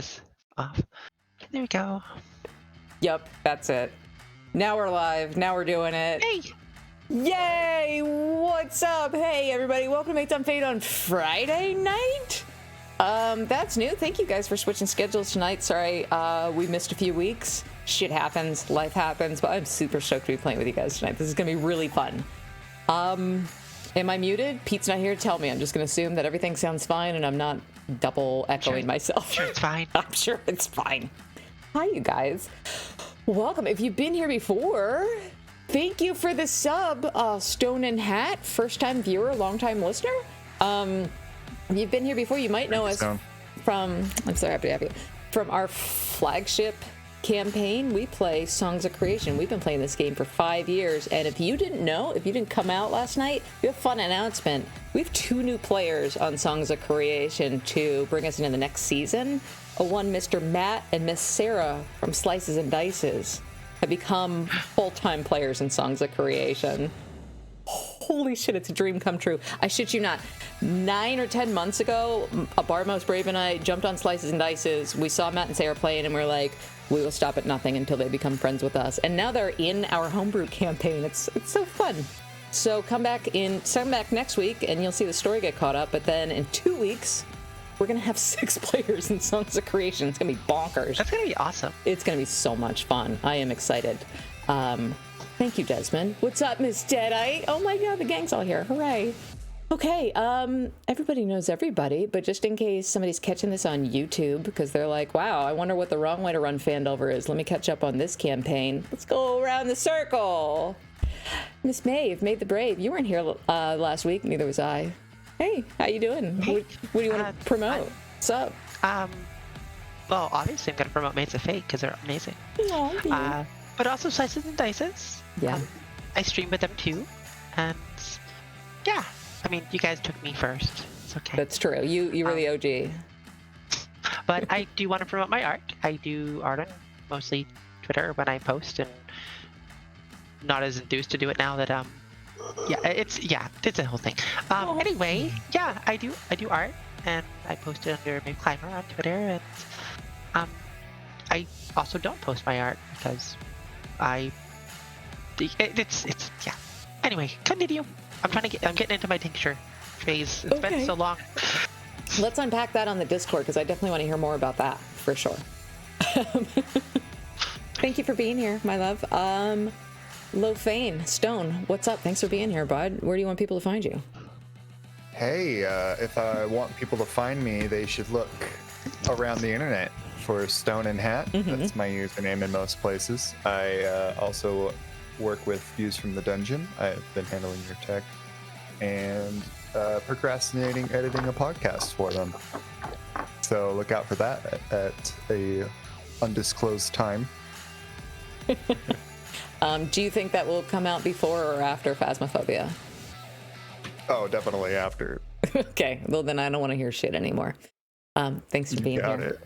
this off. There we go. Yep, that's it. Now we're live. Now we're doing it. Hey! Yay! What's up? Hey, everybody. Welcome to Make Time Fade on Friday night. That's new. Thank you guys for switching schedules tonight. Sorry, we missed a few weeks. Shit happens. Life happens. But I'm super stoked to be playing with you guys tonight. This is going to be really fun. Am I muted? Pete's not here to tell me. I'm just going to assume that everything sounds fine and I'm not double echoing myself. Sure, it's fine. I'm sure it's fine. Hi, you guys. Welcome. If you've been here before, thank you for the sub, Stone and Hat, first-time viewer, long-time listener. If you've been here before, you might know us from, I'm so happy to have you, from our flagship campaign. We play Songs of Creation. We've been playing this game for 5 years, and if you didn't know, if you didn't come out last night, we have a fun announcement. We have 2 new players on Songs of Creation to bring us into the next season. One, Mr. Matt and Miss Sarah from Slices and Dices have become full-time players in Songs of Creation. Holy shit, it's a dream come true. I shit you not. 9 or 10 months ago, Barmos, Brave, and I jumped on Slices and Dices. We saw Matt and Sarah playing, and we were like, we will stop at nothing until they become friends with us. And now they're in our homebrew campaign. It's so fun. So come back next week, and you'll see the story get caught up. But then in 2 weeks, we're going to have 6 players in Songs of Creation. It's going to be bonkers. That's going to be awesome. It's going to be so much fun. I am excited. Thank you, Desmond. What's up, Miss Deadeye? Oh my God, the gang's all here. Hooray. Okay, everybody knows everybody, but just in case somebody's catching this on YouTube because they're like, wow, I wonder what the wrong way to run Phandelver is. Let me catch up on this campaign. Let's go around the circle. Miss Maeve, Maeve the Brave, you weren't here last week, neither was I. Hey, how you doing? Hey, what do you want to promote? What's up? Well, obviously I'm going to promote Maids of Fate because they're amazing. Yeah, but also Slices and Dices. Yeah. I stream with them too. And yeah, I mean, you guys took me first. It's okay. That's true. You were the OG. But I do want to promote my art. I do art on mostly Twitter when I post, and not as enthused to do it now that it's a whole thing. Anyway, yeah, I do art, and I post it under Maeve Climber on Twitter, and I also don't post my art because it's yeah. Anyway, continue. I'm getting into my tincture phase. It's been so long. Let's unpack that on the Discord because I definitely want to hear more about that for sure. Thank you for being here, my love. Lofane, Stone, what's up? Thanks for being here, bud. Where do you want people to find you? Hey, if I want people to find me, they should look around the internet for Stone and Hat. Mm-hmm. That's my username in most places. I also work with Views from the Dungeon. I've been handling your tech and procrastinating editing a podcast for them. So look out for that at a undisclosed time. Do you think that will come out before or after Phasmophobia? Oh, definitely after. Okay, well then I don't want to hear shit anymore. Thanks for being here.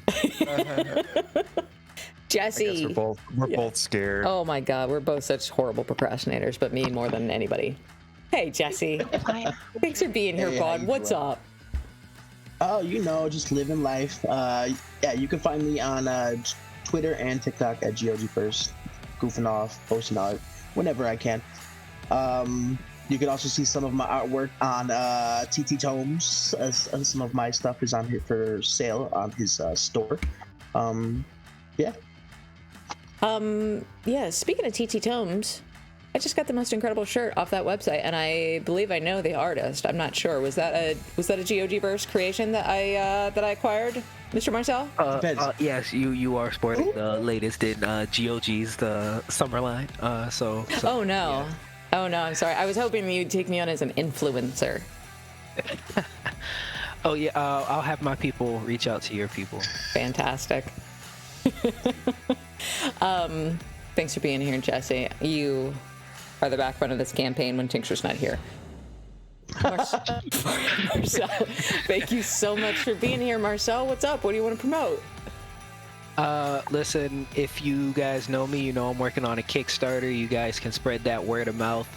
Jesse. We're both scared. Oh my God, we're both such horrible procrastinators, but me more than anybody. Hey, Jesse. Thanks for being here, bud. What's up? Oh, just living life. Yeah, you can find me on Twitter and TikTok at GOGFirst, goofing off, posting art whenever I can. You can also see some of my artwork on TTTomes. Some of my stuff is on here for sale on his store. Yeah. Yeah, speaking of TTTomes, I just got the most incredible shirt off that website, and I believe I know the artist. I'm not sure. Was that a GOG-verse creation that I acquired, Mr. Marcel? Yes, you are sporting the latest in GOG's the summer line. So oh no. Yeah. Oh no, I'm sorry. I was hoping you'd take me on as an influencer. Oh yeah, I'll have my people reach out to your people. Fantastic. Thanks for being here, Jesse. You are the backbone of this campaign when Tincture's not here. Marcel, thank you so much for being here. Marcel, what's up? What do you want to promote? Listen, if you guys know me, you know I'm working on a Kickstarter. You guys can spread that word of mouth.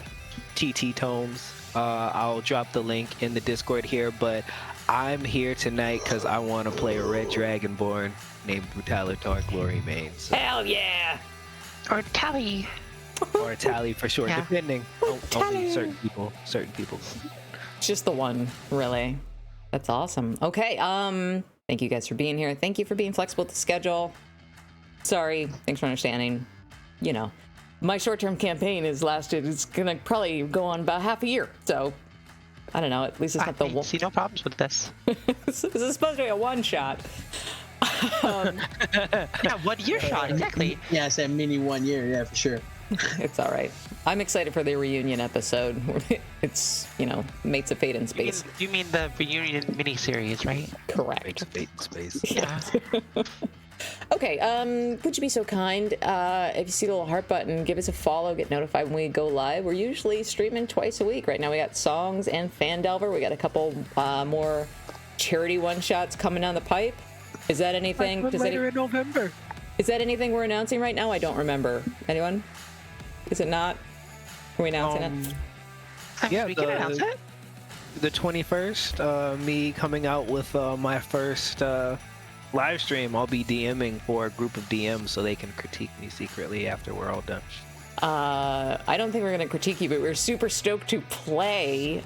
TTTomes. I'll drop the link in the Discord here, but I'm here tonight because I want to play a Red Dragonborn. nickname Brutalitar Glory main. So. Hell yeah! Or Tally. Or Tally for sure, Yeah. depending. Only certain people. Just the one, really. That's awesome. Okay, thank you guys for being here. Thank you for being flexible with the schedule. Sorry, thanks for understanding. You know, my short-term campaign has lasted, it's gonna probably go on about half a year, so I don't know, at least it's not the I see no problems with this. This is supposed to be a one-shot. Yeah, 1 year shot, exactly. Yeah, I said mini 1 year. Yeah, for sure. It's all right. I'm excited for the reunion episode. It's, you know, Mates of Fate in space. You mean the reunion miniseries, right? Correct. Fate in space. Yeah. Okay, would you be so kind, if you see the little heart button, give us a follow, get notified when we go live. We're usually streaming twice a week. Right now we got Songs and Phandelver. We got a couple more charity one-shots coming down the pipe. Is that anything? Later in November. Is that anything we're announcing right now? I don't remember. Anyone? Is it not? Are we announcing it? Yeah, we can announce it. The 21st, me coming out with my first live stream. I'll be DMing for a group of DMs so they can critique me secretly after we're all done. I don't think we're going to critique you, but we're super stoked to play.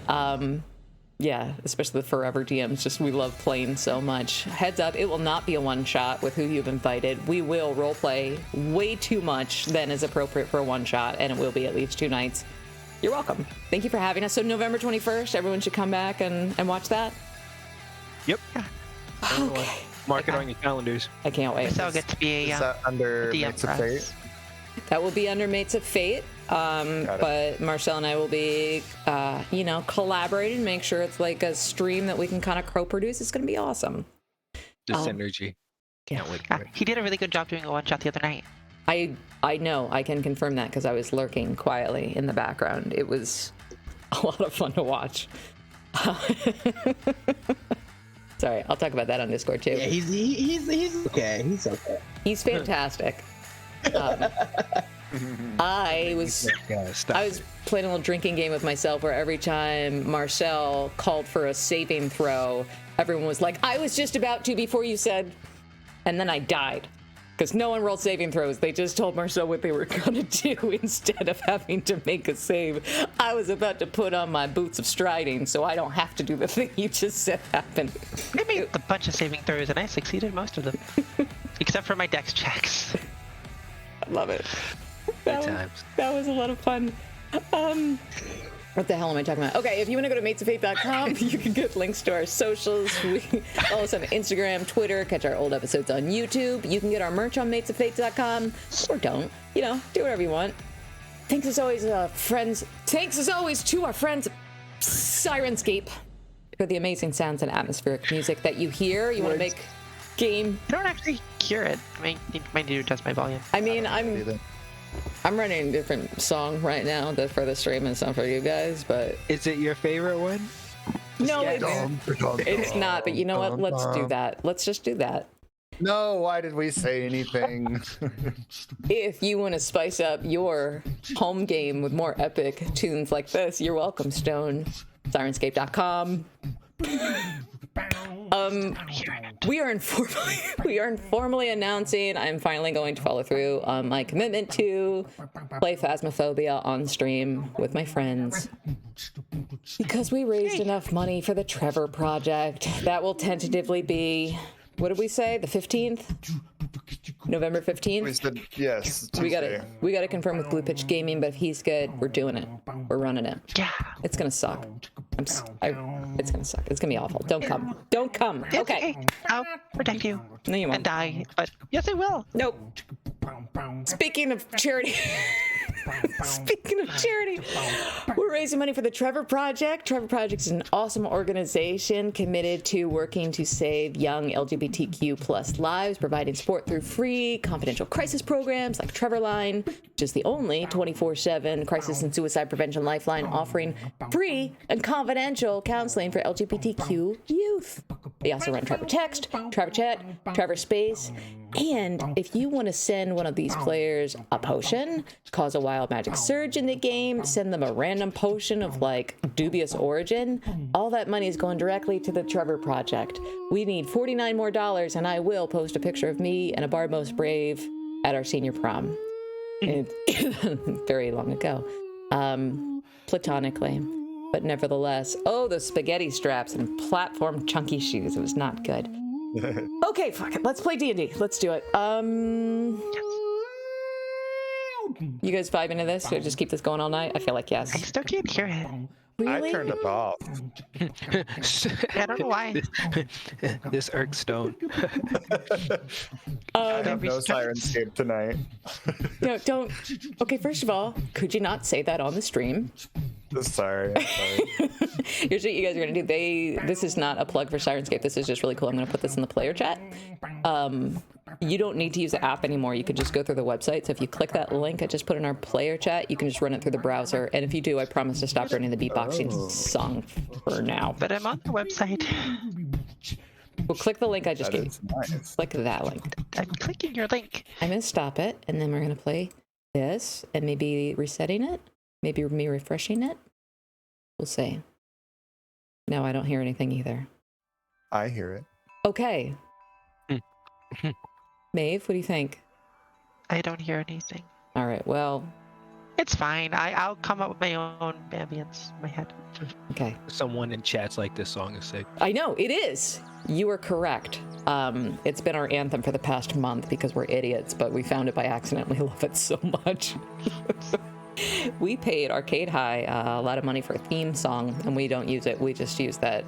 Yeah, especially the Forever DMs. Just we love playing so much. Heads up, it will not be a one-shot with who you've invited. We will roleplay way too much than is appropriate for a one-shot, and it will be at least 2 nights. You're welcome. Thank you for having us. So November 21st, everyone should come back and watch that. Yep. Okay. Mark it on your calendars. I can't wait. So I'll get to be Is a that under DM Mates of for Fate? us. That will be under Mates of Fate. But Marcel and I will be, you know, collaborating, make sure it's like a stream that we can kind of co-produce. It's going to be awesome. The synergy. Can't wait for it. He did a really good job doing a one-shot the other night. I know, I can confirm that because I was lurking quietly in the background. It was a lot of fun to watch. Sorry, I'll talk about that on Discord too. Yeah, he's okay. He's okay. He's fantastic. I was playing a little drinking game with myself where every time Marcel called for a saving throw, everyone was like, I was just about to before you said, and then I died. Because no one rolled saving throws. They just told Marcel what they were going to do instead of having to make a save. I was about to put on my boots of striding so I don't have to do the thing you just said happened. I made a bunch of saving throws and I succeeded most of them. Except for my dex checks. I love it. Good times. That was a lot of fun. What the hell am I talking about? Okay, if you want to go to matesoffate.com, you can get links to our socials. We follow us on Instagram, Twitter, catch our old episodes on YouTube. You can get our merch on matesoffate.com, or don't. You know, do whatever you want. Thanks as always, friends. Thanks as always to our friends, Syrinscape, for the amazing sounds and atmospheric music that you hear. You want to make game. I don't actually hear it. My dude does my volume. I mean, I'm running a different song right now for the stream and some for you guys, but Is it your favorite one? no, it's not. But you know what? Let's do that. Let's just do that. No, why did we say anything? If you want to spice up your home game with more epic tunes like this, you're welcome, Stone. Syrinscape.com. We are informally announcing I'm finally going to follow through on my commitment to play Phasmophobia on stream with my friends. Because we raised enough money for the Trevor project. That will tentatively be, what did we say, the 15th? November 15th? We said yes. We Tuesday. gotta confirm with Blue Pitch Gaming, but if he's good, we're doing it. We're running it. Yeah. It's gonna suck. It's gonna suck. It's gonna be awful. Don't come. Don't come. It's Okay. I'll protect you No, you and won't. die. But yes, I will. Nope. Speaking of charity. Speaking of charity, we're raising money for the Trevor Project. Trevor Project is an awesome organization committed to working to save young LGBTQ plus lives, providing support through free confidential crisis programs like Trevor Line, which is the only 24/7 crisis and suicide prevention lifeline offering free and confidential counseling for LGBTQ youth. They also run Trevor Text, Trevor Chat, Trevor Space, And if you want to send one of these players a potion, cause a wild magic surge in the game, send them a random potion of like dubious origin, all that money is going directly to the Trevor Project. We need $49 more, and I will post a picture of me and a Bard Most Brave at our senior prom. Very long ago. Platonically. But nevertheless, oh, those spaghetti straps and platform chunky shoes. It was not good. Okay, fuck it. Let's play D&D. Let's do it. You guys vibe into this? Should I just keep this going all night? I feel like yes. I still can't hear it. Really? I turned it off. I don't know why. This irks Stone. I have no Syrinscape tonight. No, don't. Okay, first of all, could you not say that on the stream? Sorry. I'm sorry. Here's what you guys are gonna do. This is not a plug for Syrinscape. This is just really cool. I'm gonna put this in the player chat. You don't need to use the app anymore. You could just go through the website. So if you click that link I just put in our player chat, you can just run it through the browser. And if you do, I promise to stop running the beatboxing song for now. But I'm on the website. Well, click the link I just That gave. is nice. Click that link. I'm clicking your link. I'm gonna stop it, and then we're gonna play this, and maybe resetting it, maybe me refreshing it. We'll see. No, I don't hear anything either. I hear it. Okay. Maeve, what do you think? I don't hear anything. All right, well, It's fine. I'll come up with my own ambience in my head. okay. Someone in chat's like, this song is sick. I know, it is. You are correct. It's been our anthem for the past month because we're idiots, but we found it by accident. We love it so much. We paid Arcade High a lot of money for a theme song, and we don't use it. We just use that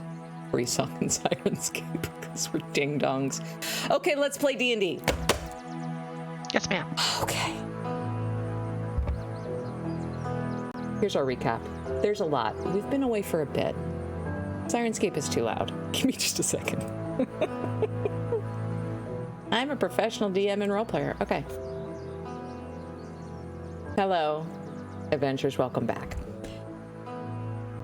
free song in Syrinscape because we're ding-dongs. Okay, let's play D&D. Yes, ma'am. Okay. Here's our recap. There's a lot. We've been away for a bit. Syrinscape is too loud. Give me just a second. I'm a professional DM and role player. Okay. Hello, adventurers. Welcome back.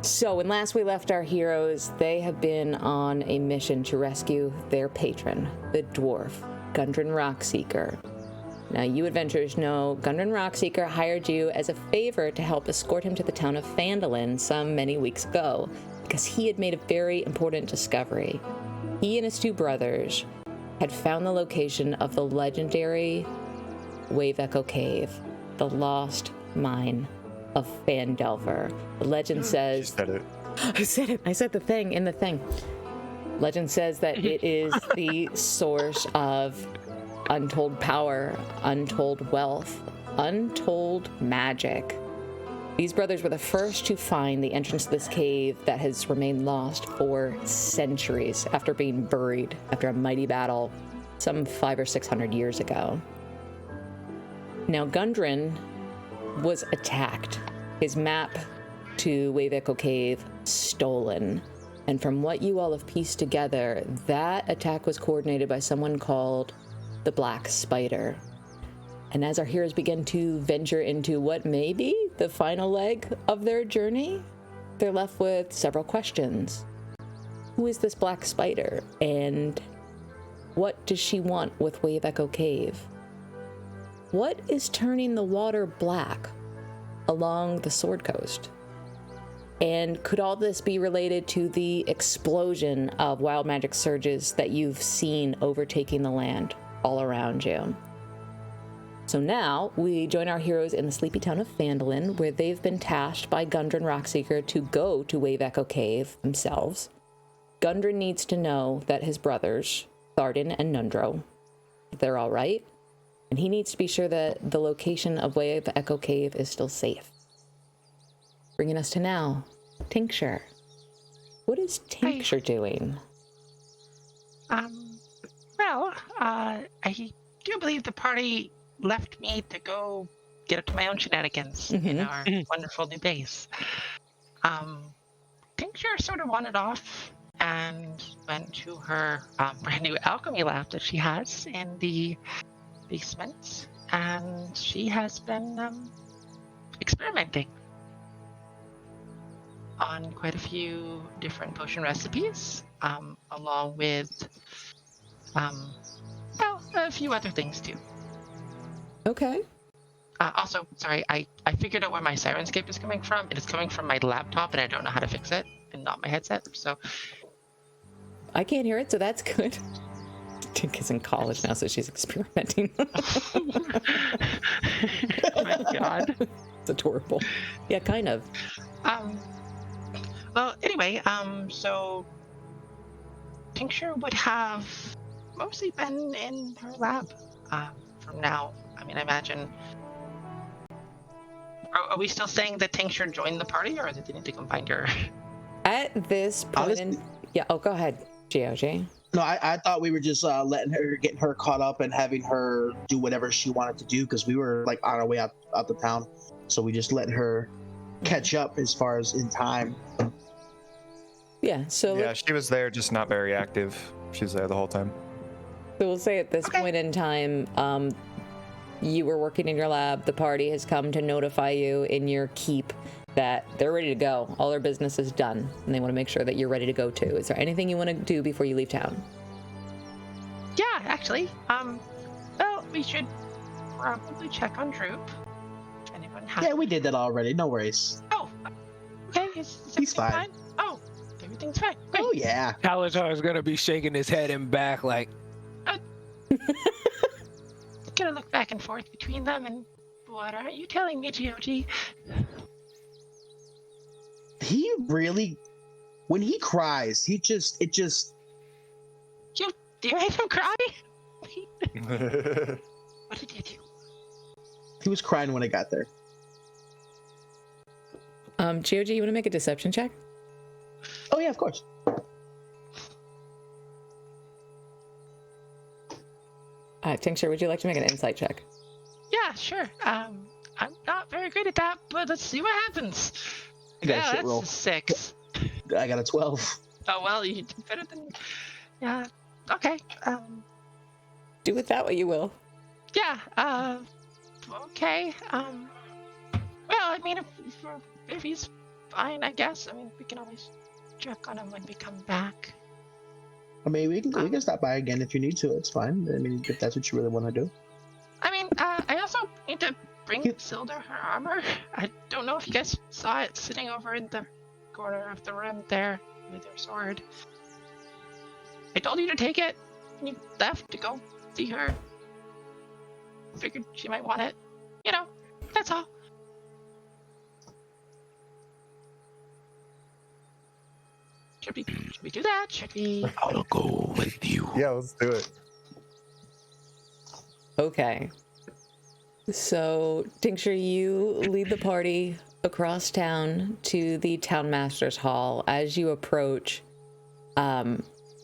So when last we left our heroes, they have been on a mission to rescue their patron, the dwarf, Gundren Rockseeker. Now, you adventurers know Gundren Rockseeker hired you as a favor to help escort him to the town of Phandelver some many weeks ago, because he had made a very important discovery. He and his two brothers had found the location of the legendary Wave Echo Cave, the Lost Mine of Phandelver. The legend says... She said it. I said it. I said the thing in the thing. Legend says that it is the source of untold power, untold wealth, untold magic. These brothers were the first to find the entrance to this cave that has remained lost for centuries after being buried after a mighty battle some 500 or 600 years ago. Now, Gundren was attacked. His map to Wave Echo Cave stolen. And from what you all have pieced together, that attack was coordinated by someone called the Black Spider. And as our heroes begin to venture into what may be the final leg of their journey, they're left with several questions. Who is this Black Spider? And what does she want with Wave Echo Cave? What is turning the water black along the Sword Coast? And could all this be related to the explosion of wild magic surges that you've seen overtaking the land all around you? So now we join our heroes in the sleepy town of Phandelver, where they've been tasked by Gundren Rockseeker to go to Wave Echo Cave themselves. Gundren needs to know that his brothers, Tharden and Nundro, they're all right, and he needs to be sure that the location of Wave Echo Cave is still safe. Bringing us to now, Tincture. What is Tincture doing? Well, I do believe the party left me to go get up to my own shenanigans in our wonderful new base. Tincture sort of wandered off and went to her brand new alchemy lab that she has in the basement, and she has been experimenting on quite a few different potion recipes, along with well, a few other things too. Okay. Also, sorry, I figured out where my Syrinscape is coming from. It is coming from my laptop, and I don't know how to fix it, and not my headset. So I can't hear it, so that's good. Tink is in college now, so she's experimenting. oh my god. It's adorable. Yeah, kind of. Well, anyway, so Tincture would have mostly been in her lab from now. I mean, I imagine. Are we still saying that Tincture joined the party, or did they need to come find her? At this point in... Yeah, oh, go ahead, GOG. No, I thought we were just getting her caught up and having her do whatever she wanted to do because we were like on our way out the town. So we just let her catch up as far as in time. Yeah, so... Yeah, she was there, just not very active. She was there the whole time. So we'll say at this point in time, you were working in your lab. The party has come to notify you in your keep that they're ready to go. All their business is done, and they want to make sure that you're ready to go too. Is there anything you want to do before you leave town? Yeah, actually. Well, we should probably check on Droop. If anyone has... Yeah, we did that already. No worries. Oh, okay. Is He's everything fine. Oh, everything's fine. Great. Oh yeah. Kalatar's gonna be shaking his head and back like, Gonna look back and forth between them, and what are you telling me, GOG? He really, when he cries, it just. Do you make him cry? What did you do? He was crying when I got there. GOG, you want to make a deception check? Oh yeah, of course. Tincture, would you like to make an insight check? Yeah, sure. I'm not very good at that, but let's see what happens. I got a Yeah, shit that's roll. a 6. I got a 12. Oh well, you did better than. Yeah. Okay. Do with that what you will. Yeah. Okay. Well, I mean, if he's fine, I guess. I mean, we can always check on him when we come back. I mean, we can stop by again if you need to. It's fine. I mean, if that's what you really want to do. I mean, I also need to bring Silda her armor. I don't know if you guys saw it sitting over in the corner of the room there with her sword. I told you to take it, and you left to go see her. Figured she might want it. You know, that's all. Should we do that? Should we? I'll go with you. Yeah, let's do it. Okay. So, Tincture, you lead the party across town to the town master's hall. As you approach,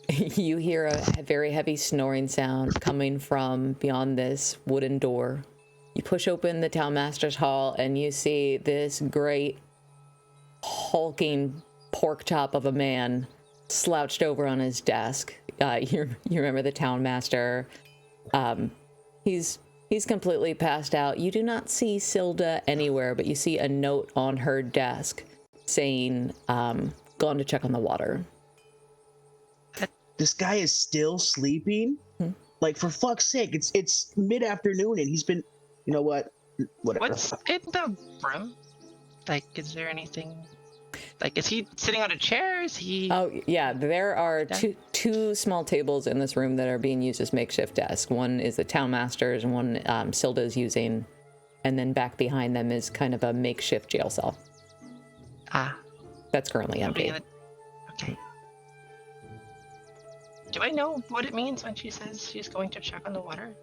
you hear a very heavy snoring sound coming from beyond this wooden door. You push open the town master's hall and you see this great hulking pork chop of a man slouched over on his desk. You remember the town master. He's completely passed out. You do not see Silda anywhere, but you see a note on her desk saying, gone to check on the water. This guy is still sleeping? Like, for fuck's sake, it's mid-afternoon and he's been, you know what? Whatever. What's in the room? Like, is there anything? Like, is he sitting on a chair? Is he? Oh, yeah. There are Yeah. two small tables in this room that are being used as makeshift desks. One is the town master's and one Silda is using. And then back behind them is kind of a makeshift jail cell. That's currently empty. Okay. Do I know what it means when she says she's going to check on the water?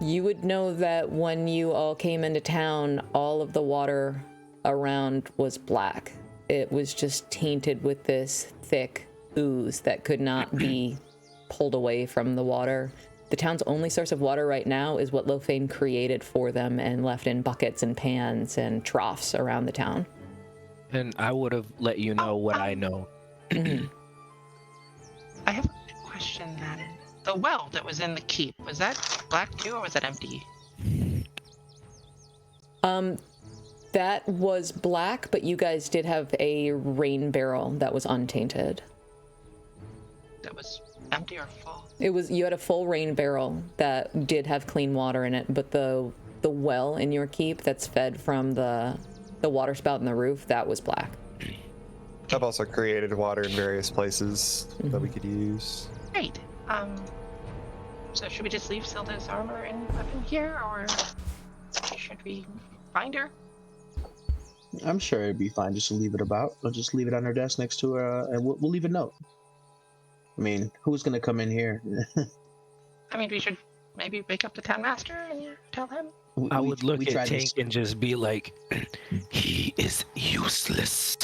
You would know that when you all came into town, all of the water around was black. It was just tainted with this thick ooze that could not be pulled away from the water. The town's only source of water right now is what Lothain created for them and left in buckets and pans and troughs around the town. And I would have let you know what I know. I have a question then. The well that was in the keep, was that black too, or was that empty? That was black, but you guys did have a rain barrel that was untainted. That was Empty or full? You had a full rain barrel that did have clean water in it, but the well in your keep that's fed from the water spout in the roof, that was black. I've also created water in various places that we could use. Great. So should we just leave Silda's armor and weapon here, or should we find her? I'm sure it'd be fine just to leave it about. We'll just leave it on her desk next to her, and we'll leave a note. I mean, who's gonna come in here? I mean, we should maybe wake up the town master and tell him. I would look at tried Tank and just be like, he is useless.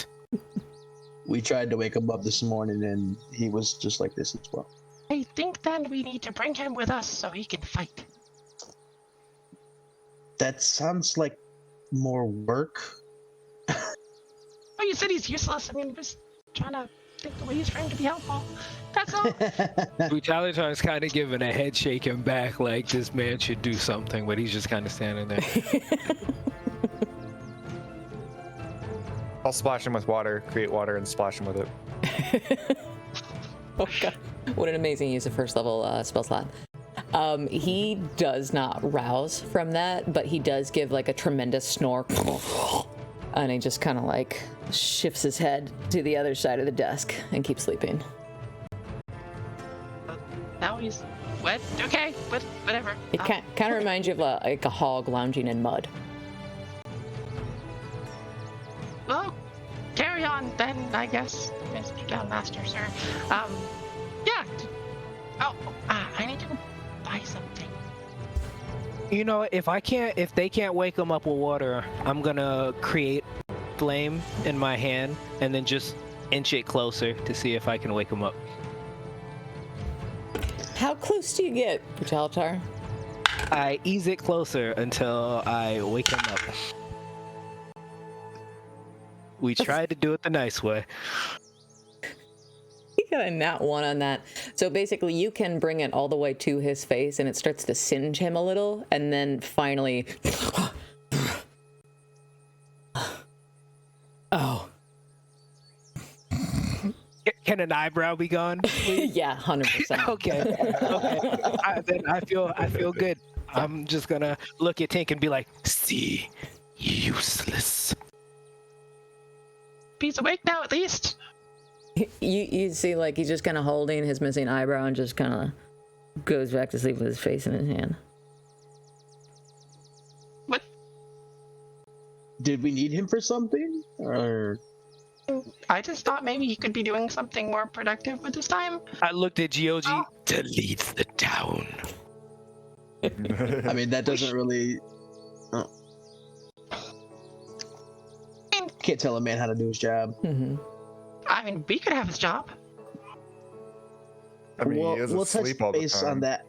We tried to wake him up this morning, and he was just like this as well. I think then we need to bring him with us so he can fight. That sounds like more work. Oh, you said he's useless. I mean, just trying to think of ways for him to be helpful. That's all. Brutalitar's kind of giving a head shaking back like this man should do something, but he's just kind of standing there. I'll splash him with water, create water, and splash him with it. Oh god, what an amazing use of first level spell slot. He does not rouse from that, but he does give like a tremendous snore. And he just kind of like shifts his head to the other side of the desk and keeps sleeping. Now he's wet. Okay, but whatever. It kind of reminds you of like a hog lounging in mud. Well, carry on then, I guess, Mr. Townmaster, sir. Yeah. Oh, I need to go buy something. You know, if they can't wake him up with water, I'm gonna create flame in my hand and then just inch it closer to see if I can wake him up. How close do you get, Brutalitar? I ease it closer until I wake him up. We tried to do it the nice way. You got a nat 1 on that. So basically you can bring it all the way to his face and it starts to singe him a little, and then finally oh. Can an eyebrow be gone, please? Yeah, 100%. Okay. Then I feel good. I'm just gonna look at Tink and be like, see, useless. He's awake now, at least. You see, like, he's just kind of holding his missing eyebrow and just kind of goes back to sleep with his face in his hand. What? Did we need him for something? Or I just thought maybe he could be doing something more productive with his time. I looked at GOG. Oh. Delete the town. I mean, that doesn't really. Can't tell a man how to do his job. Mm-hmm. I mean, we could have his job. I mean, he is we'll touch asleep all the base time. on that.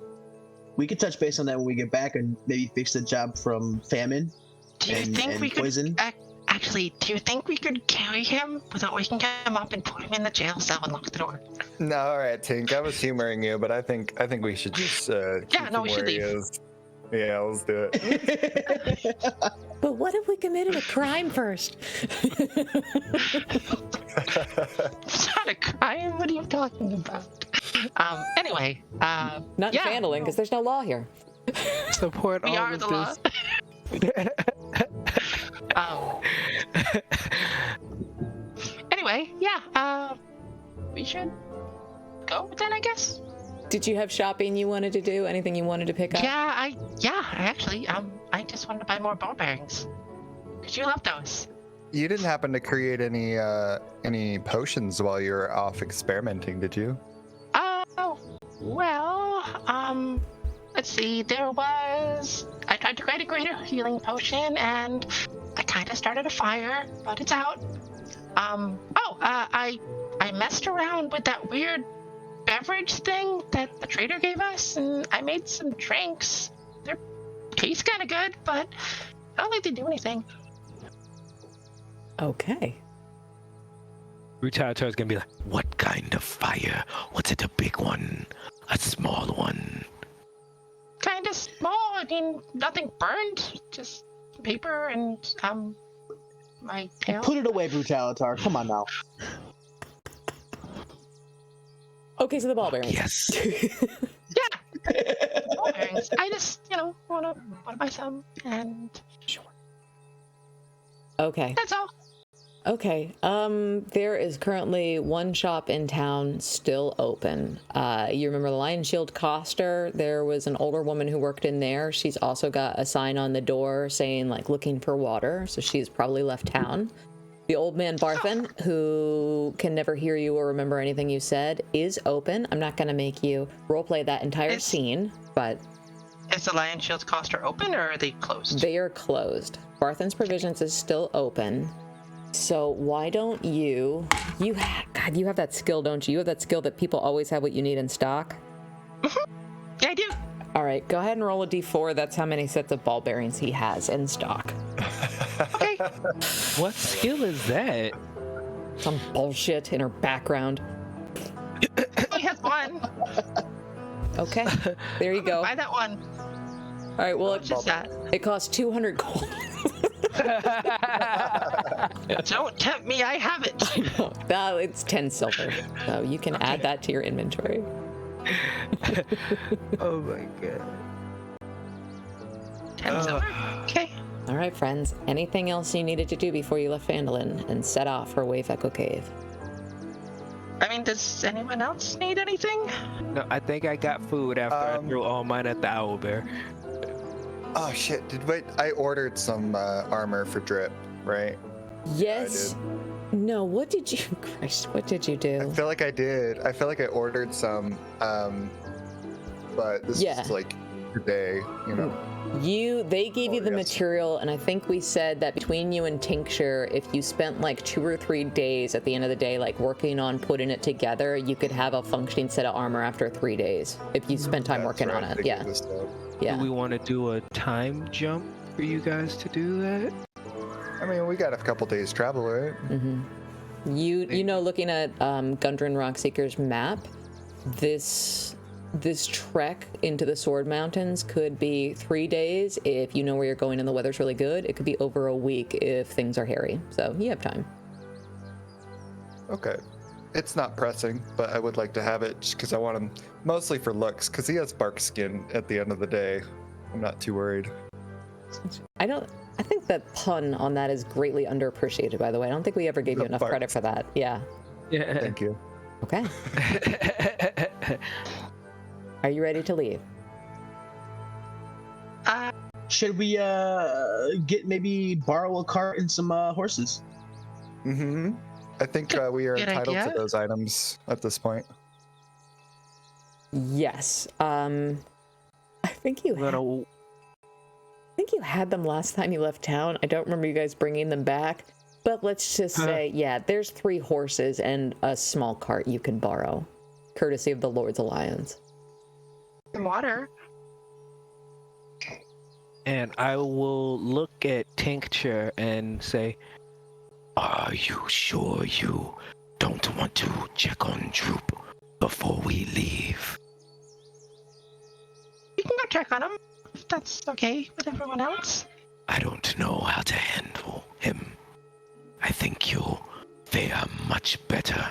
We can touch base on that when we get back and maybe fix the job from famine Do you and, think and we poison. could actually? Do you think we could carry him without waking him up and put him in the jail cell and lock the door? No, all right, Tink. I was humoring you, but I think we should just keep Yeah, no, him we where should he leave. is. Yeah, let's do it. But what if we committed a crime first? It's not a crime. What are you talking about? Anyway, Not yeah, handling, because there's no law here. Support we all are of the law. this. Anyway, yeah, we should go then, I guess. Did you have shopping you wanted to do? Anything you wanted to pick up? Yeah, I actually, I just wanted to buy more ball bearings. Cause you love those. You didn't happen to create any potions while you were off experimenting, did you? Oh, well, let's see. I tried to create a greater healing potion, and I kind of started a fire, but it's out. I messed around with that weird beverage thing that the trader gave us, and I made some drinks. They taste kind of good, but I don't think they do anything. Okay. Brutalitar's gonna be like, what kind of fire? Was it a big one? A small one? Kind of small. I mean, nothing burned. Just paper and my tail. Put it away, Brutalitar. Come on now. Okay, so the ball bearings. Yes. Yeah. Ball bearings. I just, wanna buy some, and Okay. that's all. Okay. There is currently one shop in town still open. You remember the Lion Shield Coster? There was an older woman who worked in there. She's also got a sign on the door saying, like, looking for water, so she's probably left town. The old man Barthen, who can never hear you or remember anything you said, is open. I'm not going to make you roleplay that entire scene, but... Is the Lion Shield's Coster open, or are they closed? They are closed. Barthen's Provisions is still open. So why don't you God, you have that skill, don't you? You have that skill that people always have what you need in stock. Yeah, I do. All right, go ahead and roll a d4. That's how many sets of ball bearings he has in stock. Okay. What skill is that? Some bullshit in her background. Only has one. Okay, there you go. Buy that one. All right, well, It's just that. it costs 200 gold. Don't tempt me. I have it. I know. No, it's 10 silver. So you can add that to your inventory. Oh my god. 10 silver. Okay. All right, friends. Anything else you needed to do before you left Phandalin and set off for Wave Echo Cave? I mean, does anyone else need anything? No, I think I got food after I threw all mine at the owlbear. Oh shit! I ordered some armor for Drip, right? Yes. No, what did you... Christ, what did you I do? feel like I did. I feel like I ordered some, but this is like today, They gave you the yes. material, and I think we said that between you and Tincture, if you spent like 2 or 3 days at the end of the day, like working on putting it together, you could have a functioning set of armor after 3 days if you spent time working on it. Yeah. Do we want to do a time jump for you guys to do that? I mean, we got a couple days travel, right? Mm-hmm. You know, looking at Gundren Rockseeker's map, this trek into the Sword Mountains could be 3 days if you know where you're going and the weather's really good. It could be over a week if things are hairy. So you have time. Okay. It's not pressing, but I would like to have it just because I want him mostly for looks, because he has bark skin at the end of the day. I'm not too worried. I think that pun on that is greatly underappreciated, by the way. I don't think we ever gave you enough bark. credit for that. Yeah. Yeah. Thank you. Okay. Are you ready to leave? Should we borrow a cart and some horses? Mm-hmm. I think we are Good entitled idea. to those items at this point. Yes. I think you had them last time you left town. I don't remember you guys bringing them back. But let's just say, there's 3 horses and a small cart you can borrow, courtesy of the Lord's Alliance. Some water. And I will look at Tincture and say, "Are you sure you don't want to check on Droop before we leave?" You can go check on him, if that's okay with everyone else. I don't know how to handle him. I think you'll fare much better.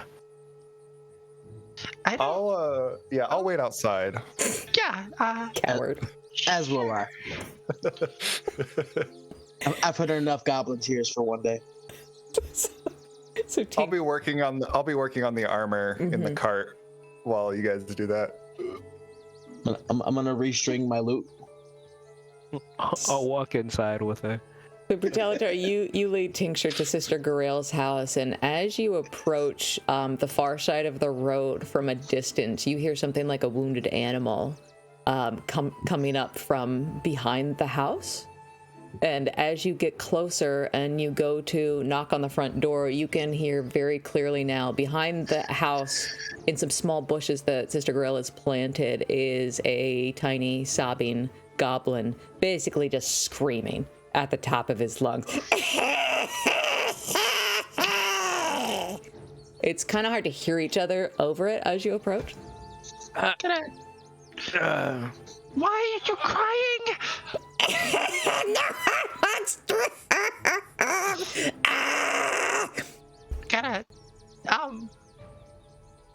I'll wait outside. Coward. As will I. I've put in enough goblin tears for one day. So I'll be working on the armor in the cart while you guys do that. I'm gonna restring my loot. I'll walk inside with her. So Bertalatar, you lead Tincture to Sister Garael's house, and as you approach the far side of the road from a distance, you hear something like a wounded animal coming up from behind the house. And as you get closer and you go to knock on the front door, you can hear very clearly now behind the house, in some small bushes that Sister Garael has planted, is a tiny sobbing goblin, basically just screaming at the top of his lungs. It's kind of hard to hear each other over it as you approach. Why are you crying?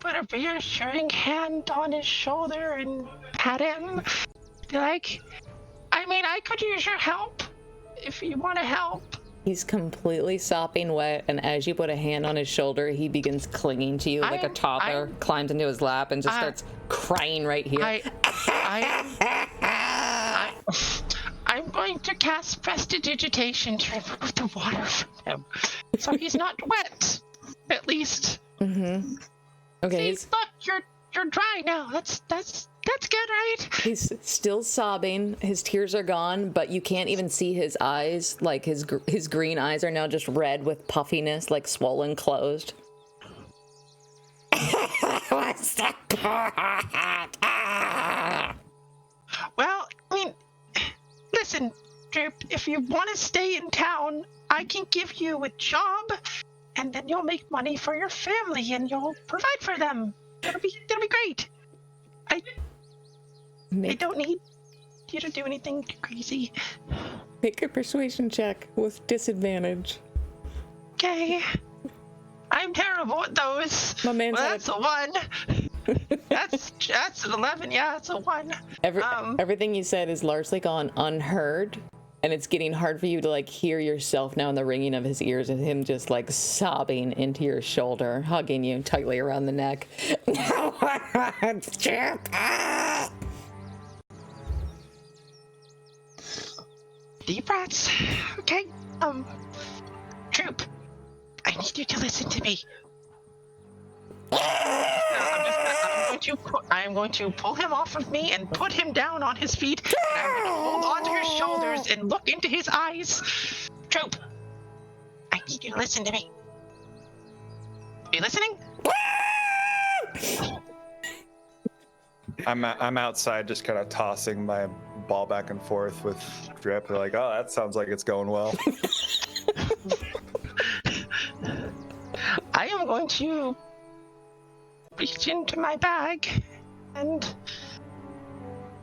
put a reassuring hand on his shoulder and pat him. Be like, I mean, I could use your help if you want to help. He's completely sopping wet, and as you put a hand on his shoulder, he begins clinging to you like a toddler, climbs into his lap, and just starts crying right here. I'm going to cast prestidigitation to remove the water from him, so he's not wet, at least. Mm-hmm. Okay. See, look, you're dry now. That's good, right? He's still sobbing. His tears are gone, but you can't even see his eyes. Like his green eyes are now just red with puffiness, like swollen closed. What's that? Well, I mean, listen, Droop, if you want to stay in town, I can give you a job, and then you'll make money for your family, and you'll provide for them. That'll be great. I don't need you to do anything crazy. Make a persuasion check with disadvantage. Okay. I'm terrible at those. My man's that's a 1. That's an 11. Yeah, it's a 1. Everything you said is largely gone unheard, and it's getting hard for you to like hear yourself now in the ringing of his ears and him just like sobbing into your shoulder, hugging you tightly around the neck. Deep breaths. Okay. Troop, I need you to listen to me. I'm going to pull him off of me and put him down on his feet. And I'm going to hold onto his shoulders and look into his eyes. Troop, I need you to listen to me. Are you listening? I'm outside just kind of tossing my ball back and forth with Drip. They're like, oh, that sounds like it's going well. I am going to reach into my bag and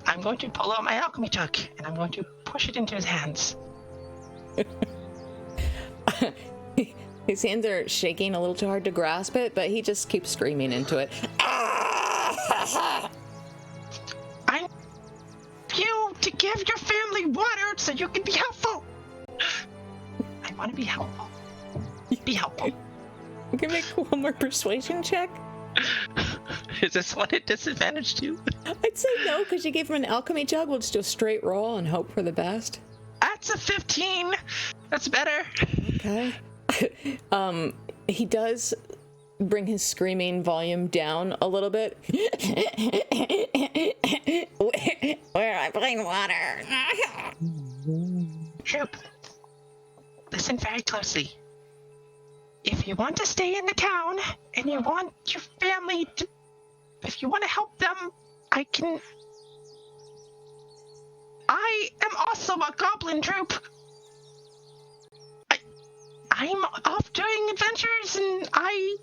I'm going to pull out my alchemy chuck and I'm going to push it into his hands. His hands are shaking a little too hard to grasp it, but he just keeps screaming into it. I'm you to give your family water so you can be helpful. I want to be helpful. Be helpful. You can make one more persuasion check. Is this one at disadvantage too? I'd say no, because you gave him an alchemy jug. We'll just do a straight roll and hope for the best. That's a 15. That's better. Okay. He does bring his screaming volume down a little bit. Where am I playing water? Troop, listen very closely. If you want to stay in the town and you want your family to, if you want to help them, I am also a goblin troop. I'm off doing adventures and I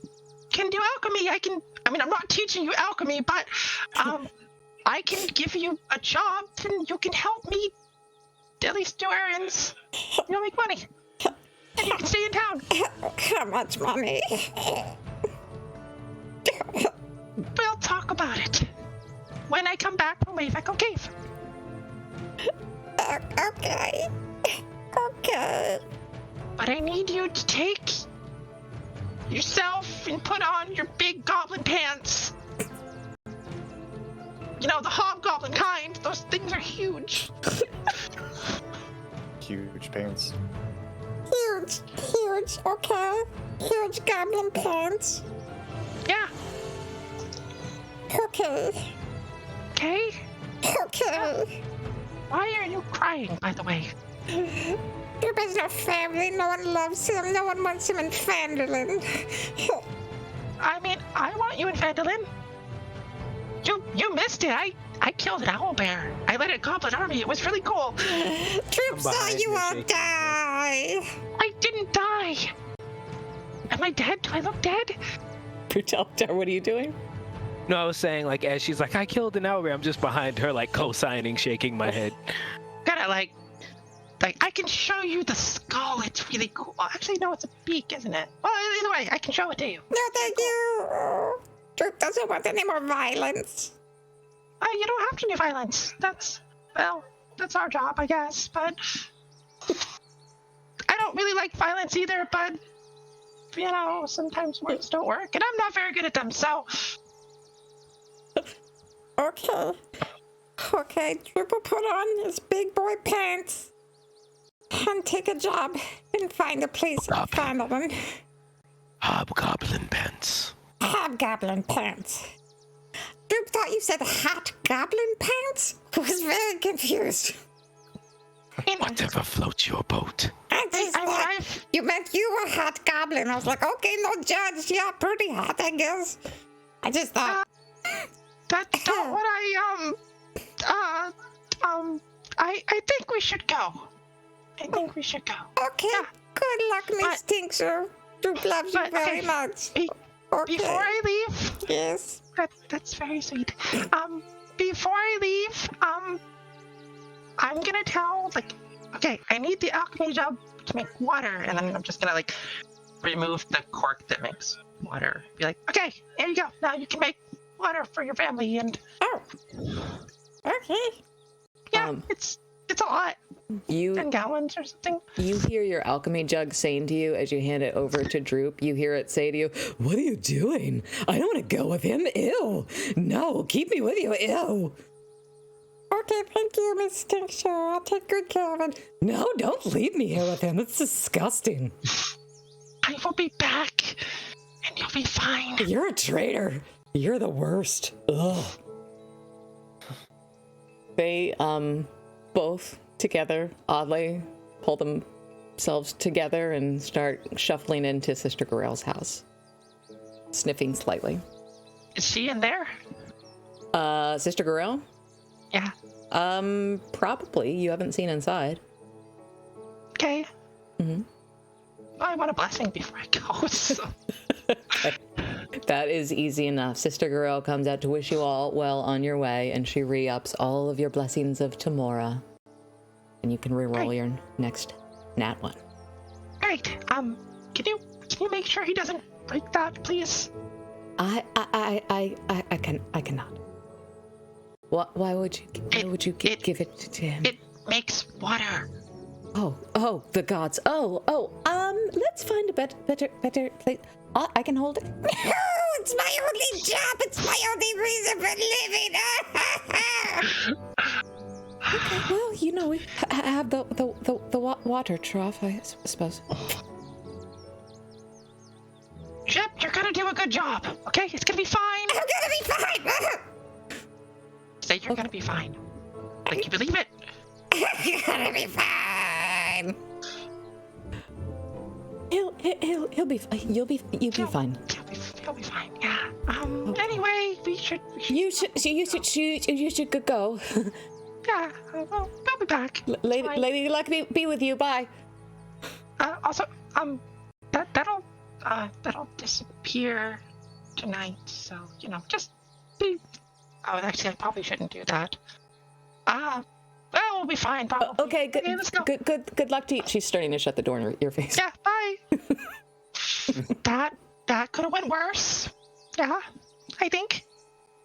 can do alchemy. I'm not teaching you alchemy, but I can give you a job and you can help me at least do errands. You'll make money. And you can stay in town. How much money? We'll talk about it when I come back from Maeve Cave. Okay. Okay. But I need you to take yourself and put on your big goblin pants. You know, the hobgoblin kind. Those things are huge. Huge pants. Huge, okay. Huge goblin pants. Yeah. Okay. Okay? Okay. Why are you crying, by the way? There is no family, no one loves him, no one wants him in Phandelver. I mean, I want you in Phandelver. You missed it. I killed an owlbear. I led a goblin army. It was really cool. Troops saw you all die. I didn't die. Am I dead? Do I look dead? Brutaltar, what are you doing? No, I was saying, like, as she's like, I killed an owlbear, I'm just behind her, like, co-signing, shaking my head. Kinda like I can show you the skull. It's really cool. Actually, no, it's a beak, isn't it? Well, either way, I can show it to you. No, thank you. Droop doesn't want any more violence. You don't have to do violence. That's our job, I guess. But I don't really like violence either. But sometimes words don't work, and I'm not very good at them. So Okay, Droop will put on his big boy pants and take a job and find a place in Phandelver. Hobgoblin pants. Hobgoblin pants. Droop thought you said hot goblin pants? I was very confused. Whatever floats your boat. I just thought you meant you were hot goblin. I was like, okay, no judge. Yeah, pretty hot, I guess. I just thought. that's not what I think we should go. Okay, Yeah. good luck, Miss Tincture. Droop loves you very much. Okay. Before I leave, Yes. that's very sweet. Before I leave, I'm gonna tell, okay, I need the alchemy jug to make water, and then I'm just gonna remove the cork that makes water. Be like, okay, here you go. Now you can make water for your family, and Oh. Okay. yeah, it's a lot. 10 gallons or something. You hear your alchemy jug saying to you as you hand it over to Droop, you hear it say to you, "What are you doing? I don't want to go with him. Ew. No, keep me with you. Ew." Okay, thank you, Miss Tincture. I'll take good care of it. No, don't leave me here with him. It's disgusting. I will be back, and you'll be fine. You're a traitor. You're the worst. Ugh. They, both together, oddly, pull themselves together and start shuffling into Sister Gorell's house, sniffing slightly. Is she in there? Sister Gorell? Yeah. Probably. You haven't seen inside. Okay. Mm-hmm. I want a blessing before I go. So. Okay. That is easy enough. Sister Gorell comes out to wish you all well on your way, and she re-ups all of your blessings of Tamora. And you can re-roll your next nat one. Great. Can you make sure he doesn't break that, please? I cannot. Why would you give it to him? It makes water. Oh, the gods. Let's find a better place. I can hold it. No, it's my only job. It's my only reason for living. Okay, well, we have the water trough, I suppose. Yep, you're gonna do a good job. Okay, it's gonna be fine. I'm gonna be fine. Say you're gonna be fine. Like you believe it. You're gonna be fine. He'll be fine. You'll be fine. He'll be fine. Yeah. Anyway, we should. You should go. Yeah. I'll be back. Lady Luck be with you. Bye. Also, that'll disappear tonight. So just be. Oh, actually, I probably shouldn't do that. Well, we'll be fine, probably. Okay, good. Okay, let's go. Good luck to you. She's starting to shut the door in your face. Yeah, bye. that could have went worse. Yeah, I think.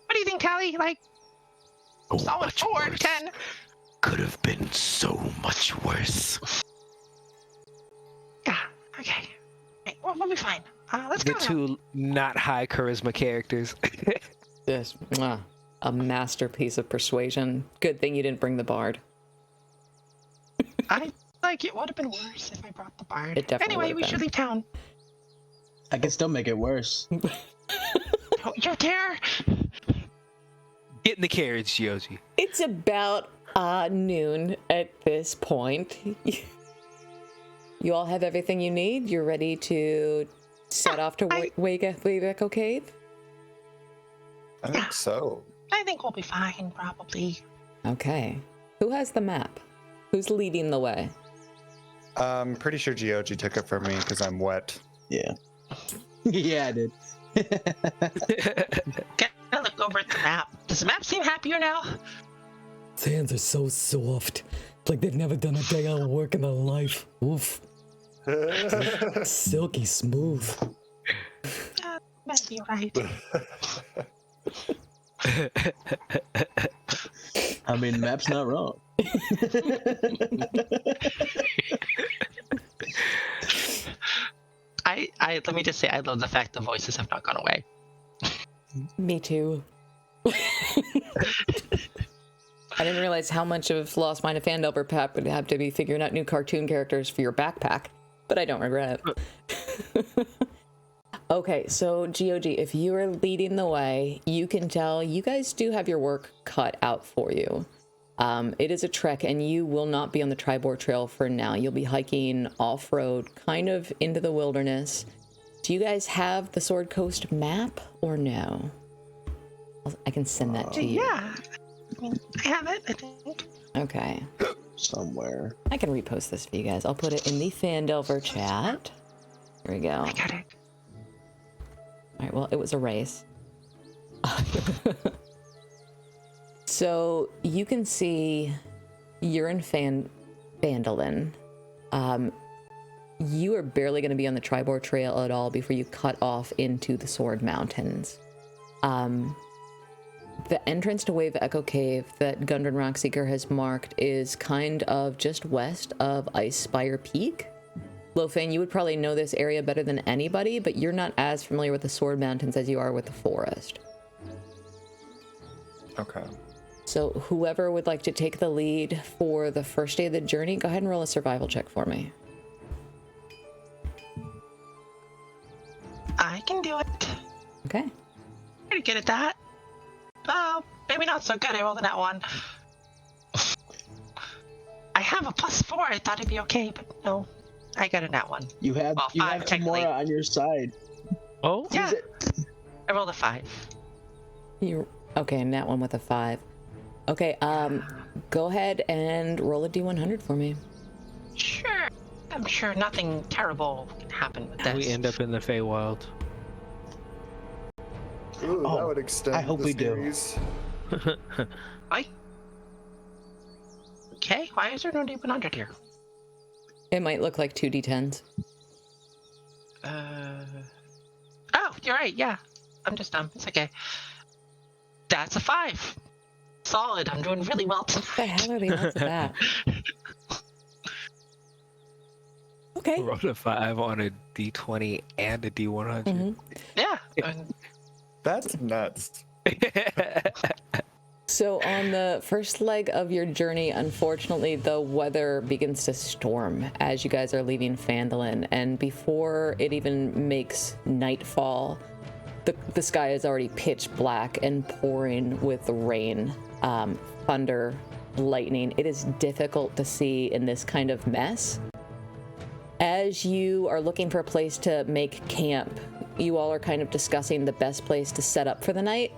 What do you think, Callie? Solid Much 4 worse. 10. Could have been so much worse. Yeah. Okay. Right, well, we'll be fine. Let's The go. two not high charisma characters. Yes. A masterpiece of persuasion. Good thing you didn't bring the bard. I it would have been worse if I brought the bard. It definitely Anyway, would we have should been. leave town. I can still make it worse. Oh, you dare? Get in the carriage, Gioji. It's about noon at this point. You all have everything you need? You're ready to set off to Wegeko Cave? I think so. I think we'll be fine, probably. Okay. Who has the map? Who's leading the way? I'm pretty sure Gioji took it from me because I'm wet. Yeah. Yeah, I did. Can I look over at the map? Does the map seem happier now? His hands are so soft. It's like they've never done a day of work in their life. Oof. Silky smooth. You're right. I mean, map's not wrong. I let me just say, I love the fact the voices have not gone away. Me too. I didn't realize how much of Lost Mine of Phandelver Pap would have to be figuring out new cartoon characters for your backpack, but I don't regret it. Okay, so GOG, if you are leading the way, you can tell you guys do have your work cut out for you. It is a trek, and you will not be on the Tribor Trail for now. You'll be hiking off-road, kind of into the wilderness. Do you guys have the Sword Coast map, or no? I can send that to you. Yeah. I mean, I have it, I think. Okay. Somewhere. I can repost this for you guys. I'll put it in the Phandelver chat. Here we go. I got it. All right, well, it was a race. So you can see you're in Phandalin. You are barely going to be on the Tribor Trail at all before you cut off into the Sword Mountains. The entrance to Wave Echo Cave that Gundren Rockseeker has marked is kind of just west of Ice Spire Peak. Lofane, you would probably know this area better than anybody, but you're not as familiar with the Sword Mountains as you are with the forest. Okay. So whoever would like to take the lead for the first day of the journey, go ahead and roll a survival check for me. I can do it. Okay. Pretty good at that. Oh, maybe not so good. I rolled a nat 1. I have a +4. I thought it'd be okay, but no. I got a nat 1. You have Well, you 5 have technically. Kimura on your side. Oh, Yeah. I rolled a 5. You okay? And that one with a 5. Okay. Go ahead and roll a d100 for me. Sure. I'm sure nothing terrible can happen with this. we end up in the Feywild. Ooh, that Oh, would extend I hope the we do. series. Okay, why is there no D100 here? It might look like 2 d10s. Oh, you're right, yeah. I'm just dumb. It's okay. That's a 5. Solid. I'm doing really well tonight. What the hell are the odds of that? Okay. Rolled a 5 on a D20 and a D100. Mhm. Yeah. and That's nuts. So on the first leg of your journey, unfortunately, the weather begins to storm as you guys are leaving Phandalin, and before it even makes nightfall, the sky is already pitch black and pouring with rain, thunder, lightning. It is difficult to see in this kind of mess. As you are looking for a place to make camp, you all are kind of discussing the best place to set up for the night.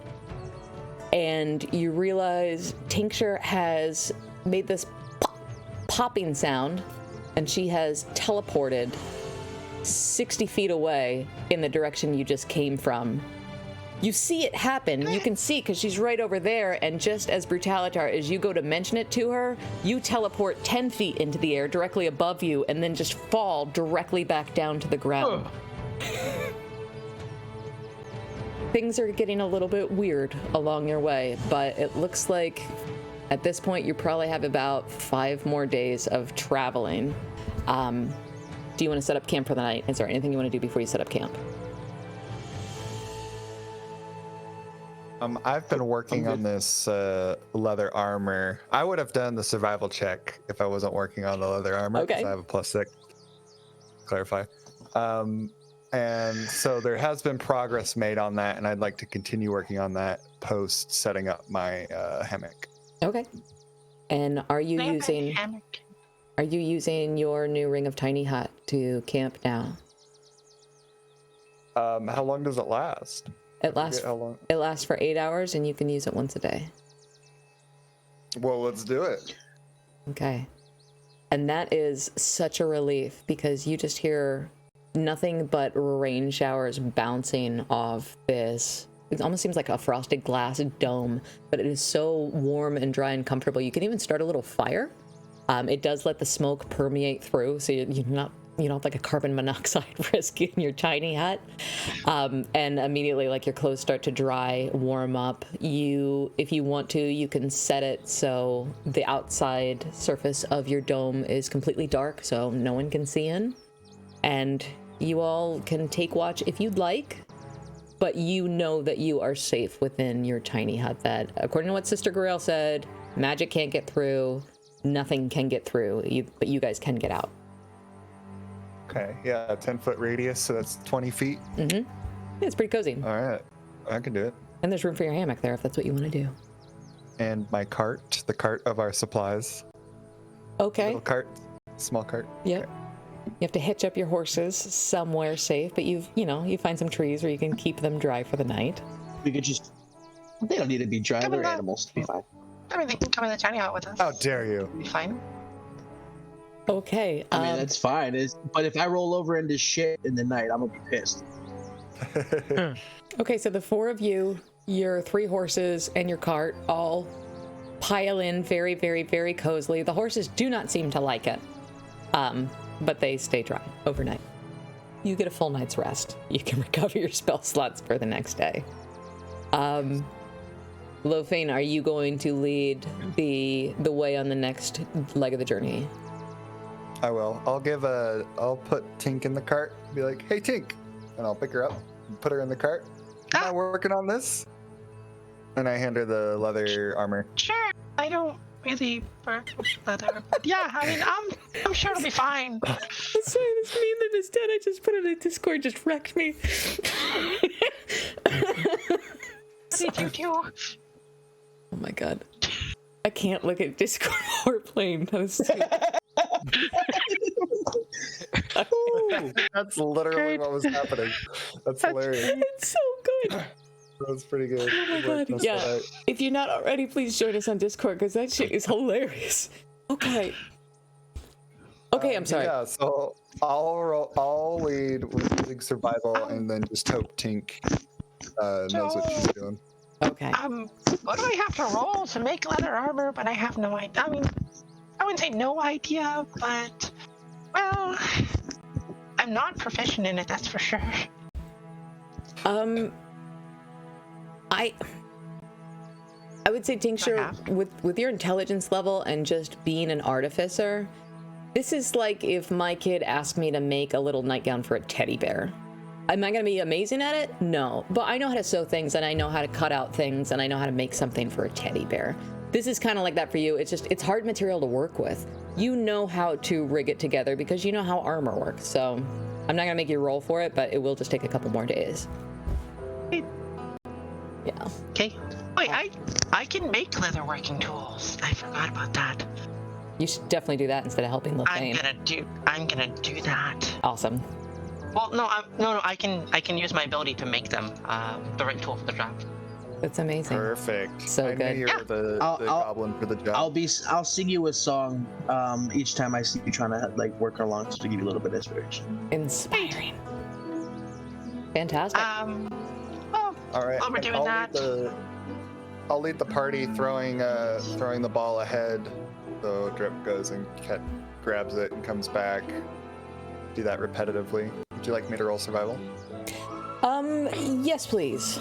And you realize Tincture has made this popping sound, and she has teleported 60 feet away in the direction you just came from. You see it happen. You can see because she's right over there, and just as Brutalitar, as you go to mention it to her, you teleport 10 feet into the air directly above you and then just fall directly back down to the ground. Things are getting a little bit weird along your way, but it looks like at this point you probably have about 5 more days of traveling. Do you want to set up camp for the night? Is there anything you want to do before you set up camp? I've been working on this leather armor. I would have done the survival check if I wasn't working on the leather armor. Okay. 'Cause I have a +6. Clarify. And so there has been progress made on that, and I'd like to continue working on that post setting up my hammock. Okay. And are you using your new Ring of Tiny Hut to camp now? How long does it last? It lasts How long? It lasts for 8 hours, and you can use it once a day. Well, let's do it. Okay. And that is such a relief because you just hear nothing but rain showers bouncing off this. It almost seems like a frosted glass dome, but it is so warm and dry and comfortable. You can even start a little fire. It does let the smoke permeate through, so you're not like a carbon monoxide risk in your tiny hut. And immediately, like, your clothes start to dry, warm up. If you want to, you can set it so the outside surface of your dome is completely dark, so no one can see in. And you all can take watch if you'd like, but you know that you are safe within your tiny hut. That, according to what Sister Grail said, magic can't get through, nothing can get through, but you guys can get out. Okay, yeah, 10-foot radius, so that's 20 feet. Mm-hmm. Yeah, it's pretty cozy. All right, I can do it. And there's room for your hammock there if that's what you want to do. And my cart, the cart of our supplies. Okay. Little cart, small cart. Yep. Okay. You have to hitch up your horses somewhere safe, but you find some trees where you can keep them dry for the night. We could just. They don't need to be dry. Come They're on. animals. Be fine. I mean, they can come in the tiny hut with us. How dare you? Be fine. Okay. I mean, that's fine. But if I roll over into shit in the night, I'm gonna be pissed. Okay, so the four of you, your 3 horses, and your cart all pile in very, very, very cozily. The horses do not seem to like it, but they stay dry overnight. You get a full night's rest. You can recover your spell slots for the next day. Lofane, are you going to lead the way on the next leg of the journey? I will. I'll put Tink in the cart. Be like, hey, Tink. And I'll pick her up and put her in the cart. Am I working on this? And I hand her the leather armor. Sure. I don't really work with leather. But yeah, I mean, I'm sure it'll be fine. Sorry, this meme that is dead. I just put it in Discord, just wrecked me. What did you do? Oh my god. I can't look at Discord while we're playing. That was That's literally what was happening. That's hilarious. It's so good. That was pretty good. Oh my god. Yeah. If you're not already, please join us on Discord because that shit is hilarious. Okay. Okay, I'm sorry. Yeah, so I'll lead with using survival and then just hope Tink knows what she's doing. Okay. What do I have to roll to make leather armor? But I have no idea. I mean, I wouldn't say no idea, but well, I'm not proficient in it. That's for sure. I would say, Tincture, with your intelligence level and just being an artificer, this is like if my kid asked me to make a little nightgown for a teddy bear. Am I going to be amazing at it? No. But I know how to sew things, and I know how to cut out things, and I know how to make something for a teddy bear. This is kind of like that for you. It's hard material to work with. You know how to rig it together because you know how armor works. So I'm not going to make you roll for it, but it will just take a couple more days. Yeah. Okay. Wait, I can make leather working tools. I forgot about that. You should definitely do that instead of helping Lefane. I'm gonna do that. Awesome. Well, no, I can use my ability to make them the right tool for the job. That's amazing. Perfect. So I good. knew you were the goblin for the job. I'll sing you a song each time I see you trying to like work along to give you a little bit of inspiration. Inspiring. Fantastic. Well, All right. while we're doing that, I'll lead the party throwing the ball ahead. So Drip goes and grabs it and comes back. Do that repetitively. Would you like me to roll survival? Yes, please.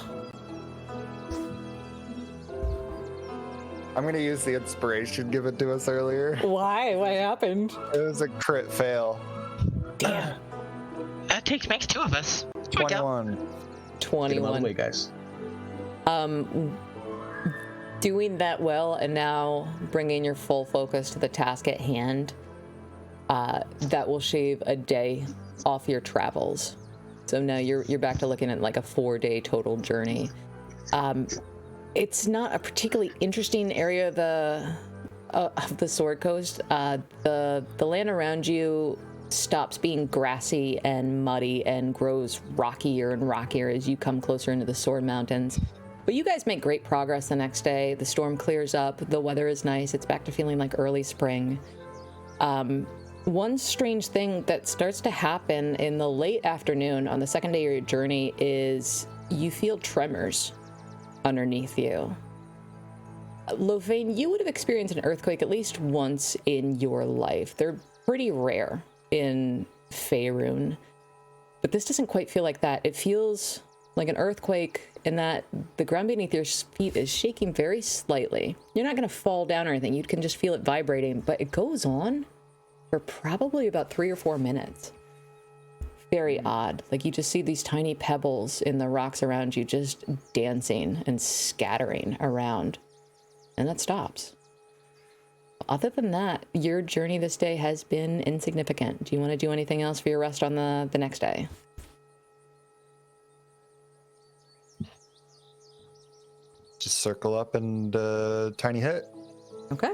I'm gonna use the inspiration given to us earlier. Why? What happened? It was a crit fail. Damn. that makes 2 of us. Here we go. 21. Get him out of 21. the way, guys. Doing that well and now bringing your full focus to the task at hand, that will shave a day off your travels. So now you're back to looking at like a 4-day total journey. It's not a particularly interesting area of the Sword Coast. The land around you stops being grassy and muddy and grows rockier and rockier as you come closer into the Sword Mountains. But you guys make great progress the next day. The storm clears up. The weather is nice. It's back to feeling like early spring. One strange thing that starts to happen in the late afternoon on the second day of your journey is you feel tremors underneath you. Lofane, you would have experienced an earthquake at least once in your life. They're pretty rare in Faerun. But this doesn't quite feel like that. It feels like an earthquake in that the ground beneath your feet is shaking very slightly. You're not going to fall down or anything. You can just feel it vibrating, but it goes on for probably about 3 or 4 minutes. Very odd. Like you just see these tiny pebbles in the rocks around you just dancing and scattering around. And that stops. Other than that, your journey this day has been insignificant. Do you want to do anything else for your rest on the next day? Just circle up and tiny hit. Okay.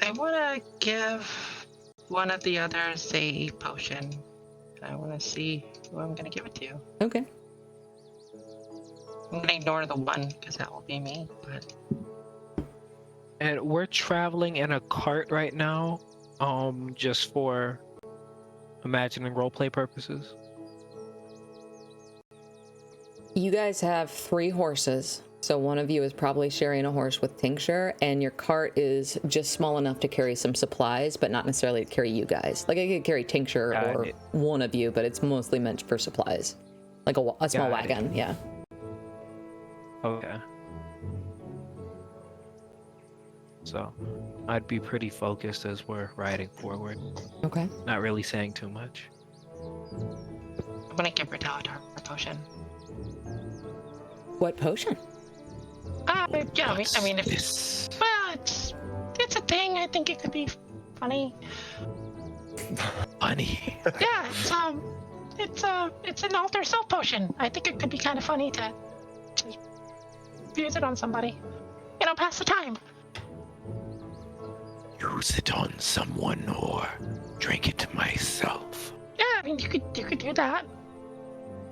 I want to give one of the others a potion. I want to see who I'm going to give it to. Okay. I'm going to ignore the one because that will be me. But And we're traveling in a cart right now, just for imagining roleplay purposes. You guys have 3 horses, so one of you is probably sharing a horse with Tincture, and your cart is just small enough to carry some supplies, but not necessarily to carry you guys. Like, it could carry Tincture Got or it. one of you, but it's mostly meant for supplies. Like a small Got it. wagon, yeah. Okay. So, I'd be pretty focused as we're riding forward. Okay. Not really saying too much. I'm going to give Bertalatar a potion. What potion? Yeah, I mean, if This? well, it's a thing. I think it could be funny. Funny. Yeah, it's an alter self potion. I think it could be kind of funny to use it on somebody. You know, pass the time. Use it on someone or drink it myself. Yeah, I mean, you could do that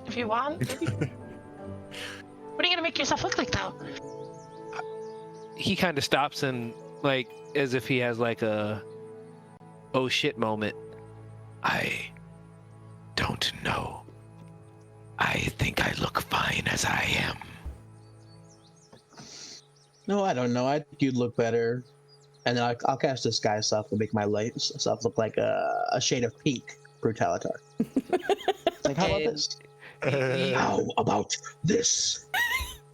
if you want. What are you gonna make yourself look like, though? He kind of stops and, like, as if he has like a oh shit moment. I don't know. I think I look fine as I am. No, I don't know. I think you'd look better. And then I'll cast disguise stuff to make my light stuff look like a shade of pink Brutalitar. It's like, how about this? How about this?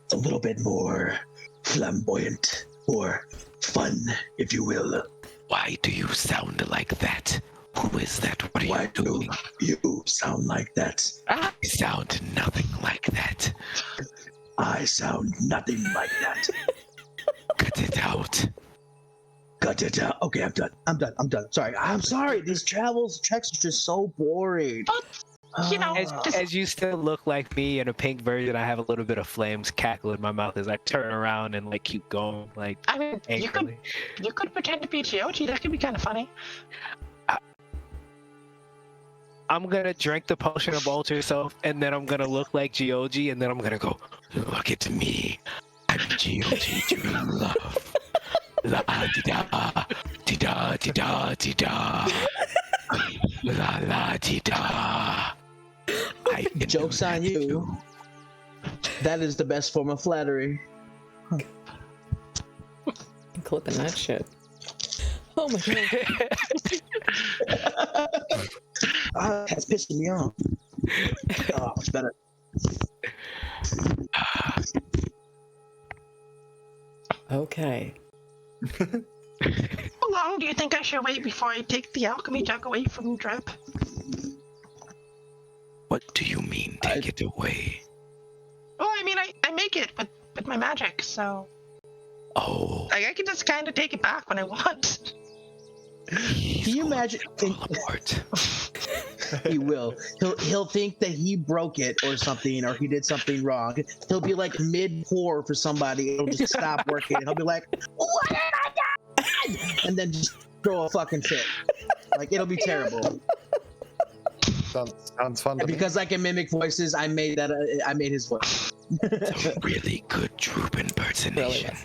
It's a little bit more flamboyant, or fun, if you will. Why do you sound like that? Who is that? What are Why you do doing? you sound like that? I sound nothing like that. I sound nothing like that. Cut it out. Cut it out. Okay, I'm done. I'm done. Sorry. I'm sorry. These treks are just so boring. You know, As you still look like me in a pink version, I have a little bit of flames cackle in my mouth as I turn around and like keep going, like I mean, angrily. you could pretend to be Giochi. That could be kind of funny. I'm gonna drink the potion of alter self, and then I'm gonna look like Gioji, and then I'm gonna go, look at me. I'm Gioji, true love. La di da, di da, di da, di da. La la di da. I can Joke's do on that you. too. That is the best form of flattery. I'm clipping that shit. Oh my god. That's pissing me off. Oh, it's better. Okay. How long do you think I should wait before I take the alchemy jug away from Drip? What do you mean, take it away? Well, I mean, I make it with my magic, so Oh, I can just kind of take it back when I want. he's Can you going imagine? to fall apart. He will. He'll think that he broke it or something, or he did something wrong. He'll be like mid pour for somebody. It'll just stop working. He'll be like, "What did I do?" And then just throw a fucking fit. Like, it'll be terrible. Sounds fun to And me. because I can mimic voices, I made that. I made his voice. It's a really good troop impersonation.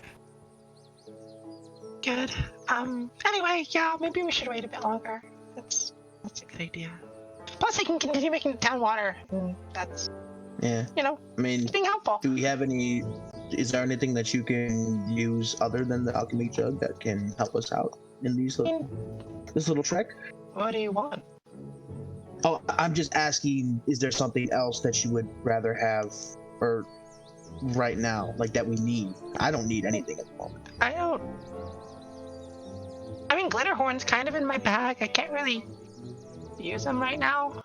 Good. Anyway, yeah, maybe we should wait a bit longer. That's a good idea. Plus, I can continue making the town water. And that's, Yeah. you know, I mean, being helpful. do we have any? Is there anything that you can use other than the alchemy jug that can help us out in this little trek? What do you want? Oh, I'm just asking, is there something else that you would rather have or right now, like that we need? I don't need anything at the moment. I mean, Glitterhorn's kind of in my bag. I can't really use them right now.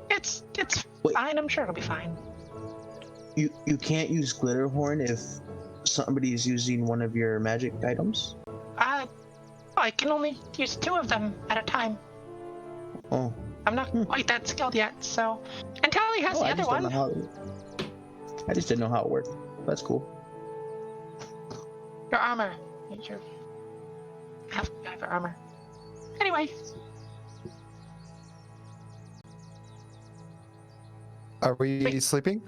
It's Wait. fine. I'm sure it'll be fine. You can't use Glitterhorn if somebody is using one of your magic items? I can only use 2 of them at a time. Oh. I'm not quite that skilled yet, so. And Tally has the I other just one. don't know I just didn't know how it worked. That's cool. Your armor. You have your armor. Anyway. Are we sleeping?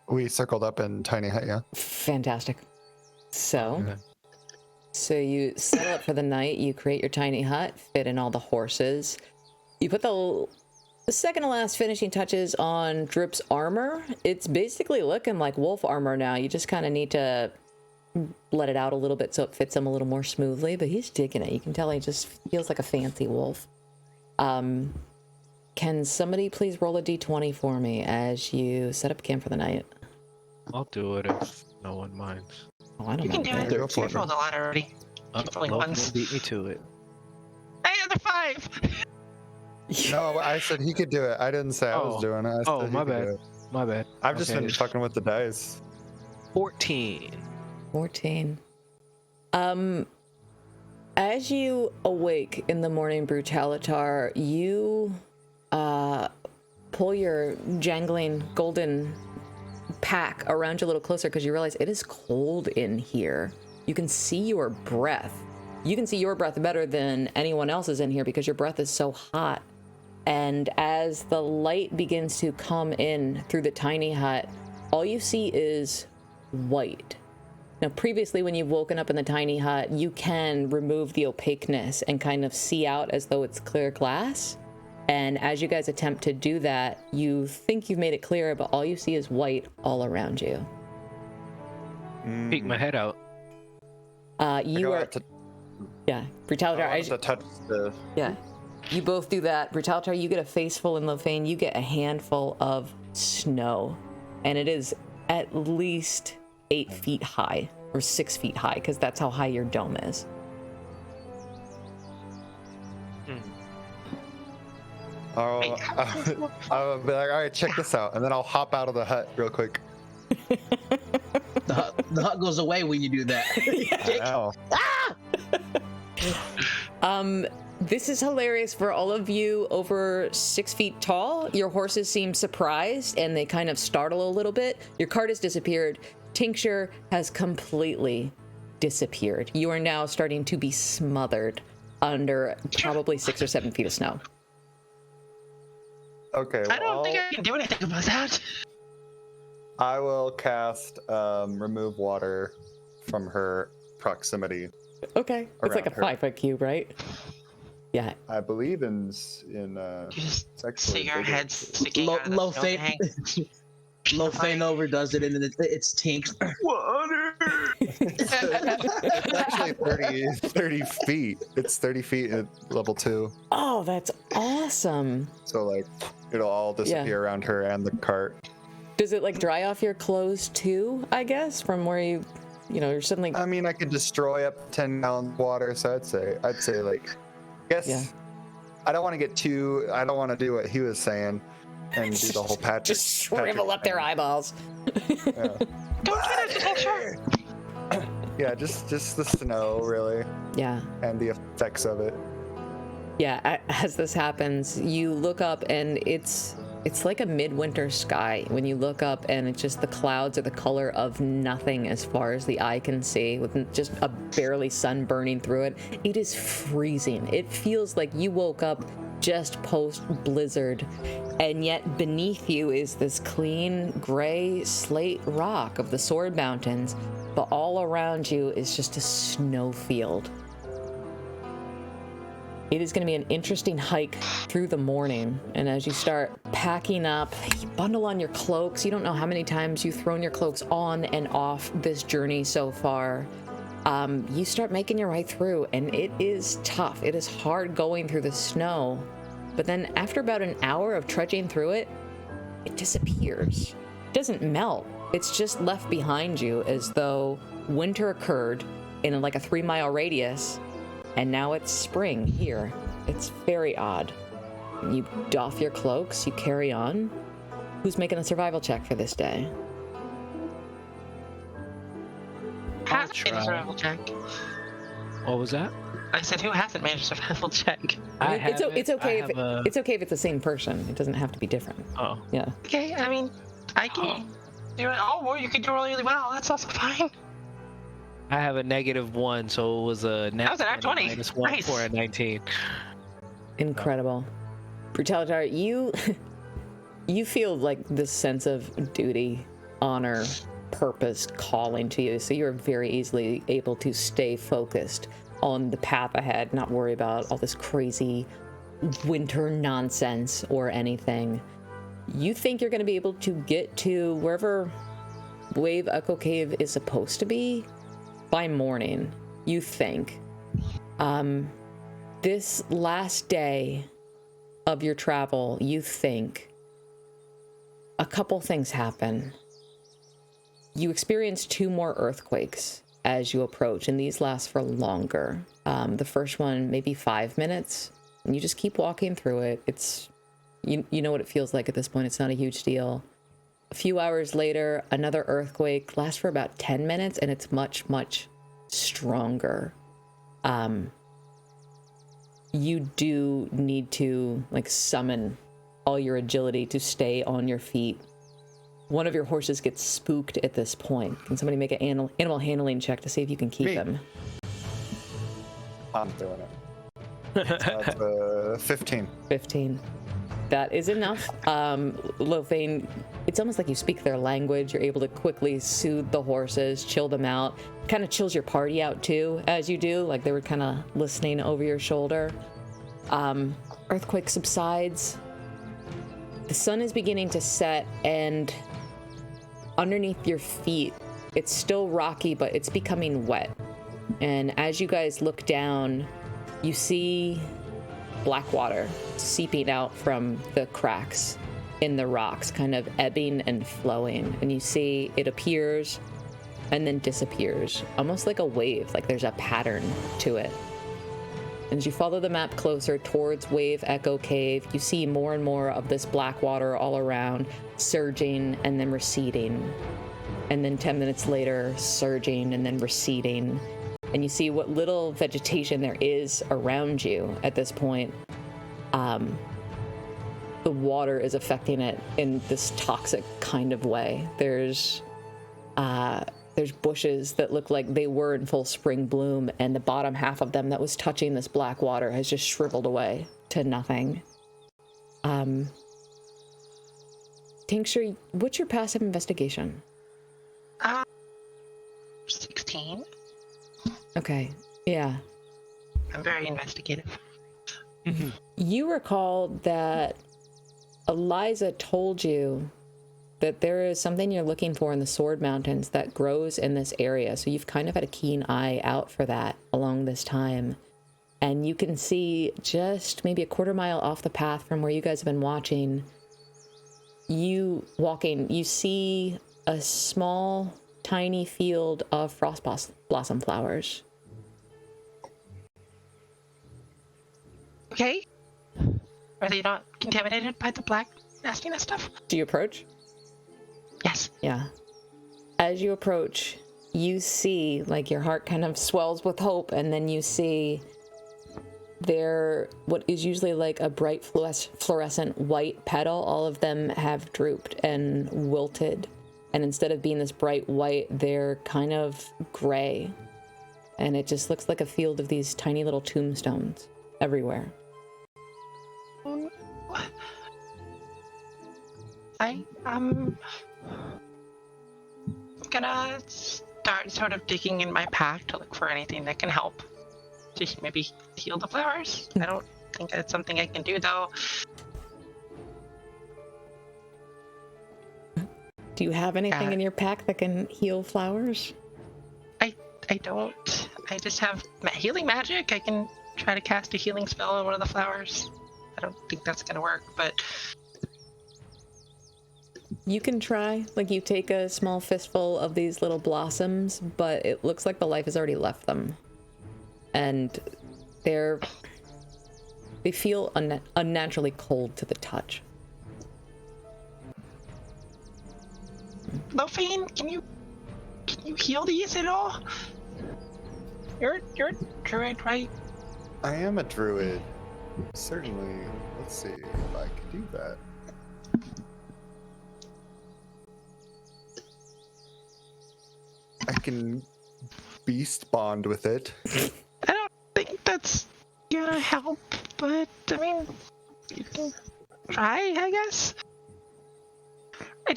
We circled up in Tiny Hut, yeah? Fantastic. So, Okay. so you settle up for the night. You create your tiny hut, fit in all the horses. You put the second to last finishing touches on Drip's armor. It's basically looking like wolf armor now. You just kind of need to let it out a little bit so it fits him a little more smoothly. But he's digging it. You can tell he just feels like a fancy wolf. Can somebody please roll a d20 for me as you set up camp for the night? I'll do it if no one minds. Oh, I don't You can know. do it. Go for You've it. rolled a lot already. Keep rolling ones. Beat me to it. Hey, another 5! No, I said he could do it. I didn't say I was doing it. I Oh, said he my could do bad. it. My bad. I've just Okay. been fucking with the dice. 14. 14. As you awake in the morning, Brutalitar, you pull your jangling golden pack around you a little closer because you realize it is cold in here. You can see your breath. You can see your breath better than anyone else's in here because your breath is so hot. And as the light begins to come in through the tiny hut, all you see is white. Now, previously, when you've woken up in the tiny hut, you can remove the opaqueness and kind of see out as though it's clear glass. And as you guys attempt to do that, you think you've made it clearer, but all you see is white all around you. Peek my head out. You are, yeah, Brutalitar. I to touch the. Yeah, you both do that. Brutalitar, you get a faceful, and Lofane, you get a handful of snow, and it is at least 8 feet high or 6 feet high because that's how high your dome is. I'll be like, all right, check this out, and then I'll hop out of the hut real quick. The hut goes away when you do that. I know. This is hilarious for all of you over 6 feet tall. Your horses seem surprised and they kind of startle a little bit. Your cart has disappeared. Tincture has completely disappeared. You are now starting to be smothered under probably 6 or 7 feet of snow. Okay. I don't think I can do anything about that. I will cast remove water from her proximity. Okay, it's like a Around her. 5-foot cube, right? Yeah. I believe in You just it's actually see your bigger. head sticking out of the Lofane Lofane overdoes it, and it's Tink. Water. It's actually 30 feet. It's 30 feet at level 2. Oh, that's awesome. So like it'll all disappear around her and the cart. Does it like dry off your clothes too, I guess, from where you're suddenly... I mean, I could destroy up 10 gallons of water, so I'd say like, I guess Yeah. I don't want to do what he was saying and do the whole Patrick. Just shrivel up their eyeballs. Yeah. Don't get it, Tincture! Yeah, just the snow really Yeah. and the effects of it. Yeah, as this happens, you look up and it's like a midwinter sky. When you look up and it's just the clouds are the color of nothing as far as the eye can see, with just a barely sun burning through it. It is freezing. It feels like you woke up just post blizzard, and yet beneath you is this clean gray slate rock of the Sword Mountains, but all around you is just a snow field. it is going to be an interesting hike through the morning. And as you start packing up, you bundle on your cloaks. You don't know how many times you've thrown your cloaks on and off this journey so far. You start making your way through, and it is tough. It is hard going through the snow. But then after about an hour of trudging through it, it disappears. It doesn't melt. It's just left behind you as though winter occurred in like a 3-mile radius, and now it's spring here. It's very odd. You doff your cloaks, you carry on. Who's making a survival check for this day? Hasn't made a survival check. What was that? I said, who hasn't made a survival check? I It's okay if haven't. it's okay if it's the same person. It doesn't have to be different. Oh. Yeah. Okay, I mean, I can do it. Oh, well, you can do really, really well. That's also fine. I have a -1, so it was a net That was an nat 20. -1 Nice. for a 19. Incredible. Brutalitar, you feel like this sense of duty, honor, purpose calling to you, so you're very easily able to stay focused on the path ahead, not worry about all this crazy winter nonsense or anything. You think you're going to be able to get to wherever Wave Echo Cave is supposed to be by morning, you think. This last day of your travel, you think a couple things happen. You experience 2 more earthquakes as you approach, and these last for longer. The first one, maybe 5 minutes, and you just keep walking through it. It's, you know what it feels like at this point. It's not a huge deal. A few hours later, another earthquake lasts for about 10 minutes, and it's much, much stronger. You do need to like summon all your agility to stay on your feet. One of your horses gets spooked at this point. Can somebody make an animal handling check to see if you can keep Me. him? I'm doing it. That's 15. 15. That is enough. Lofane, it's almost like you speak their language. You're able to quickly soothe the horses, chill them out. Kind of chills your party out too, as you do. Like they were kind of listening over your shoulder. Earthquake subsides. The sun is beginning to set, and underneath your feet, it's still rocky, but it's becoming wet. And as you guys look down, you see black water seeping out from the cracks in the rocks, kind of ebbing and flowing. And you see it appears and then disappears, almost like a wave, like there's a pattern to it. And as you follow the map closer towards Wave Echo Cave, you see more and more of this black water all around, surging and then receding. And then 10 minutes later, surging and then receding. And you see what little vegetation there is around you at this point. The water is affecting it in this toxic kind of way. There's bushes that look like they were in full spring bloom, and the bottom half of them that was touching this black water has just shriveled away to nothing. Tincture, what's your passive investigation? 16. Okay, yeah. I'm very investigative. You recall that Eliza told you that there is something you're looking for in the Sword Mountains that grows in this area. So you've kind of had a keen eye out for that along this time. And you can see just maybe a quarter mile off the path from where you guys have been watching, you see a small, tiny field of frost blossom flowers. Okay. Are they not contaminated by the black nastiness stuff? Do you approach? Yes. Yeah. As you approach, you see, like, your heart kind of swells with hope, and then you see there, what is usually like a bright fluorescent white petal, all of them have drooped and wilted. And instead of being this bright white, they're kind of gray. And it just looks like a field of these tiny little tombstones everywhere. I'm gonna start sort of digging in my pack to look for anything that can help. to maybe heal the flowers. I don't think that's something I can do though. Do you have anything in your pack that can heal flowers? I don't. I just have healing magic. I can try to cast a healing spell on one of the flowers. I don't think that's gonna work, but You can try. Like, you take a small fistful of these little blossoms, but it looks like the life has already left them. And they feel unnaturally cold to the touch. Lofane, can you heal these at all? You're a druid, right? I am a druid. Certainly. Let's see if I can do that. I can beast bond with it. I don't think that's gonna help, but I mean, you can try, I guess. I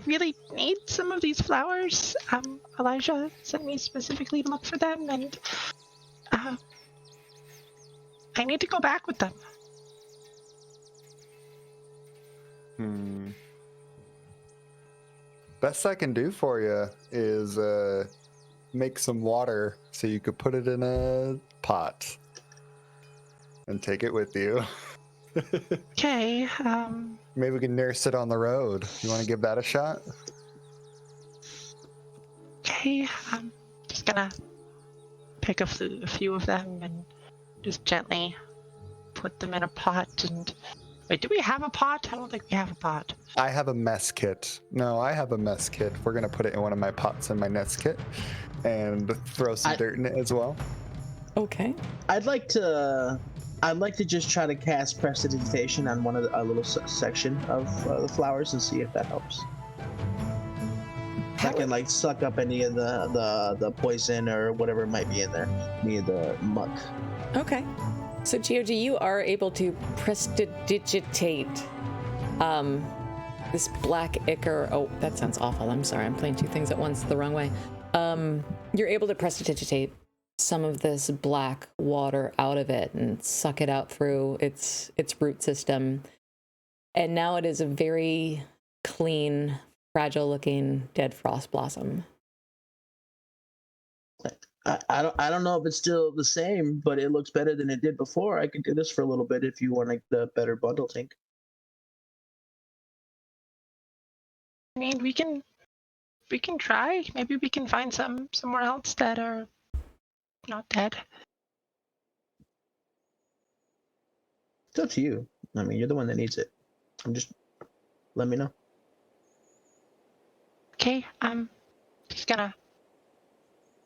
really need some of these flowers. Elijah sent me specifically to look for them, and I need to go back with them. Best I can do for you is make some water so you could put it in a pot and take it with you. Okay, Maybe we can nurse it on the road. You want to give that a shot? okay, I'm just gonna pick a few of them and just gently put them in a pot and... Wait, do we have a pot? I don't think we have a pot. I have a mess kit. No, I have a mess kit. We're going to put it in one of my pots in my nest kit and throw some dirt in it as well. Okay. I'd like to just try to cast prestidigitation on one of a little section of the flowers and see if that helps. I can like suck up any of the poison or whatever might be in there, any of the muck. Okay. So, GOG, you are able to prestidigitate this black ichor. Oh, that sounds awful. I'm sorry. I'm playing two things at once the wrong way. You're able to prestidigitate some of this black water out of it and suck it out through its root system. And now it is a very clean, fragile-looking dead frost blossom. I don't know if it's still the same, but it looks better than it did before. I could do this for a little bit if you want the better bundle tank. I mean, we can try. Maybe we can find some somewhere else that are not dead. It's up to you. I mean, you're the one that needs it. Let me know. Okay, I'm just gonna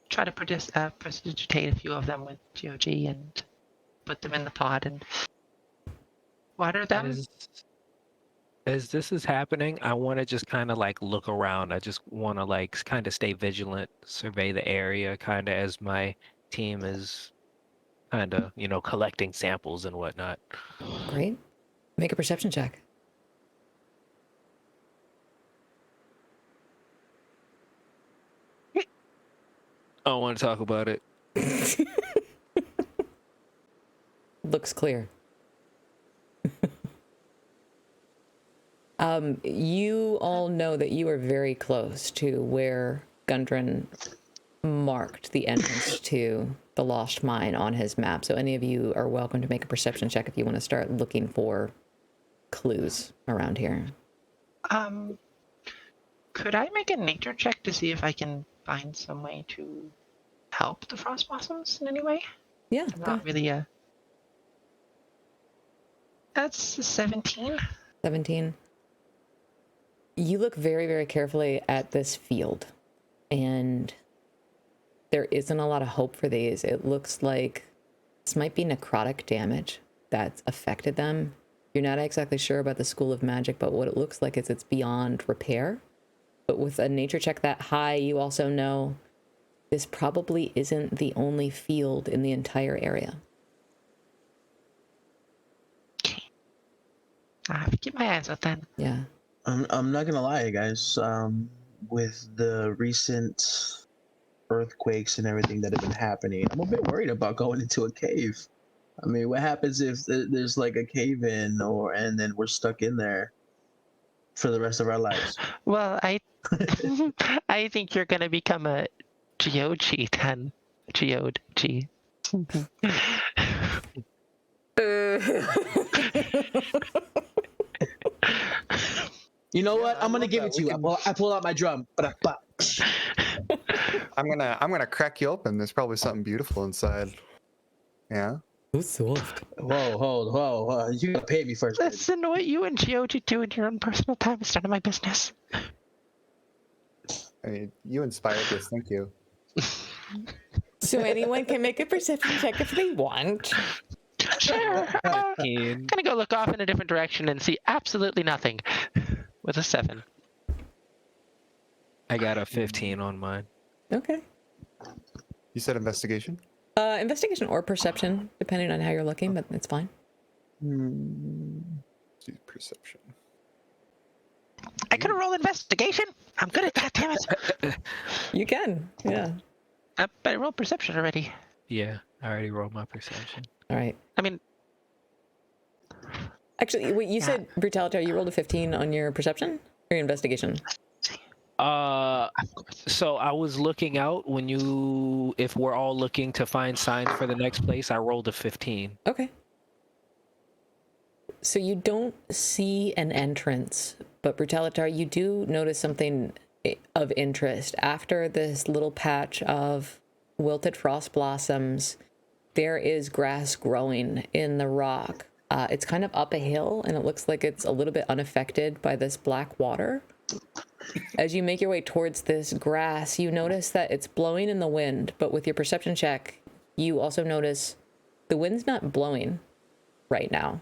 try to prestidigitate a few of them with GOG and put them in the pot and water them. As this is happening, I want to just kind of like look around. I just want to like kind of stay vigilant, survey the area, kind of as my team is kind of, collecting samples and whatnot. Great. Make a perception check. I don't want to talk about it. Looks clear. You all know that you are very close to where Gundren marked the entrance to the Lost Mine on his map. So any of you are welcome to make a perception check if you want to start looking for clues around here. Could I make a nature check to see if I can find some way to help the frost blossoms in any way? Yeah, I'm not really a... That's a 17. 17. You look very, very carefully at this field, and there isn't a lot of hope for these. It looks like this might be necrotic damage that's affected them. You're not exactly sure about the School of Magic, but what it looks like is it's beyond repair. But with a nature check that high, you also know this probably isn't the only field in the entire area. Okay. I have to keep my eyes out then. Yeah. I'm not gonna lie, guys. With the recent earthquakes and everything that have been happening, I'm a bit worried about going into a cave. I mean, what happens if there's like a cave in, and then we're stuck in there for the rest of our lives? Well, I think you're gonna become a geochi then. Geochi. You know what? I I'm gonna love give that. it to you. I pull out my drum. I'm gonna crack you open. There's probably something beautiful inside. Yeah. So soft. Whoa. You gotta pay me first, baby. Listen, what you and Geochi do in your own personal time is none of my business. I mean, you inspired this. Thank you. So anyone can make a perception check if they want. Sure. I'm 15. gonna go look off in a different direction and see absolutely nothing. With a 7. I got a 15 on mine. Okay. You said investigation? Investigation or perception, depending on how you're looking, but it's fine. See, perception. I could roll investigation. I'm good at that, damn it. You can, yeah. But I rolled perception already. Yeah, I already rolled my perception. All right. I mean, Actually, wait, you Yeah. said brutality. You rolled a 15 on your perception or your investigation? So I was looking out if we're all looking to find signs for the next place, I rolled a 15. Okay. So you don't see an entrance, but Brutalitar, you do notice something of interest. After this little patch of wilted frost blossoms, there is grass growing in the rock. It's kind of up a hill, and it looks like it's a little bit unaffected by this black water. As you make your way towards this grass, you notice that it's blowing in the wind, but with your perception check, you also notice the wind's not blowing right now.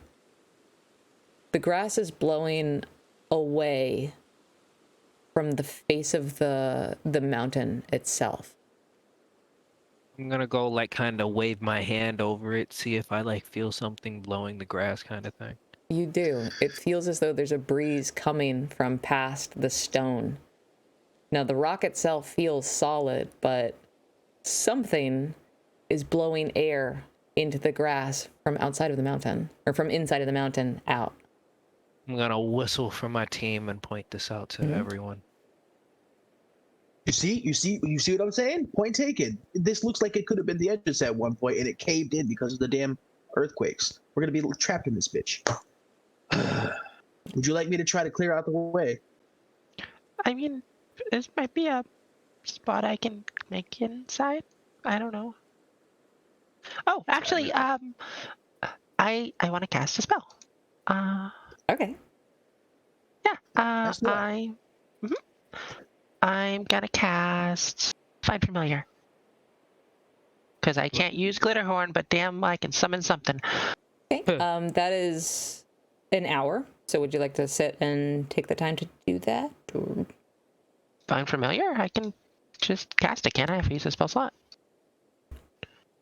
The grass is blowing away from the face of the mountain itself. I'm gonna go like kind of wave my hand over it, see if I like feel something blowing the grass kind of thing. You do. It feels as though there's a breeze coming from past the stone. Now, the rock itself feels solid, but something is blowing air into the grass from outside of the mountain, or from inside of the mountain out. I'm gonna whistle for my team and point this out to everyone. You see what I'm saying? Point taken. This looks like it could have been the entrance at one point, and it caved in because of the damn earthquakes. We're gonna be trapped in this bitch. Would you like me to try to clear out the way? I mean, this might be a spot I can make inside. I don't know. Oh, actually, I want to cast a spell. Okay. Yeah. Cast what? I'm gonna cast Find Familiar. Because I can't use Glitterhorn, but damn, I can summon something. Okay. That is an hour. So would you like to sit and take the time to do that? Or... Find Familiar? I can just cast it, can't I, if I use a spell slot?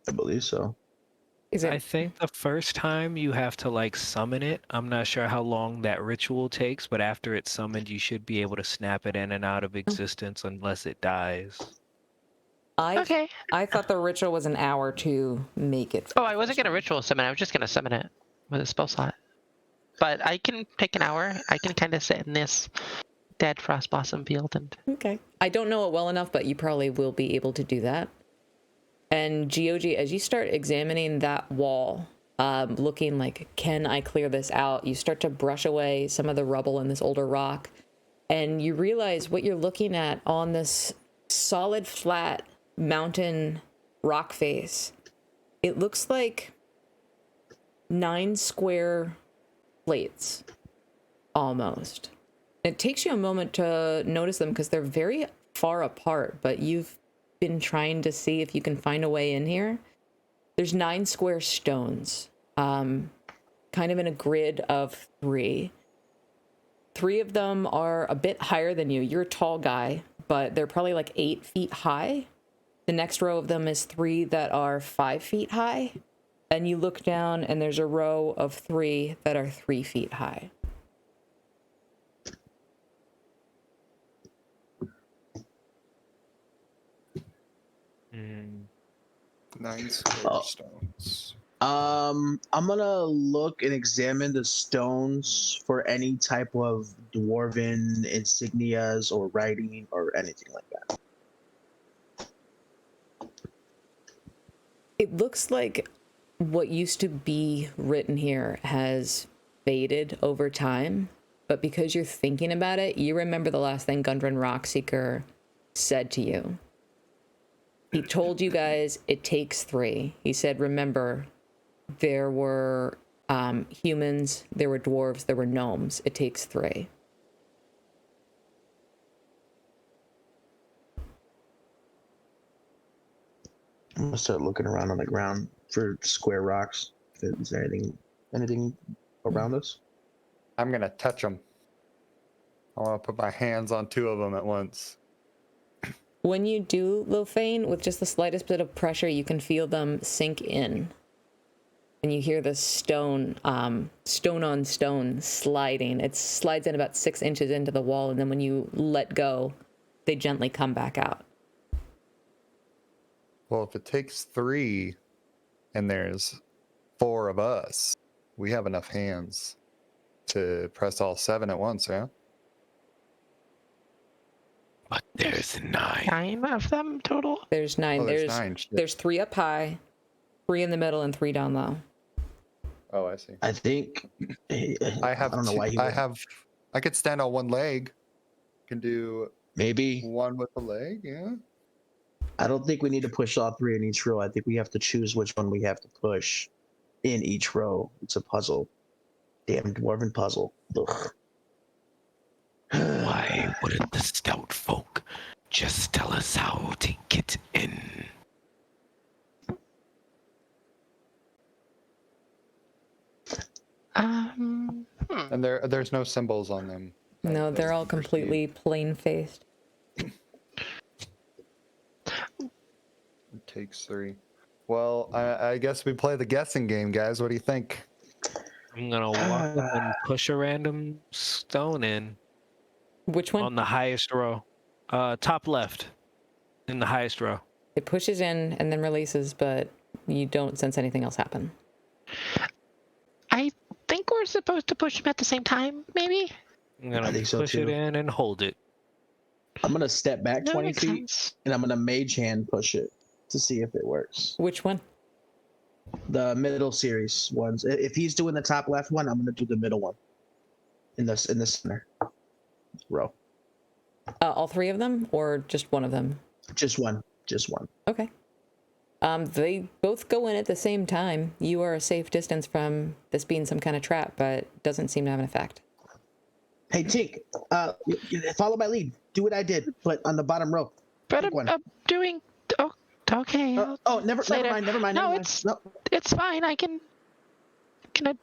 I believe so. Is it? I think the first time you have to like summon it. I'm not sure how long that ritual takes, but after it's summoned, you should be able to snap it in and out of existence unless it dies. Okay. I thought the ritual was an hour to make it. Oh, I wasn't gonna ritual summon. I was just gonna summon it with a spell slot. But I can take an hour. I can kind of sit in this dead frost blossom field and. Okay. I don't know it well enough, but you probably will be able to do that. And Geoji, as you start examining that wall, looking like, can I clear this out? You start to brush away some of the rubble in this older rock, and you realize what you're looking at on this solid, flat mountain rock face. It looks like 9 square plates, almost. It takes you a moment to notice them because they're very far apart, but you've been trying to see if you can find a way in here. There's 9 square stones, kind of in a grid of 3. 3 of them are a bit higher than you. You're a tall guy, but they're probably like 8 feet high. The next row of them is 3 that are 5 feet high. And you look down and there's a row of 3 that are 3 feet high. find square stones. I'm gonna look and examine the stones for any type of dwarven insignias or writing or anything like that. It looks like what used to be written here has faded over time, but because you're thinking about it, you remember the last thing Gundren Rockseeker said to you. He told you guys it takes 3. He said, remember, there were humans, there were dwarves, there were gnomes. It takes 3. I'm gonna start looking around on the ground for square rocks. Is there anything around us? I'm gonna touch them. I want to put my hands on 2 of them at once. When you do, Lofane, with just the slightest bit of pressure, you can feel them sink in. And you hear the stone on stone sliding. It slides in about 6 inches into the wall, and then when you let go, they gently come back out. Well, if it takes 3 and there's 4 of us, we have enough hands to press all 7 at once, yeah? But there's 9. 9 of them total? There's 9. Oh, there's 9. Shit. There's 3 up high, 3 in the middle, and 3 down low. Oh, I see. I think I don't know why I could stand on 1 leg. Can do maybe 1 with a leg, yeah. I don't think we need to push all 3 in each row. I think we have to choose which one we have to push in each row. It's a puzzle. Damn dwarven puzzle. Ugh. Why wouldn't the stout folk just tell us how to get in? And there's no symbols on them. No, they're all completely plain-faced. It takes 3. Well, I guess we play the guessing game, guys. What do you think? I'm gonna walk up and push a random stone in. Which one? On the highest row. Top left. In the highest row. It pushes in and then releases, but you don't sense anything else happen. I think we're supposed to push them at the same time, maybe? I'm gonna I think so push too. it in and hold it. I'm gonna step back That 20 makes feet sense. and I'm gonna mage hand push it to see if it works. Which one? The middle series ones. If he's doing the top left one, I'm gonna do the middle one. In the center row. All 3 of them, or just one of them? Just one. Just one. Okay. They both go in at the same time. You are a safe distance from this being some kind of trap, but it doesn't seem to have an effect. Hey Tink, follow my lead. Do what I did, but on the bottom row. But Pick one. I'm doing... Oh, okay. Never mind. No, it's fine. I can I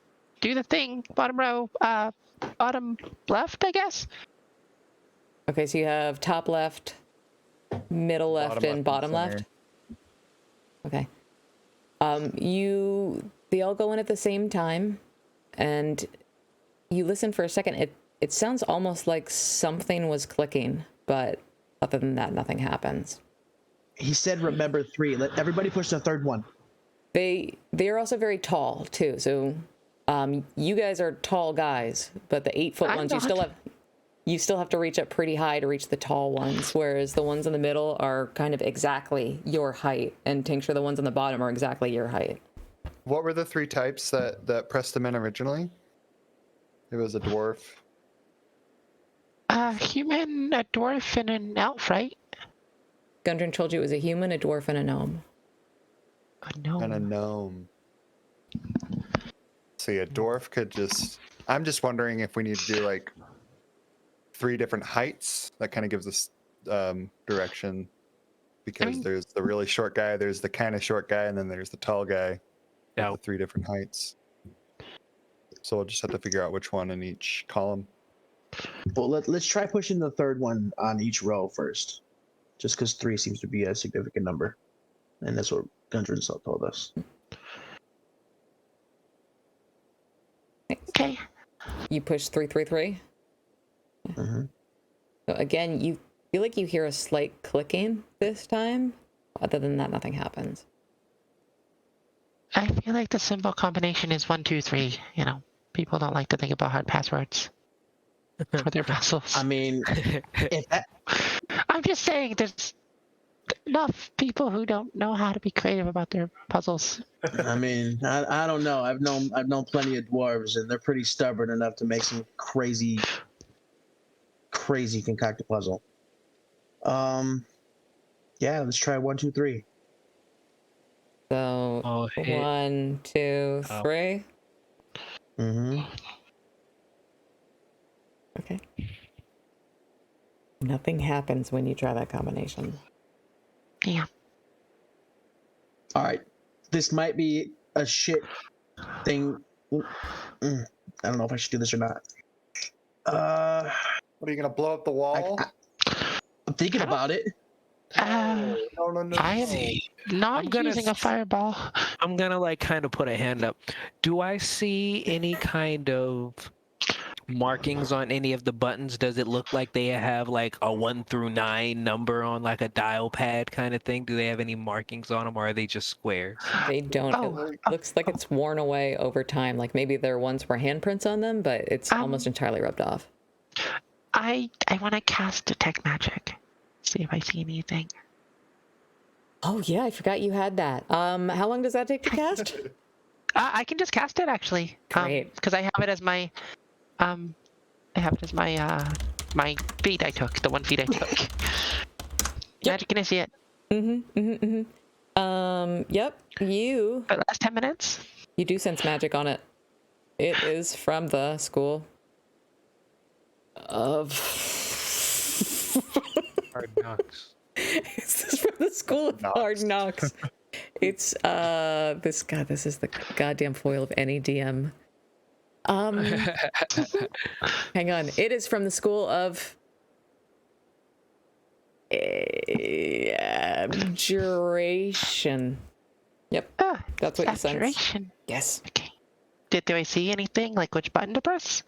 do the thing. Bottom row, bottom left, I guess. Okay, so you have top left, middle left, Bottom and bottom center. left. Okay. They all go in at the same time, and you listen for a second. It sounds almost like something was clicking, but other than that, nothing happens. He said, "Remember 3." Let everybody push the third one. They're also very tall too. So, you guys are tall guys, but the 8-foot I'm ones not. you still have to reach up pretty high to reach the tall ones, whereas the ones in the middle are kind of exactly your height, and Tincture, the ones on the bottom are exactly your height. What were the 3 types that pressed them in originally? It was a dwarf. Human, a dwarf, and an elf, right? Gundren told you it was a human, a dwarf, and a gnome. A gnome. And a gnome. See, a dwarf could just... I'm just wondering if we need to do like 3 different heights. That kind of gives us direction. Because there's the really short guy, there's the kind of short guy, and then there's the tall guy. Yeah. The 3 different heights. So we'll just have to figure out which one in each column. Well, let's try pushing the third one on each row first. Just because 3 seems to be a significant number. And that's what Gundren told us. Okay. You push 333. Mm-hmm. So again, you feel like you hear a slight clicking this time. Other than that, nothing happens. I feel like the symbol combination is 1, 2, 3. You know, people don't like to think about hard passwords for their puzzles. I mean, if that, I'm just saying, there's enough people who don't know how to be creative about their puzzles. I mean, I don't know. I've known plenty of dwarves, and they're pretty stubborn enough to make some crazy concocted puzzle. Yeah, let's try 1, 2, 3. So Oh, hit. 1, 2, Oh. 3. Mm-hmm. Okay. Nothing happens when you try that combination. Yeah. All right, this might be a shit thing. I don't know if I should do this or not. What are you gonna blow up the wall? I'm thinking about it. Uh, No. I am not I'm gonna using a fireball. I'm gonna like kind of put a hand up. Do I see any kind of markings on any of the buttons? Does it look like they have like a 1 through 9 number on like a dial pad kind of thing? Do they have any markings on them, or are they just squares? They don't. Oh, It looks like it's worn away over time. Like maybe there once were handprints on them, but it's almost entirely rubbed off. I want to cast Detect Magic. See if I see anything. Oh yeah, I forgot you had that. How long does that take to cast? I can just cast it actually. Great. Because I have it as my my feat I took, the 1 feat I took. Magic can I see it? Yep. You For the last 10 minutes? do sense magic on it. It is from the school of. Hard knocks. This is from the school of hard knocks. It's this is the goddamn foil of any DM. Hang on. It is from the school of abjuration. Yep. That's what you sense. Saturation. Yes. Okay. Do I see anything? Like which button to press?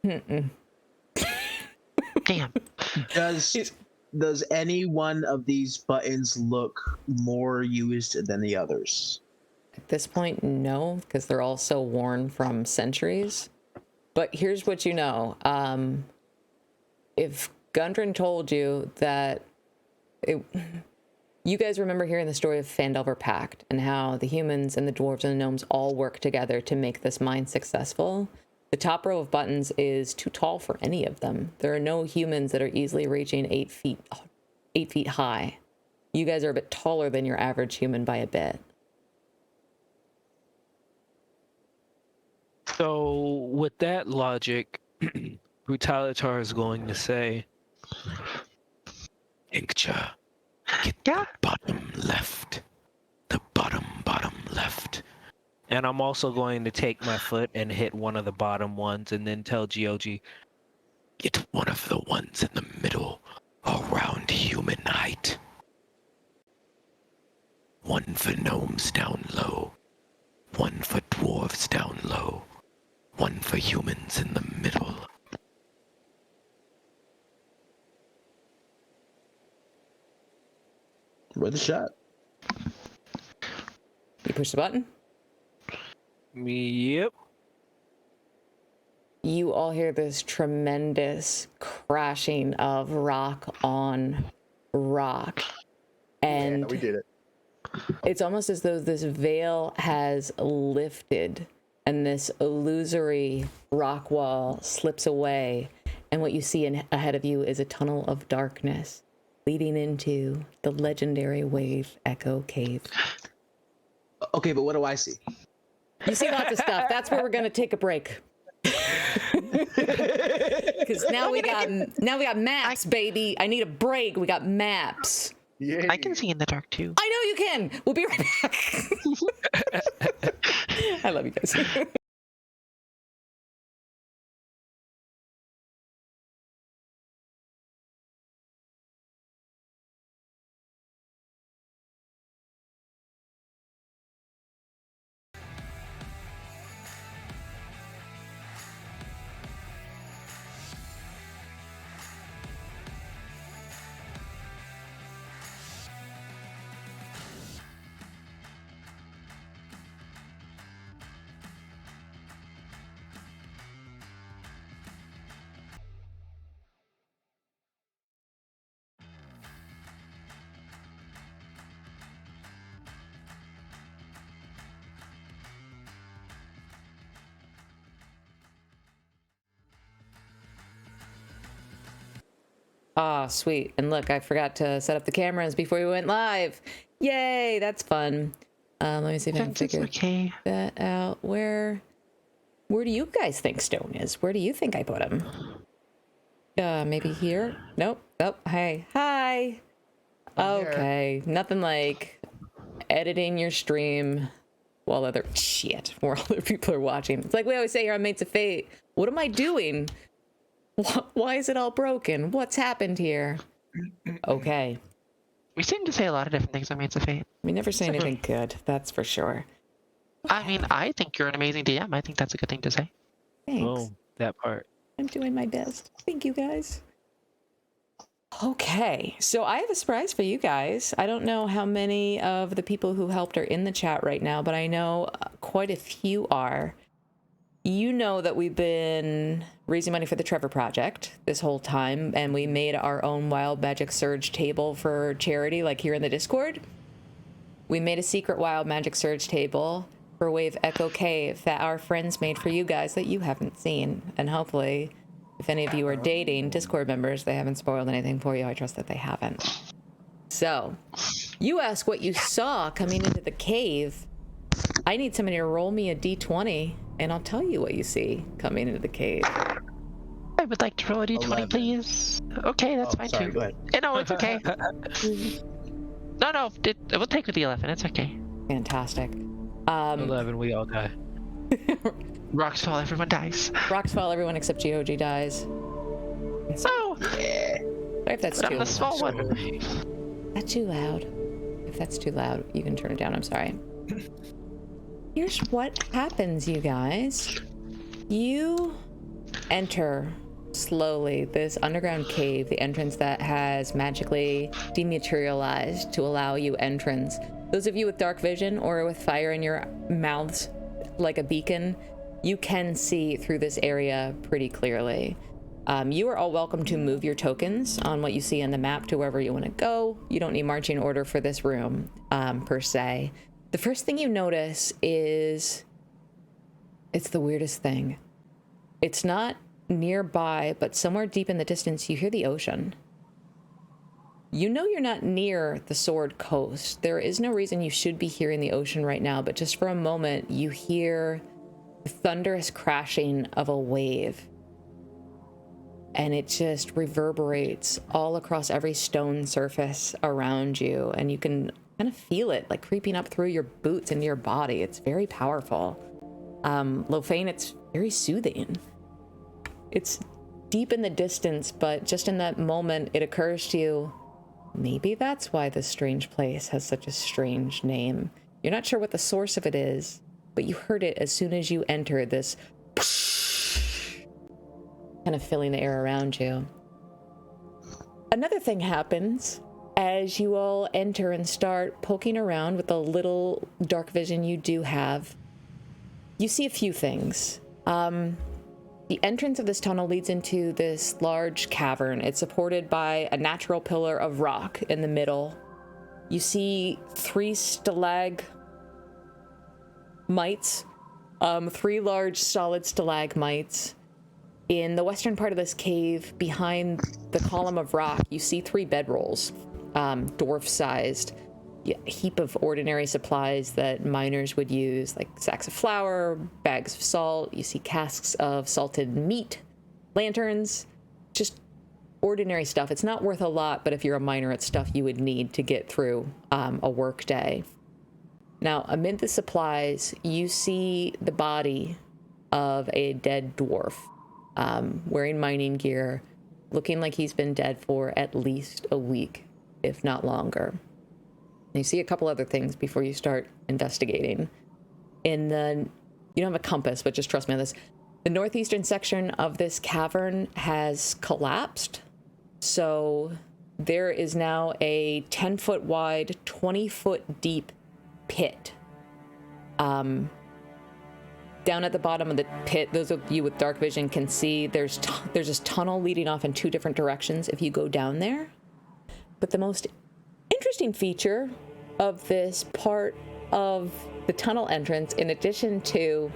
Mm-mm. Damn. Does any one of these buttons look more used than the others? At this point, no, because they're all so worn from centuries. But here's what you know. If Gundren told you that you guys remember hearing the story of Phandelver Pact and how the humans and the dwarves and the gnomes all work together to make this mine successful. The top row of buttons is too tall for any of them. There are no humans that are easily reaching 8 feet high. You guys are a bit taller than your average human by a bit. So with that logic, Brutalitar is going to say, Inkcha, get Yeah. the bottom left. The bottom left. And I'm also going to take my foot and hit one of the bottom ones and then tell GOG, get one of the ones in the middle around human height. 1 for gnomes down low. 1 for dwarves down low. 1 for humans in the middle. Worth a shot. You push the button. Yep. You all hear this tremendous crashing of rock on rock. And Yeah, we did it. it's almost as though this veil has lifted and this illusory rock wall slips away. And what you see ahead of you is a tunnel of darkness leading into the legendary Wave Echo Cave. Okay, but what do I see? You see lots of stuff. That's where we're going to take a break. Because now we got maps, baby. I need a break. We got maps. Yay. I can see in the dark too. I know you can. We'll be right back. I love you guys. Ah, sweet. And look, I forgot to set up the cameras before we went live. Yay, that's fun. Let me see if I can figure that out. Where do you guys think Stone is? Where do you think I put him? Maybe here? Nope. Oh, hey. Hi. Okay. Nothing like editing your stream while other people are watching. It's like we always say here on Mates of Fate. What am I doing? Why is it all broken? What's happened here? Okay. We seem to say a lot of different things on Mates of Fate. We never say anything good, that's for sure. I mean, I think you're an amazing DM. I think that's a good thing to say. Thanks. Oh, that part. I'm doing my best. Thank you, guys. Okay, so I have a surprise for you guys. I don't know how many of the people who helped are in the chat right now, but I know quite a few are. You know that we've been raising money for the Trevor Project this whole time, and we made our own Wild Magic Surge table for charity, like here in the Discord. We made a secret Wild Magic Surge table for Wave Echo Cave that our friends made for you guys that you haven't seen. And hopefully, if any of you are dating Discord members, they haven't spoiled anything for you. I trust that they haven't. So, you ask what you saw coming into the cave. I need somebody to roll me a d20, and I'll tell you what you see coming into the cave. I would like to roll a d20, 11. please. Okay, that's fine sorry, too. go ahead. No, it's okay. No, we'll take with the 11. It's okay. Fantastic. 11, we all die. Rocks fall, everyone dies. Rocks fall, everyone except GOG dies. Oh, Yeah. Sorry if that's but I'm too the small one. That's too loud. If that's too loud, you can turn it down. I'm sorry. Here's what happens, you guys. You enter slowly this underground cave, the entrance that has magically dematerialized to allow you entrance. Those of you with dark vision or with fire in your mouths like a beacon, you can see through this area pretty clearly. You are all welcome to move your tokens on what you see on the map to wherever you want to go. You don't need marching order for this room, per se. The first thing you notice is it's the weirdest thing. It's not nearby, but somewhere deep in the distance, you hear the ocean. You know you're not near the Sword Coast. There is no reason you should be hearing the ocean right now, but just for a moment, you hear the thunderous crashing of a wave. And it just reverberates all across every stone surface around you, and you can kind of feel it like creeping up through your boots into your body. It's very powerful. Lofane, it's very soothing. It's deep in the distance, but just in that moment, it occurs to you, maybe that's why this strange place has such a strange name. You're not sure what the source of it is, but you heard it as soon as you entered, this kind of filling the air around you. Another thing happens as you all enter and start poking around with the little dark vision you do have. You see a few things. The entrance of this tunnel leads into this large cavern. It's supported by a natural pillar of rock in the middle. You see 3 stalagmites, 3 large solid stalagmites. In the western part of this cave, behind the column of rock, you see 3 bedrolls, dwarf-sized, a heap of ordinary supplies that miners would use, like sacks of flour, bags of salt. You see casks of salted meat, lanterns, just ordinary stuff. It's not worth a lot, but if you're a miner, it's stuff you would need to get through a work day. Now, amid the supplies, you see the body of a dead dwarf, wearing mining gear, looking like he's been dead for at least a week, if not longer. You see a couple other things before you start investigating. You don't have a compass, but just trust me on this. The northeastern section of this cavern has collapsed. So there is now a 10-foot wide, 20-foot deep pit. Down at the bottom of the pit, those of you with dark vision can see there's this tunnel leading off in 2 different directions if you go down there. But the most interesting feature of this part of the tunnel entrance, in addition to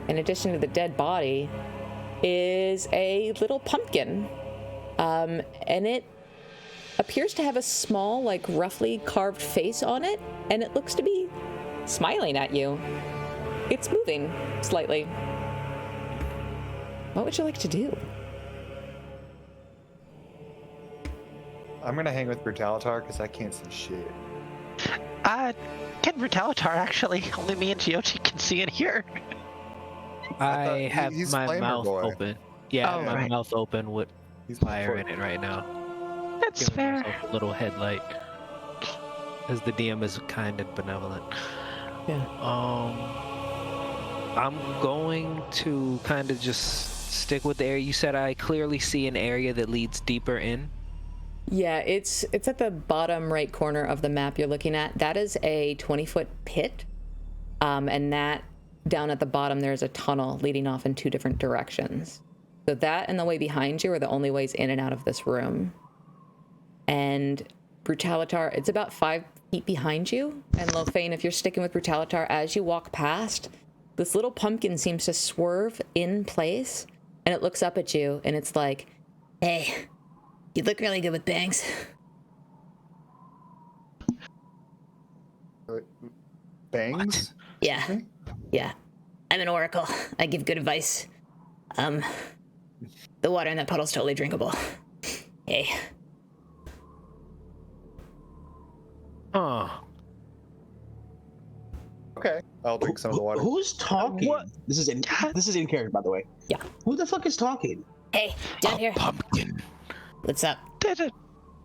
the dead body, is a little pumpkin And it appears to have a small, like roughly carved face on it, and it looks to be smiling at you. It's moving slightly. What would you like to do? I'm gonna hang with Brutalitar because I can't see shit. Can Brutalitar actually? Only me and Giochi can see in here. I have he's my Flamer mouth Boy. open. Yeah, Oh, my right. mouth open with He's my fire in foot. it right now. That's Giving fair. myself a little headlight. As the DM is kind and benevolent. Yeah. I'm going to kind of just stick with the area. You said I clearly see an area that leads deeper in. Yeah, it's at the bottom right corner of the map you're looking at. That is a 20-foot pit. And that down at the bottom, there's a tunnel leading off in two different directions. So that and the way behind you are the only ways in and out of this room. And Brutalitar, it's about 5 feet behind you. And Lofane, if you're sticking with Brutalitar, as you walk past, this little pumpkin seems to swerve in place. And it looks up at you, and it's like, hey, you look really good with bangs. Bangs? Yeah. Excuse me? Yeah. I'm an oracle. I give good advice. The water in that puddle's totally drinkable. Hey. Oh, Okay. I'll drink some of the water. Who's talking? What? This is in character, by the way. Yeah. Who the fuck is talking? Hey, down here. pumpkin. What's up?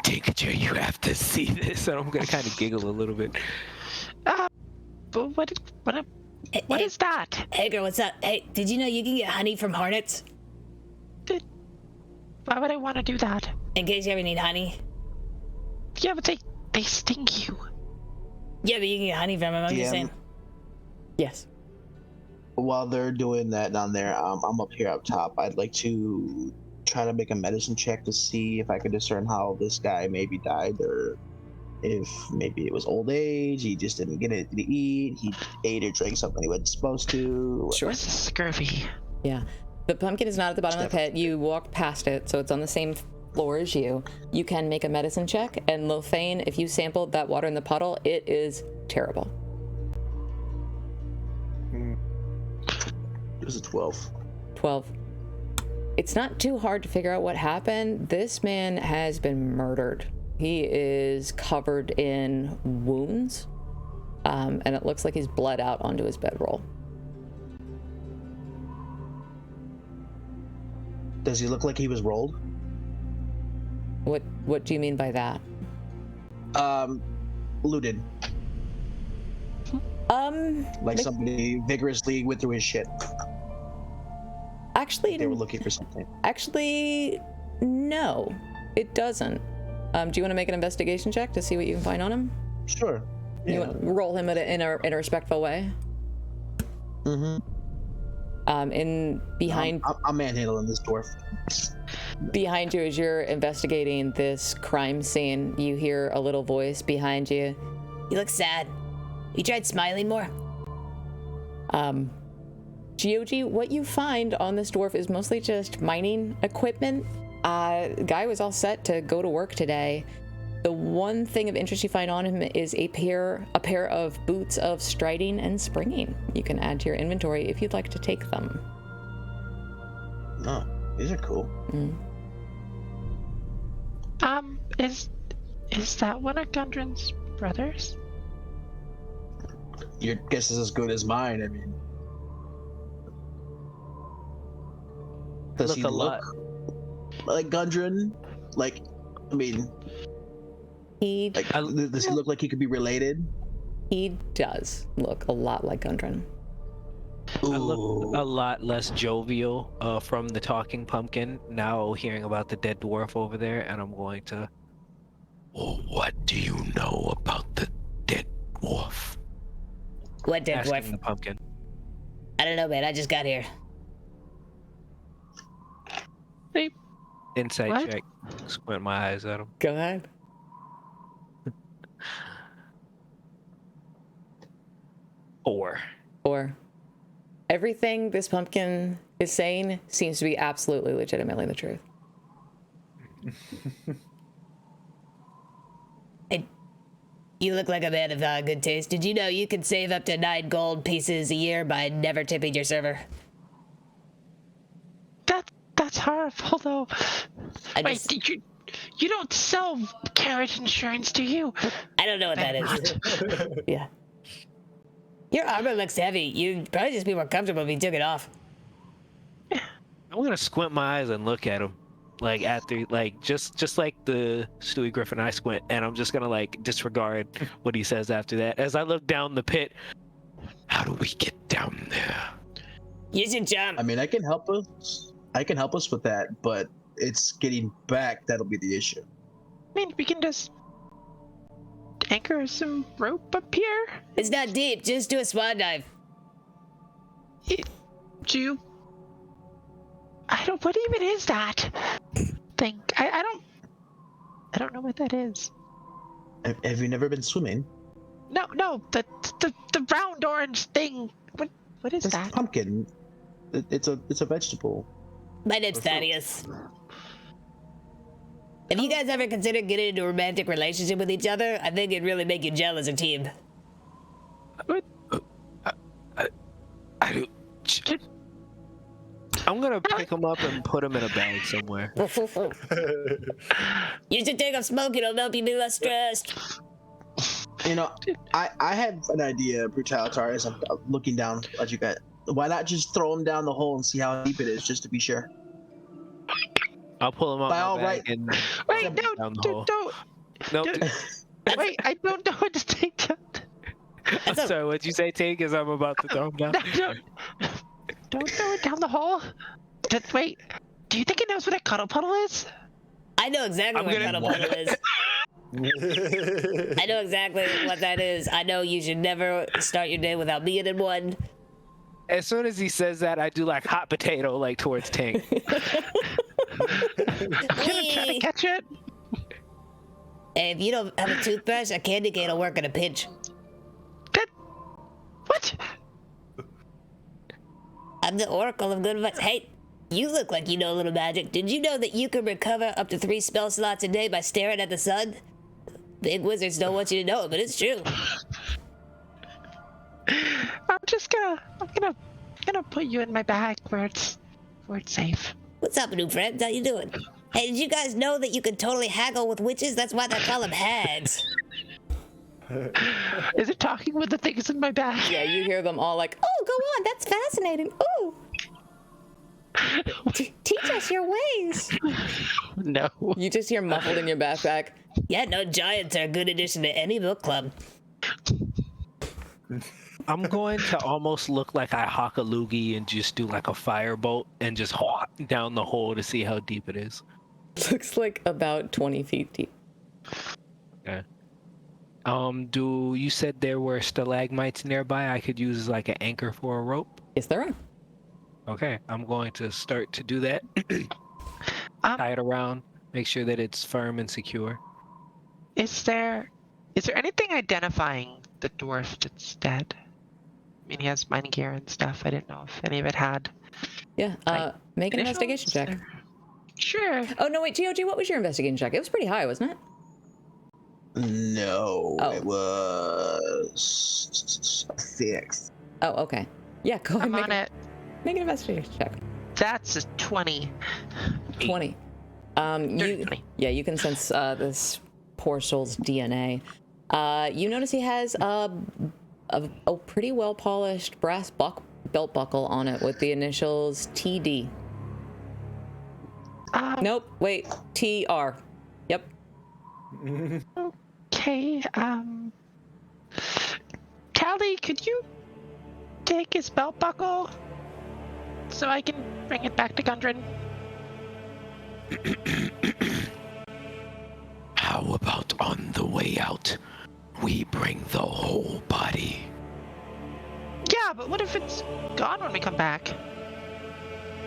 Tincture, you have to see this. And I'm gonna kind of giggle a little bit. But what Hey, is that? hey, girl, what's up? Hey, did you know you can get honey from hornets? Why would I want to do that? In case you ever need honey. Yeah, but they sting you. Yeah, but you can get honey from them, I'm just DM. saying. Yes. While they're doing that down there, I'm up here up top. I'd like to try to make a medicine check to see if I could discern how this guy maybe died, or if maybe it was old age, he just didn't get it to eat, he ate or drank something he wasn't supposed to. Sure. What's scurvy? Yeah. The pumpkin is not at the bottom of the pit. You walk past it, so it's on the same floor as you. You can make a medicine check, and Lofane, if you sampled that water in the puddle, it is terrible. It was a 12. 12. It's not too hard to figure out what happened. This man has been murdered. He is covered in wounds, and it looks like he's bled out onto his bedroll. Does he look like he was rolled? What do you mean by that? Looted. Like somebody vigorously went through his shit. Actually, They were looking for something. Actually, no, it doesn't. Do you want to make an investigation check to see what you can find on him? Sure. You Yeah. want to roll him in a respectful way? Mm-hmm. In behind I'm manhandling this dwarf. behind you as you're investigating this crime scene, you hear a little voice behind you. You look sad. You tried smiling more? Gioji, what you find on this dwarf is mostly just mining equipment. Guy was all set to go to work today. The one thing of interest you find on him is a pair of boots of striding and springing. You can add to your inventory if you'd like to take them. Oh, these are cool. Is that one of Gundren's brothers? Your guess is as good as mine. I mean, does he Look a lot. look like Gundren? Like, I mean, He like, does he look like he could be related? does look a lot like Gundren. I look a lot less jovial from the talking pumpkin now hearing about the dead dwarf over there, and I'm going to. Well, what do you know about the dead dwarf? What dead Asking the pumpkin. I don't know, man. I just got here. Insight What? check. Squint my eyes at him. Go ahead. Or Or everything this pumpkin is saying seems to be absolutely legitimately the truth. Hey, you look like a man of good taste. Did you know you can save up to 9 gold pieces a year by never tipping your server? That's horrible, though. I Wait, just, you don't sell carriage insurance, do you? I don't know what that is. Yeah. Your armor looks heavy. You'd probably just be more comfortable if you took it off. I'm gonna squint my eyes and look at him, like after, like just like the Stewie Griffin I squint, and I'm just gonna like disregard what he says after that. As I look down the pit, how do we get down there? You should jump. I mean, I can help us. I can help us with that, but it's getting back that'll be the issue. I mean, we can just anchor some rope up here. It's not deep. Just do a swan dive. Do you? I don't. What even is that thing? I don't know what that is. Have you never been swimming? No. The round orange thing. What is It's that? pumpkin. It's a vegetable. My name's Thaddeus. Have you guys ever considered getting into a romantic relationship with each other? I think it'd really make you gel as a team. I'm gonna pick him up and put him in a bag somewhere. You should take up smoking. It'll help you be less stressed. You know, I have an idea, Brutalitar, as I'm looking down at you guys. Why not just throw him down the hole and see how deep it is, just to be sure? I'll pull him out By my all bag right. and Wait, down the hole. don't. Nope. Wait, I don't know what to take down. I'm sorry, what'd you say, Tank, as I'm about to throw him down? Don't throw it down the hole. Just wait. Do you think it knows what a cuddle puddle is? I know exactly what gonna- cuddle puddle is. I know exactly what that is. I know you should never start your day without being in one. As soon as he says that, I do like hot potato, like towards Tank. Gonna try to catch it. And if you don't have a toothbrush, a candy cane will work in a pinch. What? I'm the Oracle of Good Advice. Hey, you look like you know a little magic. Did you know that you can recover up to 3 spell slots a day by staring at the sun? Big wizards don't want you to know it, but it's true. I'm gonna put you in my bag where it's safe. What's up, new friends? How you doing? Hey, did you guys know that you can totally haggle with witches? That's why they call them hags. Is it talking with the things in my bag? Yeah, you hear them all like, oh, go on, that's fascinating. Ooh. Teach us your ways. No. You just hear muffled in your backpack. Yeah, no, giants are a good addition to any book club. I'm going to almost look like I hawk a loogie and just do like a firebolt and just hawk down the hole to see how deep it is. Looks like about 20 feet deep. Okay. You said there were stalagmites nearby I could use as like an anchor for a rope? Is there are. Okay, I'm going to start to do that. Tie it around, make sure that it's firm and secure. Is there anything identifying the dwarf that's dead? I mean, he has mining gear and stuff. I didn't know if any of it had. Yeah, make an investigation check. Sure. Oh, no, wait, GOG, what was your investigation check? It was pretty high, wasn't it? No, Oh. it was 6. Oh, okay. Yeah, go ahead. I'm on it. Make an investigation check. That's a 20. 20. Yeah, you can sense this poor soul's DNA. You notice he has a pretty well polished brass belt buckle on it with the initials TD. Nope, wait, TR. Yep. Okay. Tally, could you take his belt buckle so I can bring it back to Gundren? How about on the way out, we bring the whole body? Yeah, but what if it's gone when we come back?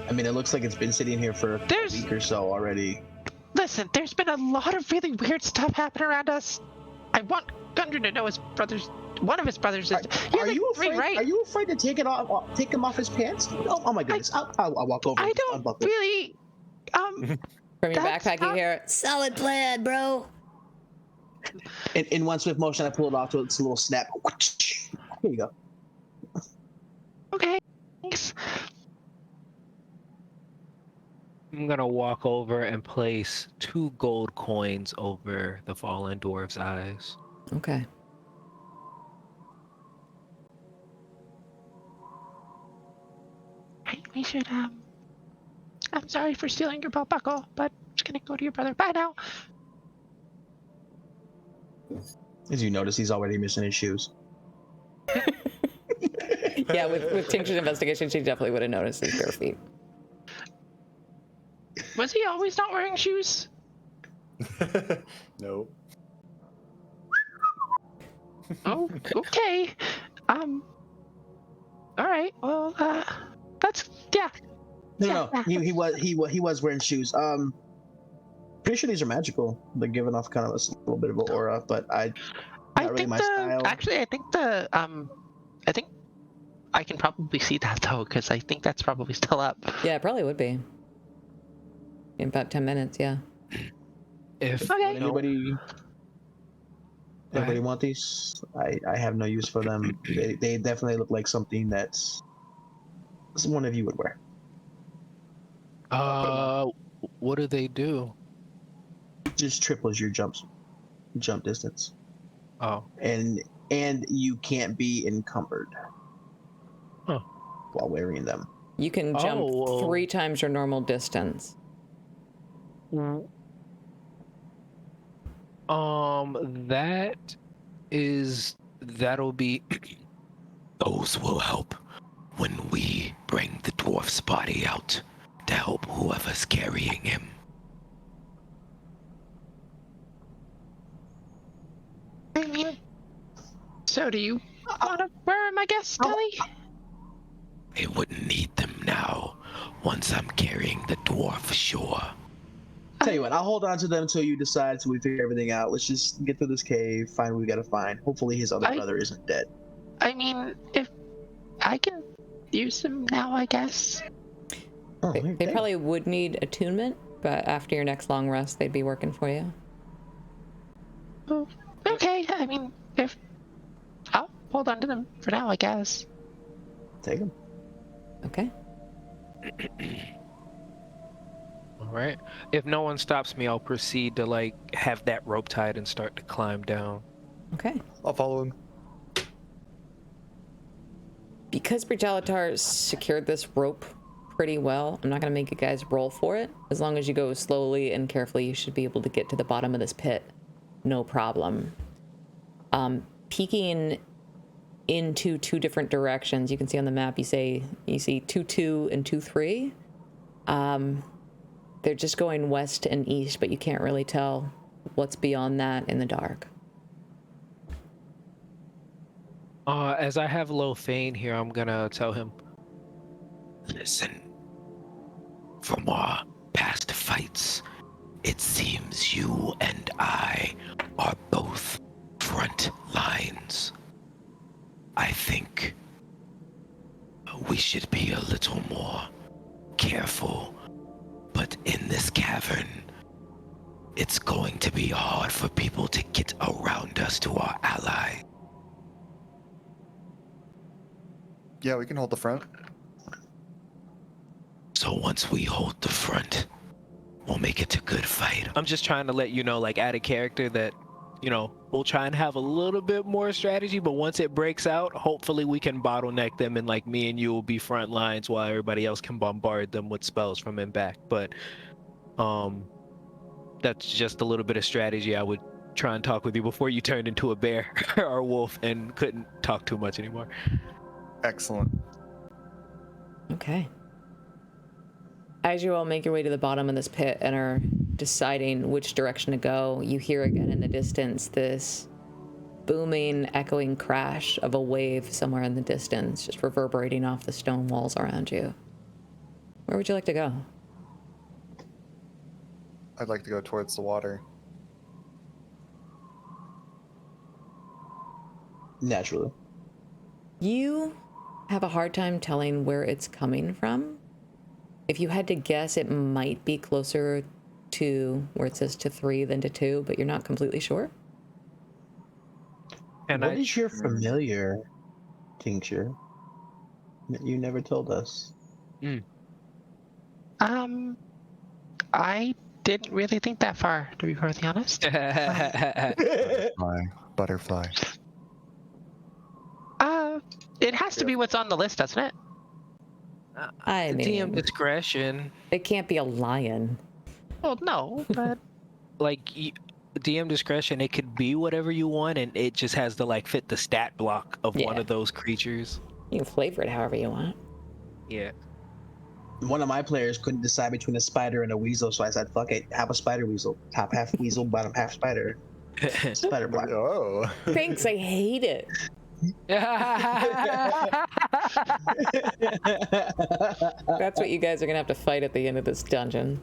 I mean, it looks like it's been sitting here for a week or so already. Listen, there's been a lot of really weird stuff happening around us. I want Gundren to know one of his brothers is. Are you afraid? Right? Are you afraid to take him off his pants? Oh my goodness! I'll walk over. I don't really. From your That's backpack, you not- hear, Solid plan, bro. In one swift motion, I pull it off to its a little snap. Here you go. Okay. Thanks. I'm gonna walk over and place 2 gold coins over the fallen dwarf's eyes. okay. Right, we should, I'm sorry for stealing your belt buckle, but I'm just gonna go to your brother. Bye now. As you notice, he's already missing his shoes. Yeah, with Tincture's investigation, she definitely would have noticed his bare feet. Was he always not wearing shoes? No. Oh, okay. All right. Well, that's yeah. No, he was wearing shoes. Pretty sure these are magical. They're giving off kind of a little bit of an aura, but not really think my the style. actually, I think the I think I can probably see that though, because I think that's probably still up. Yeah, it probably would be. In about 10 minutes, yeah. If Okay. Anybody ahead. want these? I have no use for them. They definitely look like something that's one of you would wear. what do they do? Just triples your jump distance, Oh, and you can't be encumbered Huh. while wearing them. You can jump Oh, well. 3 times your normal distance. That'll be Those will help when we bring the dwarf's body out to help whoever's carrying him. I mean, so do you want to wear him? I guess, Kelly. I wouldn't need them now, once I'm carrying the dwarf, sure. Tell you what, I'll hold on to them until you decide. So we figure everything out. Let's just get through this cave, find what we gotta find. Hopefully, his other brother isn't dead. I mean, if I can use them now, I guess. Oh, They probably would need attunement, but after your next long rest, they'd be working for you. Oh, okay. I mean, if I'll hold on to them for now, I guess. take them. Okay. all right. If no one stops me, I'll proceed to like have that rope tied and start to climb down. Okay. I'll follow him. Because Brigalatar secured this rope pretty well, I'm not going to make you guys roll for it. As long as you go slowly and carefully, you should be able to get to the bottom of this pit. No problem. Peeking into 2 different directions, you can see on the map, you see 2-2 and 2-3. They're just going west and east, but you can't really tell what's beyond that in the dark. As I have low Thane here, I'm gonna tell him. Listen, from our past fights, it seems you and I are both front lines. I think we should be a little more careful, but in this cavern, it's going to be hard for people to get around us to our ally. Yeah, we can hold the front. So once we hold the front, we'll make it a good fight. I'm just trying to let you know, like, add a character that, you know, we'll try and have a little bit more strategy, but once it breaks out, hopefully we can bottleneck them and, like, me and you will be front lines while everybody else can bombard them with spells from in back. But, that's just a little bit of strategy I would try and talk with you before you turned into a bear or a wolf and couldn't talk too much anymore. Excellent. Okay. As you all make your way to the bottom of this pit and are deciding which direction to go, you hear again in the distance this booming, echoing crash of a wave somewhere in the distance, just reverberating off the stone walls around you. Where would you like to go? I'd like to go towards the water. Naturally. You have a hard time telling where it's coming from. If you had to guess, it might be closer to where it says to 3, then to 2, but you're not completely sure. And What is your familiar tincture that you never told us? I didn't really think that far, to be perfectly honest. Butterfly. It has to be what's on the list, doesn't it? I DM mean, discretion. it can't be a lion. Well, no, but Like DM discretion, it could be whatever you want, and it just has to like fit the stat block of one Yeah. of those creatures. You can flavor it however you want. Yeah. One of my players couldn't decide between a spider and a weasel, so I said, "Fuck it, have a spider weasel. Top half weasel, bottom half spider. Spider block." Oh. Thanks, I hate it. That's what you guys are gonna have to fight at the end of this dungeon.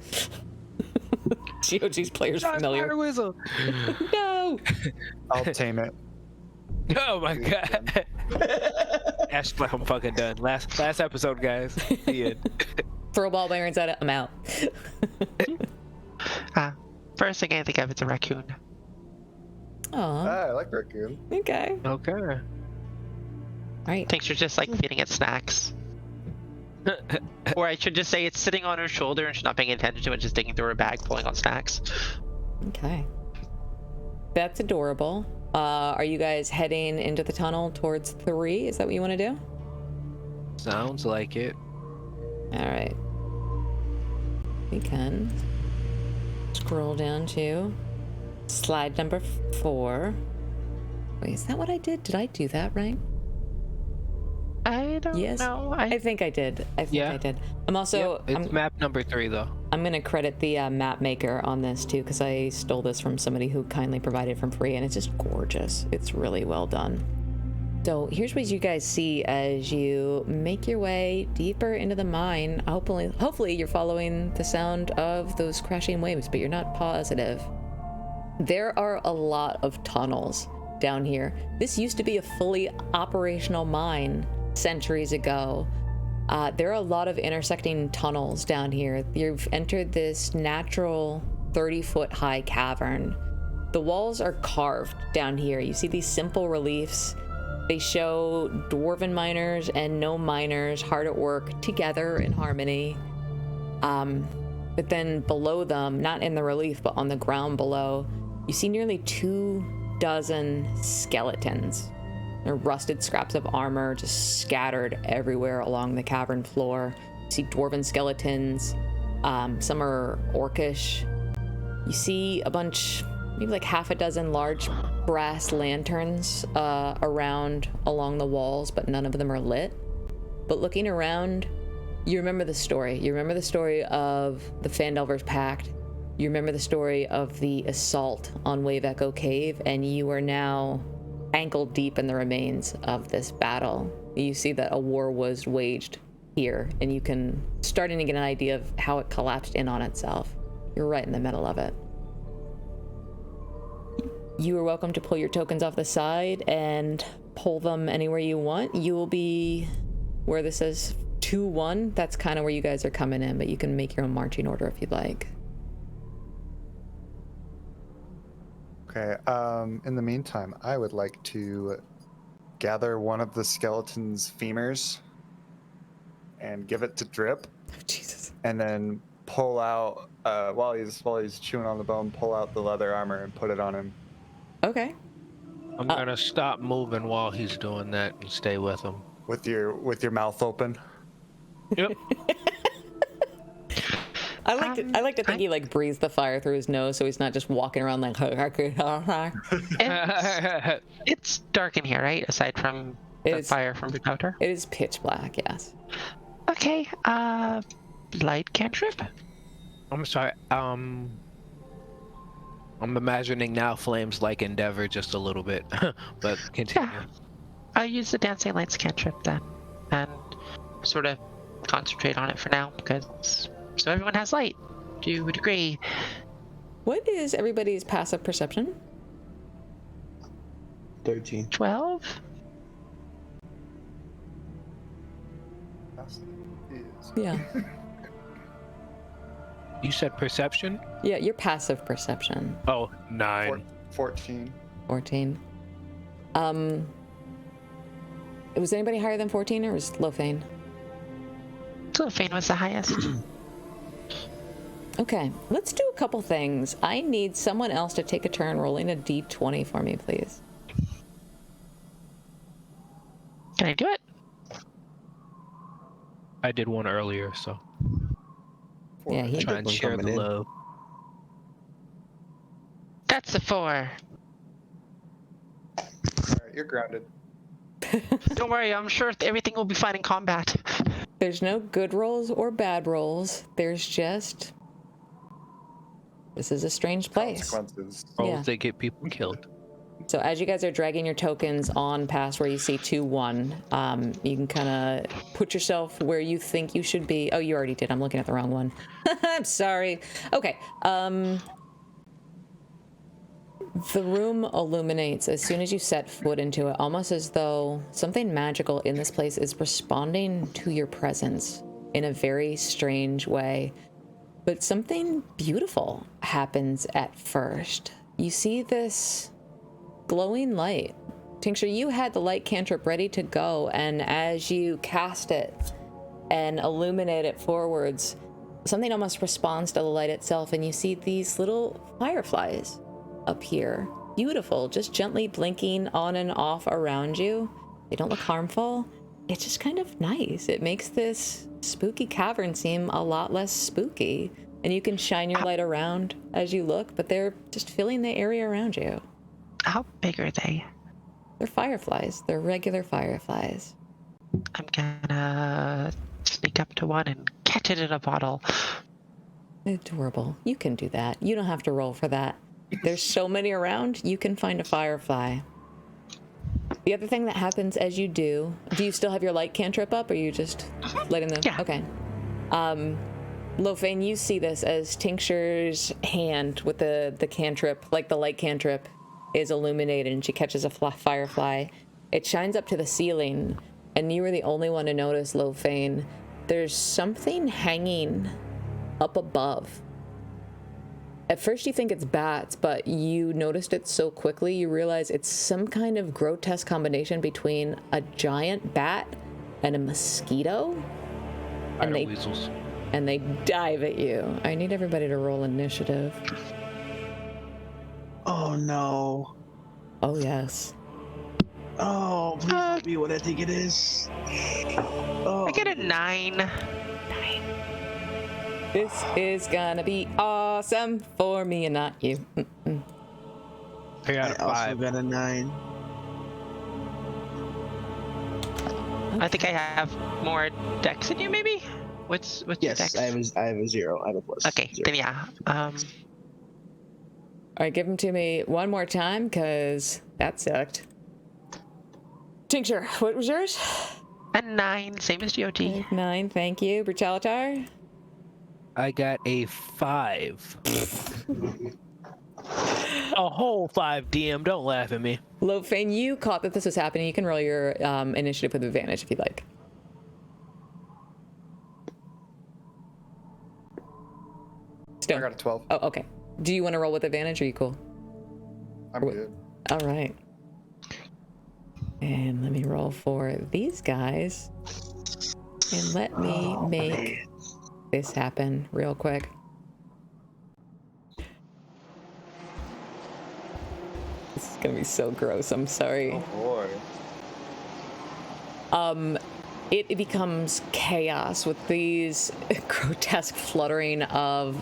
GOG's players familiar. Whistle. No! I'll tame it. Oh my god. Ash like I'm fucking done. Last episode, guys. The end. Throw ball bearings at it, I'm out. first thing I think of, it's a raccoon. Aw, I like raccoon. okay. Okay. Alright. Thinks you're just like feeding it snacks. Or I should just say it's sitting on her shoulder and she's not paying attention to it, just digging through her bag, pulling on snacks. Okay. That's adorable. Are you guys heading into the tunnel towards 3? Is that what you want to do? Sounds like it. Alright. We can scroll down to slide number 4. Wait, is that what I did? Did I do that right? I don't know. I think I did. I did. I'm also It's map number 3 though. I'm gonna credit the map maker on this too, because I stole this from somebody who kindly provided it for free, and it's just gorgeous. It's really well done. So here's what you guys see as you make your way deeper into the mine. Hopefully you're following the sound of those crashing waves, but you're not positive. There are a lot of tunnels down here. This used to be a fully operational mine centuries ago. There are a lot of intersecting tunnels down here. You've entered this natural 30-foot high cavern. The walls are carved down here. You see these simple reliefs. They show dwarven miners and gnome miners hard at work together in harmony. But then below them, not in the relief, but on the ground below, you see nearly 24 skeletons. They're rusted scraps of armor just scattered everywhere along the cavern floor. You see dwarven skeletons. Some are orcish. You see a bunch, maybe like half a dozen large brass lanterns around along the walls, but none of them are lit. But looking around, you remember the story. You remember the story of the Phandelver's Pact. You remember the story of the assault on Wave Echo Cave, and you are now ankle deep in the remains of this battle. You see that a war was waged here, and you can starting to get an idea of how it collapsed in on itself. You're right in the middle of it. You are welcome to pull your tokens off the side and pull them anywhere you want. You will be where this says 2-1. That's kind of where you guys are coming in, but you can make your own marching order if you'd like. Okay. In the meantime, I would like to gather one of the skeleton's femurs and give it to Drip, Oh, Jesus. and then pull out while he's chewing on the bone, pull out the leather armor and put it on him. Okay. I'm gonna stop moving while he's doing that and stay with him. With your mouth open. Yep. I like to think he like breathes the fire through his nose, so he's not just walking around like. It's dark in here, right? Aside from the fire from the counter. It is pitch black, yes. Okay. Light cantrip. I'm sorry. I'm imagining now flames like Endeavor just a little bit, but continue. Yeah. I'll use the dancing lights cantrip then, and sort of concentrate on it for now, because so everyone has light. Do you agree? What is everybody's passive perception? 13. 12. Yeah. You said perception? Yeah, your passive perception. Oh, 9. 14. 14. Was anybody higher than 14 or was Lofane? Lofane was the highest. Okay, let's do a couple things. I need someone else to take a turn rolling a d20 for me, please. Can I do it? I did one earlier, so Yeah, he try and share the load. That's a 4. All right, you're grounded. Don't worry, I'm sure everything will be fine in combat. There's no good rolls or bad rolls. There's just... This is a strange place. Consequences. Yeah. They get people killed. So as you guys are dragging your tokens on past where you see 2-1, you can kind of put yourself where you think you should be. Oh, you already did. I'm looking at the wrong one. I'm sorry. Okay. The room illuminates as soon as you set foot into it, almost as though something magical in this place is responding to your presence in a very strange way. But something beautiful happens at first. You see this glowing light. Tincture, you had the light cantrip ready to go, and as you cast it and illuminate it forwards, something almost responds to the light itself, and you see these little fireflies appear. Beautiful, just gently blinking on and off around you. They don't look harmful. It's just kind of nice. It makes this spooky cavern seem a lot less spooky, and you can shine your light around as you look, but they're just filling the area around you. How big are they? They're fireflies. They're regular fireflies. I'm gonna sneak up to one and catch it in a bottle. Adorable. You can do that. You don't have to roll for that. There's so many around, you can find a firefly. The other thing that happens as you do you still have your light cantrip up, or are you just letting them? Yeah. Okay. Lofane, you see this as Tincture's hand with the cantrip, like the light cantrip, is illuminated, and she catches a firefly. It shines up to the ceiling, and you are the only one to notice, Lofane. There's something hanging up above. At first you think it's bats, but you noticed it so quickly you realize it's some kind of grotesque combination between a giant bat and a mosquito. And Weasels. and they dive at you. I need everybody to roll initiative. Oh no. Oh yes. Oh, please don't be what I think it is. Oh. I get a 9. This is gonna be awesome for me and not you. I got a I also 5. got a 9. I think I have more dex than you, maybe? What's your Yes, dex? I have a 0. I have a plus. Okay, 0. then yeah. All right, give them to me one more time, because that sucked. Tincture, what was yours? A 9, same as GOT. 9, thank you. Brutalitar? I got a 5. A whole 5, DM. Don't laugh at me. Lofane, you caught that this was happening. You can roll your initiative with advantage if you'd like. I got a 12. Oh, okay. Do you want to roll with advantage, or are you cool? I'm good. All right. And let me roll for these guys. And let me make this happen real quick. This is gonna be so gross. I'm sorry. Oh boy. It becomes chaos with these grotesque fluttering of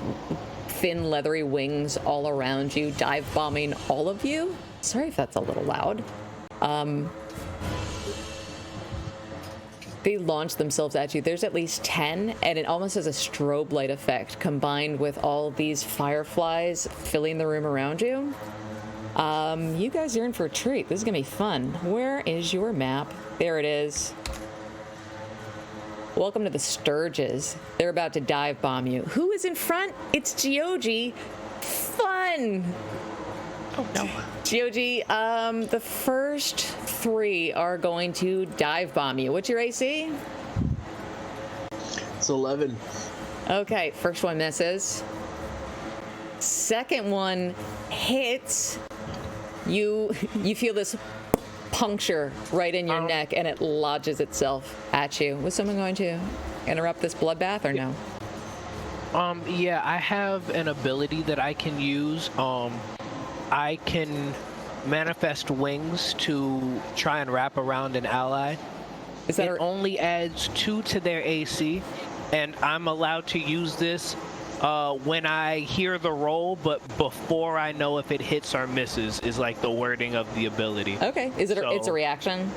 thin leathery wings all around you, dive bombing all of you. Sorry if that's a little loud. They launch themselves at you. There's at least 10, and it almost has a strobe light effect combined with all these fireflies filling the room around you. You guys are in for a treat. This is gonna be fun. Where is your map? There it is. Welcome to the Sturges. They're about to dive bomb you. Who is in front? It's Geogi. Fun! Oh no. Geogi, the first 3 are going to dive bomb you. What's your AC? It's 11. Okay, first one misses. Second one hits. You feel this puncture right in your neck, and it lodges itself at you. Was someone going to interrupt this bloodbath or no? Yeah, I have an ability that I can use. I can manifest wings to try and wrap around an ally. Is that It only adds 2 to their AC, and I'm allowed to use this when I hear the roll, but before I know if it hits or misses is like the wording of the ability. okay? Is it? It's a reaction.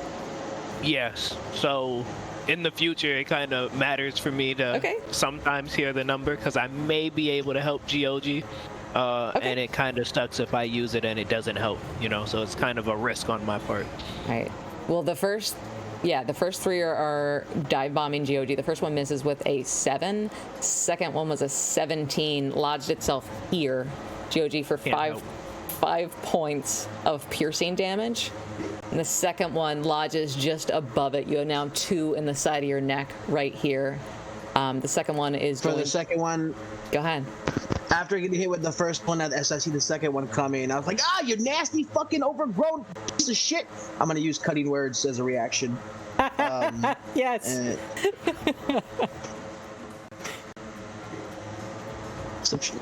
Yes. So in the future, it kind of matters for me to sometimes hear the number because I may be able to help GOG. And it kind of sucks if I use it and it doesn't help, you know, so it's kind of a risk on my part. All right. Well, the first 3 are dive bombing GOG. The first one misses with a 7. Second one was a 17, lodged itself here. GOG for 5 points of piercing damage. And the second one lodges just above it. You have now 2 in the side of your neck right here. The second one is the second one. Go ahead. After getting hit with the first one, as I see the second one coming, I was like, you nasty fucking overgrown piece of shit. I'm going to use cutting words as a reaction. Yes.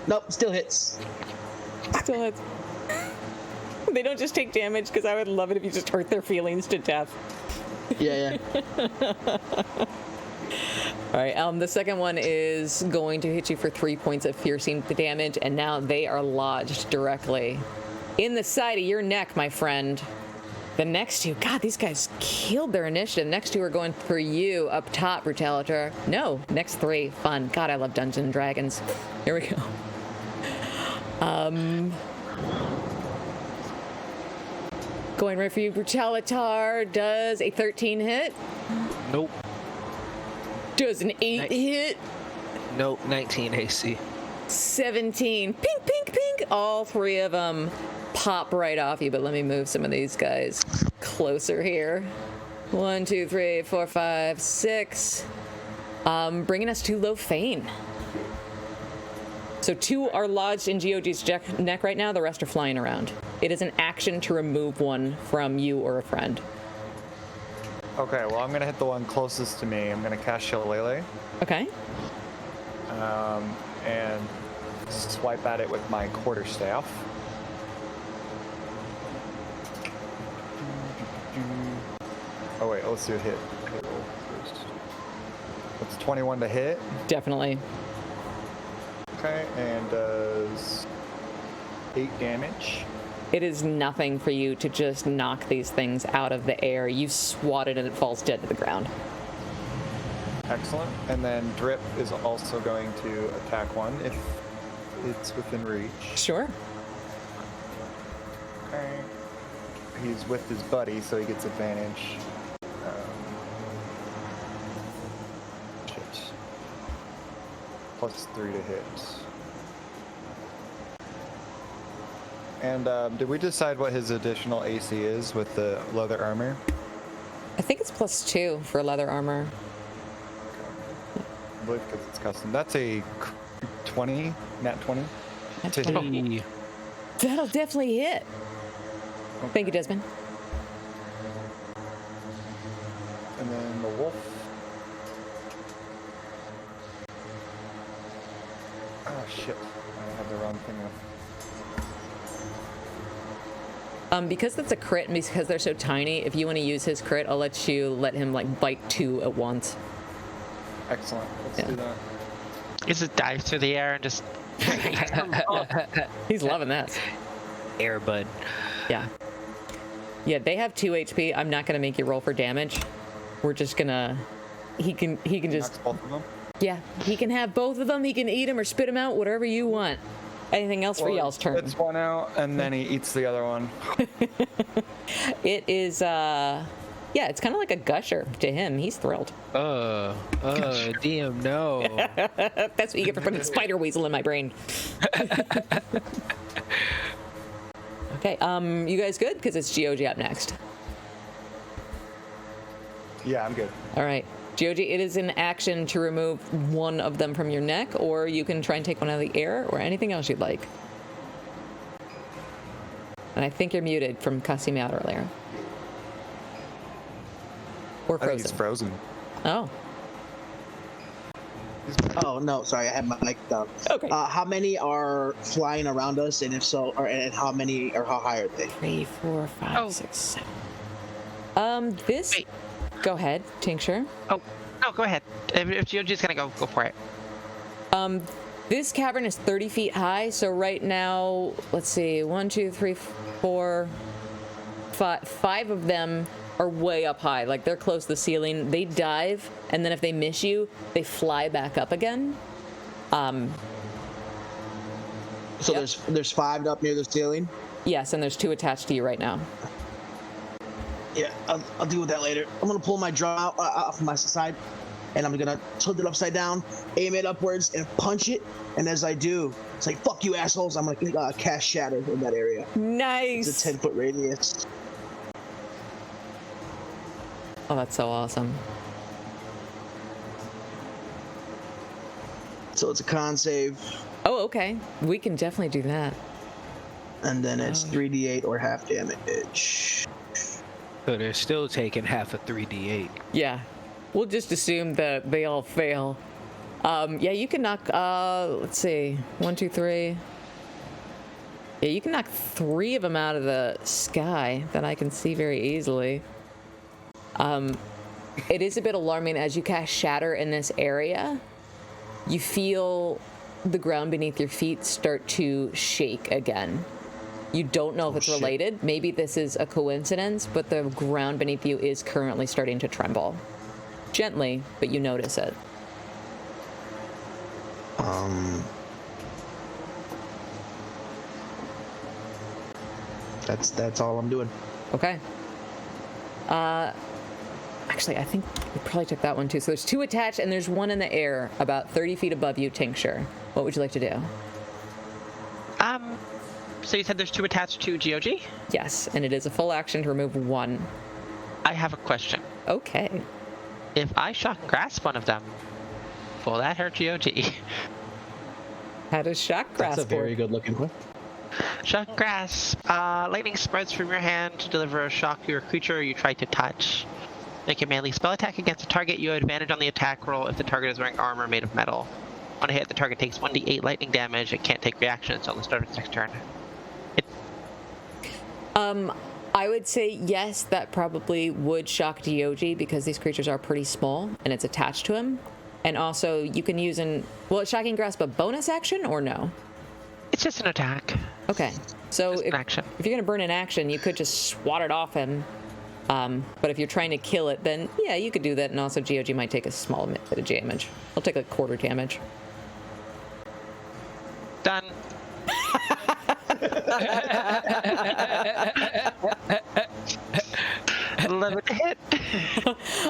Nope, still hits. Still hits. They don't just take damage, because I would love it if you just hurt their feelings to death. Yeah. All right, the second one is going to hit you for 3 points of piercing damage, and now they are lodged directly in the side of your neck, my friend. The next 2, God, these guys killed their initiative. Next 2 are going for you up top, Brutalator. No, next 3, fun. God, I love Dungeons and Dragons. Here we go. Going right for you, Brutalator. Does a 13 hit? Nope. Does an 8 hit? Nope, 19 AC. 17. Pink, pink, pink. All 3 of them pop right off you, but let me move some of these guys closer here. 1, 2, 3, 4, 5, 6. Bringing us to Lofane. So 2 are lodged in GOG's neck right now. The rest are flying around. It is an action to remove one from you or a friend. Okay, well, I'm going to hit the one closest to me. I'm going to cast Shillelagh. Okay. And swipe at it with my quarterstaff. Oh, wait, let's do a hit roll first. That's 21 to hit. Definitely. Okay, and does 8 damage. It is nothing for you to just knock these things out of the air. You swat it and it falls dead to the ground. Excellent. And then Drip is also going to attack one if it's within reach. Sure. Okay. He's with his buddy, so he gets advantage. Shit. +3 to hit. And did we decide what his additional AC is with the leather armor? I think it's +2 for leather armor. I believe because it's custom. That's a 20, nat 20. To hit. That'll definitely hit. Okay. Thank you, Desmond. And then the wolf. Oh shit! I have the wrong thing up. Because that's a crit, and because they're so tiny, if you want to use his crit, I'll let him like bite 2 at once. Excellent. Let's do that. He just dives through the air and just. He's loving that. Airbud. Yeah. Yeah, they have 2 HP. I'm not gonna make you roll for damage. We're just gonna. He can just. Knocks both of them. Yeah, he can have both of them. He can eat them or spit them out, whatever you want. Anything else for y'all's turn? Spits one out, and then he eats the other one. It is, yeah, it's kind of like a gusher to him. He's thrilled. DM, no. That's what you get for putting spider weasel in my brain. Okay, you guys good? Because it's GOG up next. Yeah, I'm good. All right. Geoji, it is an action to remove one of them from your neck, or you can try and take one out of the air, or anything else you'd like. And I think you're muted from cussing me out earlier. Or I think frozen. he's frozen. Oh. Oh no, sorry, I had my mic down. Okay. How many are flying around us, and if so, and how many or how high are they? 3, 4, 5, Oh. 6, 7. This. Wait. Go ahead, Tincture. Oh, no, go ahead. If Geoji's gonna go for it. This cavern is 30 feet high, so right now, let's see, 1, 2, 3, 4, 5. 5 of them are way up high, like they're close to the ceiling. They dive, and then if they miss you, they fly back up again. So Yep. there's 5 up near the ceiling. Yes, and there's 2 attached to you right now. Yeah, I'll deal with that later. I'm gonna pull my draw out off my side, and I'm gonna tilt it upside down, aim it upwards, and punch it. And as I do, it's like, "Fuck you, assholes!" I'm gonna cast Shatter in that area. Nice. It's a 10-foot radius. Oh, that's so awesome. So it's a con save, Oh, okay. We can definitely do that. and then it's 3d8 or half damage. So they're still taking half a 3d8. Yeah. We'll just assume that they all fail. Yeah, you can knock, let's see, 1, 2, 3. Yeah, you can knock 3 of them out of the sky that I can see very easily. It is a bit alarming as you cast Shatter in this area. You feel the ground beneath your feet start to shake again. You don't know if it's related. Maybe this is a coincidence, but the ground beneath you is currently starting to tremble. Gently, but you notice it. That's all I'm doing. Okay. Actually, I think we probably took that one too. So there's 2 attached, and there's 1 in the air, about 30 feet above you, Tincture. What would you like to do? So you said there's 2 attached to Geoji? Yes, and it is a full action to remove 1. I have a question. Okay. If I shock and grasp one of them, will that hurt Geoji? How does shock grasp That's a very work? good looking question. Shock and grasp. Lightning spreads from your hand to deliver a shock to your creature you try to touch. Make a melee spell attack against a target. You have advantage on the attack roll if the target is wearing armor made of metal. On a hit, the target takes 1d8 lightning damage. It can't take reactions until the start of its next turn. I would say yes, that probably would shock Geoji because these creatures are pretty small and it's attached to him. And also, you can use will shocking grasp a bonus action or no? It's just an attack. Okay, so Just an action. if you're gonna burn an action, you could just swat it off him. But if you're trying to kill it, then yeah, you could do that. And also, Geoji might take a small bit of damage. He'll take like quarter damage. Done. 11 to hit.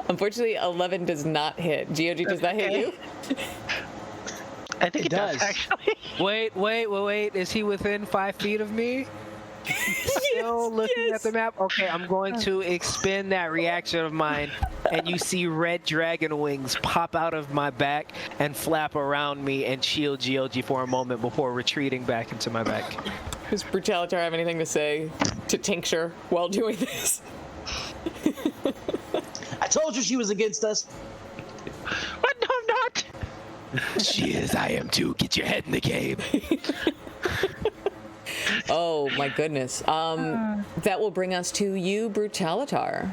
Unfortunately, 11 does not hit. Geoji, does that hit you? I think it does does. actually. Wait. Is he within 5 feet of me? Still looking at the map? Okay, I'm going to expend that reaction of mine, and you see red dragon wings pop out of my back and flap around me and shield Geoji for a moment before retreating back into my back. Does Brutalitar have anything to say to Tincture while doing this? I told you she was against us. What? No, I'm not. She is, I am too. Get your head in the game. Oh my goodness. That will bring us to you, Brutalitar.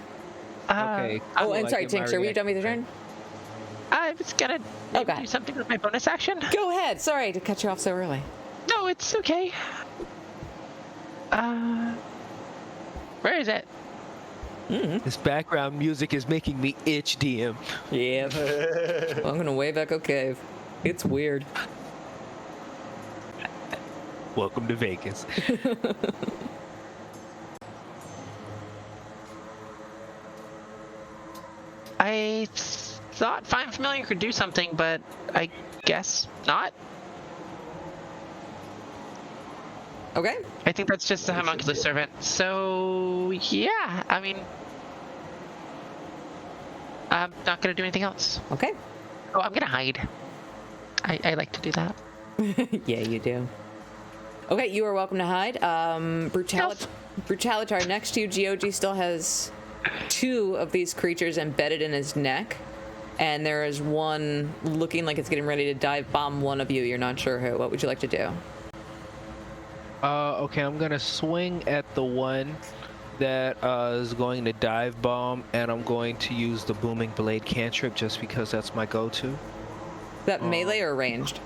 Okay. Oh, and sorry, Tincture, were you done with your turn? I was gonna maybe Okay. do something with my bonus action. Go ahead. Sorry to cut you off so early. No, it's okay. Where is it? This background music is making me itch, DM. Yeah. Well, I'm gonna wave Echo Cave. It's weird. Welcome to Vegas. I thought Find Familiar could do something, but I guess not. Okay. I think that's just a homunculus servant. So, yeah, I mean... I'm not gonna do anything else. Okay. Oh, I'm gonna hide. I like to do that. Yeah, you do. Okay, you are welcome to hide. Brutalitar next to you. GOG still has 2 of these creatures embedded in his neck. And there is one looking like it's getting ready to dive bomb one of you. You're not sure who. What would you like to do? Okay, I'm gonna swing at the one that is going to dive bomb, and I'm going to use the booming blade cantrip just because that's my go-to. Is that melee or ranged?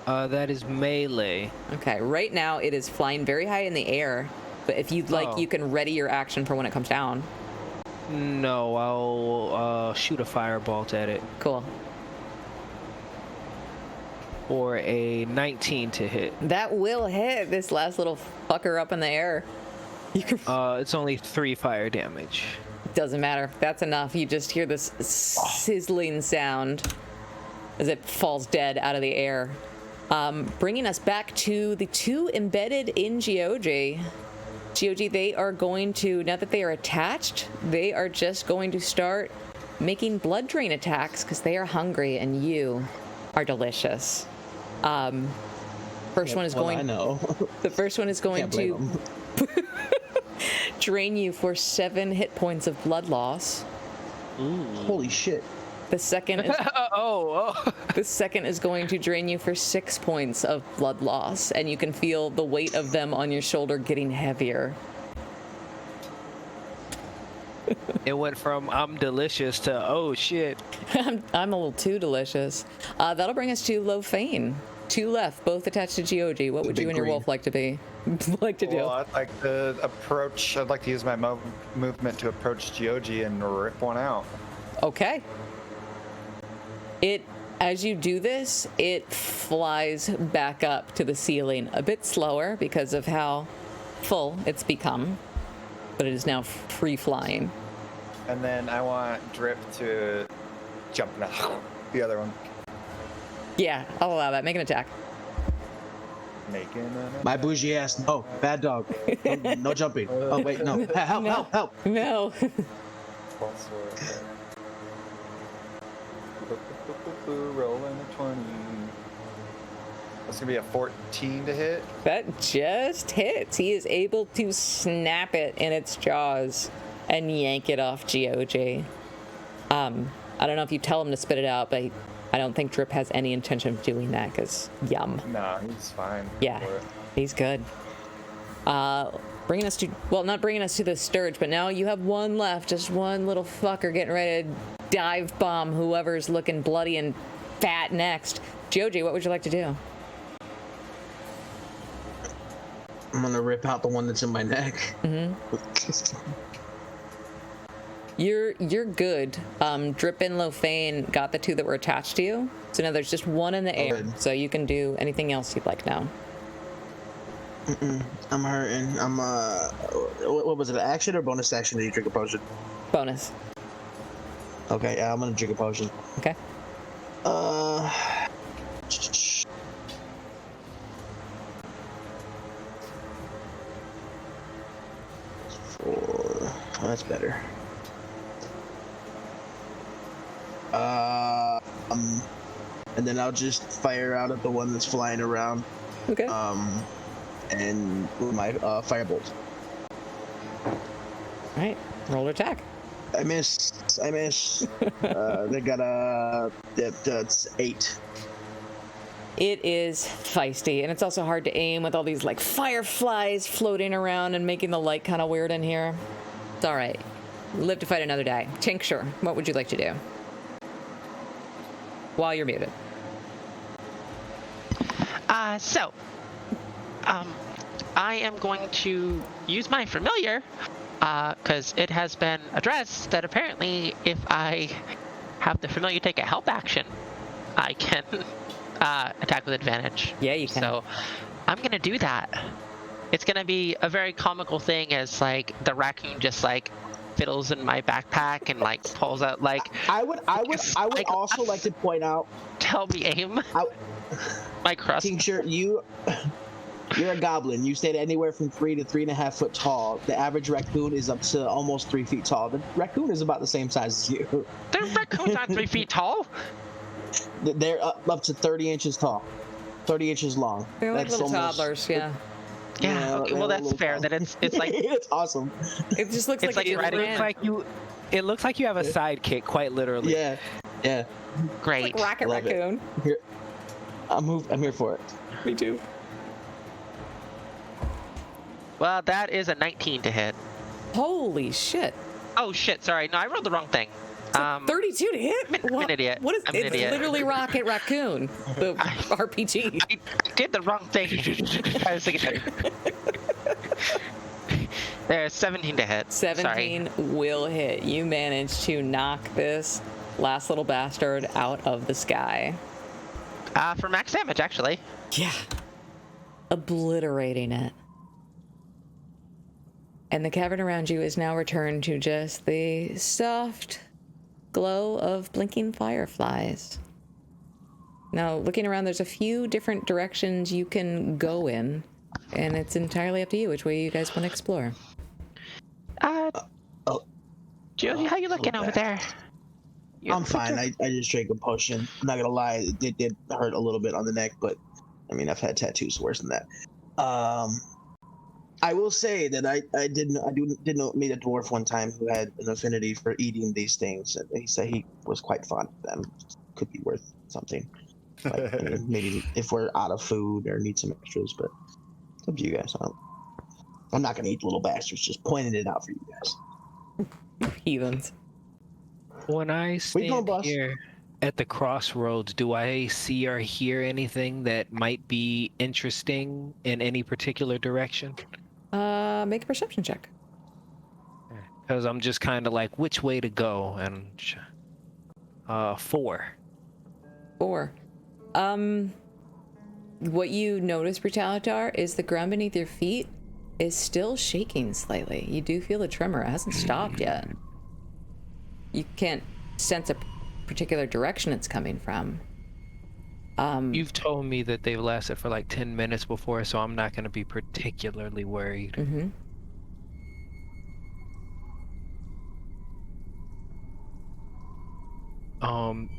That is melee. Okay, right now it is flying very high in the air, but if you'd like, you can ready your action for when it comes down. No, I'll shoot a firebolt at it. Cool. For a 19 to hit. That will hit this last little fucker up in the air. You can... It's only 3 fire damage. Doesn't matter. That's enough. You just hear this sizzling sound as it falls dead out of the air. Bringing us back to the 2 embedded in GOG. GOG, they are going to, now that they are attached, they are just going to start making blood drain attacks because they are hungry and you are delicious. First one is going. I know. The first one is going Can't blame to 'em. drain you for 7 hit points of blood loss. Holy shit. The second is Oh. the second is going to drain you for 6 points of blood loss, and you can feel the weight of them on your shoulder getting heavier. It went from I'm delicious to oh shit. I'm a little too delicious. That'll bring us to Lofane. 2 left, both attached to GOG. What would you and your wolf like to do? Well, I'd like to approach. I'd like to use my movement to approach GOG and rip one out. Okay. As you do this, it flies back up to the ceiling a bit slower because of how full it's become, but it is now free flying. And then I want Drip to jump now. The other one. Yeah, I'll allow that. Make an attack. Making an My bougie ass. No, bad dog. No jumping. Oh wait, no. Help! No. Rolling a 20. That's gonna be a 14 to hit. That just hits. He is able to snap it in its jaws and yank it off GOG. I don't know if you tell him to spit it out, but I don't think Drip has any intention of doing that because yum. No, he's fine. Yeah, he's good. Bringing us to, well, not bringing us to the Sturge, but now you have one left. Just one little fucker getting ready to dive bomb whoever's looking bloody and fat next. GOG, what would you like to do? I'm gonna rip out the one that's in my neck. Mm-hmm. You're good. Drip and Lofane got the 2 that were attached to you. So now there's just one in the air. Good. So you can do anything else you'd like now. I'm hurting. I'm what was it? An action or bonus action? Did you drink a potion? Bonus. Okay, yeah, I'm gonna drink a potion. Okay. 4. Oh, that's better. And then I'll just fire out at the one that's flying around. Okay. And with my firebolt. All right. Roll attack. I miss. They got that's 8. It is feisty, and it's also hard to aim with all these like fireflies floating around and making the light kind of weird in here. It's all right. Live to fight another day. Tincture, what would you like to do? While you're muted. I am going to use my familiar, because it has been addressed that apparently if I have the familiar take a help action, I can attack with advantage. Yeah, you can. So I'm going to do that. It's going to be a very comical thing as like the raccoon just like fiddles in my backpack and like pulls out like I would also like to point out. tell me aim. My crust. Tincture, you You're a goblin. You stayed anywhere from 3 to 3.5 foot tall. The average raccoon is up to almost 3 feet tall. The raccoon is about the same size as you. The raccoons aren't 3 feet tall. They're up to 30 inches tall, 30 inches long. They're like That's little almost- toddlers, yeah. Yeah. Okay. Well, they're that's little fair. toddlers. That it's like it's awesome. It just looks It's like, like your riding- friend. It looks like you have a sidekick, quite literally. Yeah, yeah. great. Like Rocket Love it. Raccoon. Here, I'm here for it. Me too. Well, that is a 19 to hit. Holy shit. Oh shit! Sorry. No, I rolled the wrong thing. 32 to hit? I'm an idiot. What is I'm an it's idiot. literally Rocket Raccoon, the RPG. I did the wrong thing. I was thinking. There's 17 to hit. 17 will hit. You manage to knock this last little bastard out of the sky. Sorry. For max damage, actually. Yeah. Obliterating it. And the cavern around you is now returned to just the soft glow of blinking fireflies. Now, looking around, there's a few different directions you can go in, and it's entirely up to you which way you guys want to explore. Josie, how you looking over there? I'm fine. I just drank a potion. I'm not gonna lie, it did hurt a little bit on the neck, but I mean, I've had tattoos worse than that. I will say that I did meet a dwarf one time who had an affinity for eating these things, and he said he was quite fond of them. Could be worth something. Like, I mean, maybe if we're out of food or need some extras, but it's up to you guys. I'm not gonna eat little bastards. Just pointing it out for you guys. Heathens. When I stand going, boss? here at the crossroads, do I see or hear anything that might be interesting in any particular direction? Make a perception check. Because I'm just kind of like, which way to go? And 4. 4. What you notice, Brutalitar, is the ground beneath your feet is still shaking slightly. You do feel the tremor. It hasn't stopped yet. You can't sense a particular direction it's coming from. You've told me that they've lasted for like 10 minutes before, so I'm not going to be particularly worried. Mm-hmm.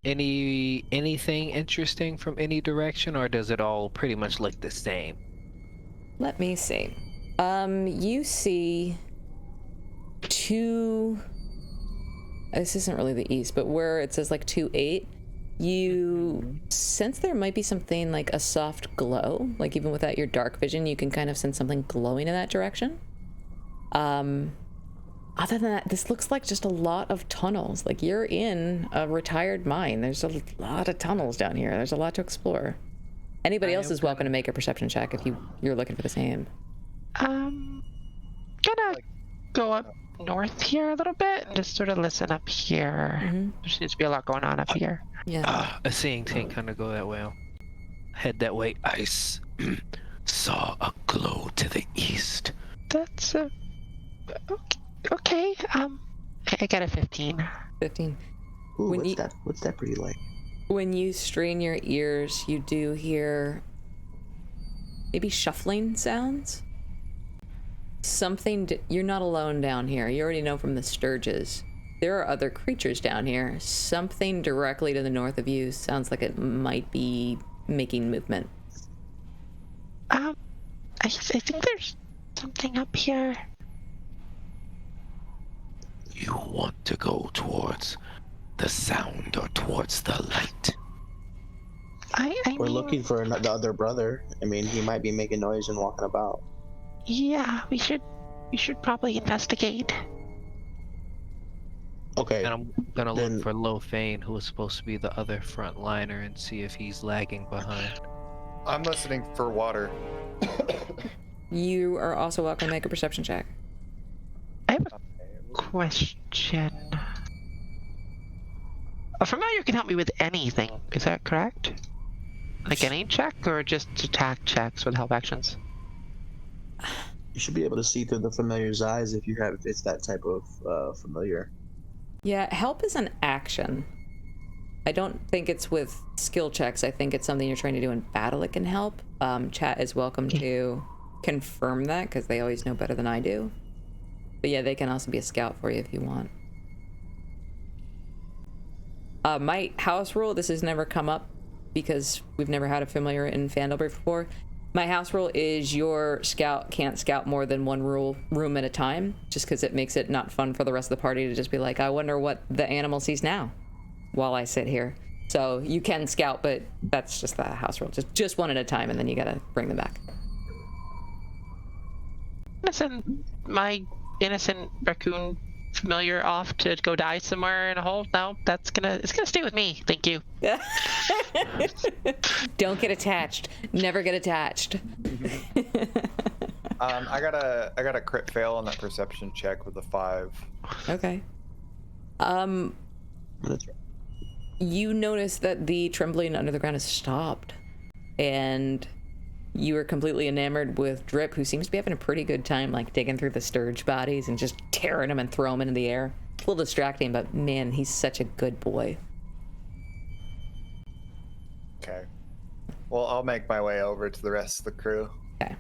Anything interesting from any direction, or does it all pretty much look the same? Let me see. You see 2. This isn't really the east, but where it says like 2-8, you sense there might be something like a soft glow. Like even without your dark vision, you can kind of sense something glowing in that direction. Other than that, this looks like just a lot of tunnels. Like you're in a retired mine. There's a lot of tunnels down here. There's a lot to explore. Anybody else is welcome to make a perception check if you're looking for the same. Gonna go up north here a little bit and just sort of listen up here. Mm-hmm. There seems to be a lot going on up here. Yeah. A seeing tank kind of go that way. I'll head that way. I saw a glow to the east. That's okay. I got a 15. 15. Ooh, When you- what's that pretty like? When you strain your ears, you do hear maybe shuffling sounds. You're not alone down here. You already know from the Sturges. There are other creatures down here. Something directly to the north of you sounds like it might be making movement. I think there's something up here. You want to go towards the sound or towards the light? We're mean, looking for the other brother. I mean, he might be making noise and walking about. Yeah, we should probably investigate. Okay. And I'm gonna Then- look for Lofane, who is supposed to be the other frontliner, and see if he's lagging behind. I'm listening for water. You are also welcome to make a perception check. I have a question. A familiar can help me with anything. Is that correct? Like any check, or just attack checks with help actions? You should be able to see through the familiar's eyes if it's that type of familiar. Yeah, help is an action. I don't think it's with skill checks. I think it's something you're trying to do in battle that can help. Chat is welcome to confirm that because they always know better than I do. But yeah, they can also be a scout for you if you want. My house rule, this has never come up because we've never had a familiar in Phandelver before. My house rule is your scout can't scout more than one room at a time, just because it makes it not fun for the rest of the party to just be like, I wonder what the animal sees now while I sit here. So you can scout, but that's just the house rule. Just one at a time, and then you gotta bring them back. Listen, my innocent raccoon familiar off to go die somewhere in a hole? No, it's gonna stay with me. Thank you. Don't get attached. Never get attached. I got a crit fail on that perception check with a 5. Okay. You notice that the trembling under the ground has stopped, and you are completely enamored with Drip, who seems to be having a pretty good time, like digging through the sturge bodies and just tearing them and throwing them into the air. It's a little distracting, but man, he's such a good boy. Okay. Well, I'll make my way over to the rest of the crew. Okay.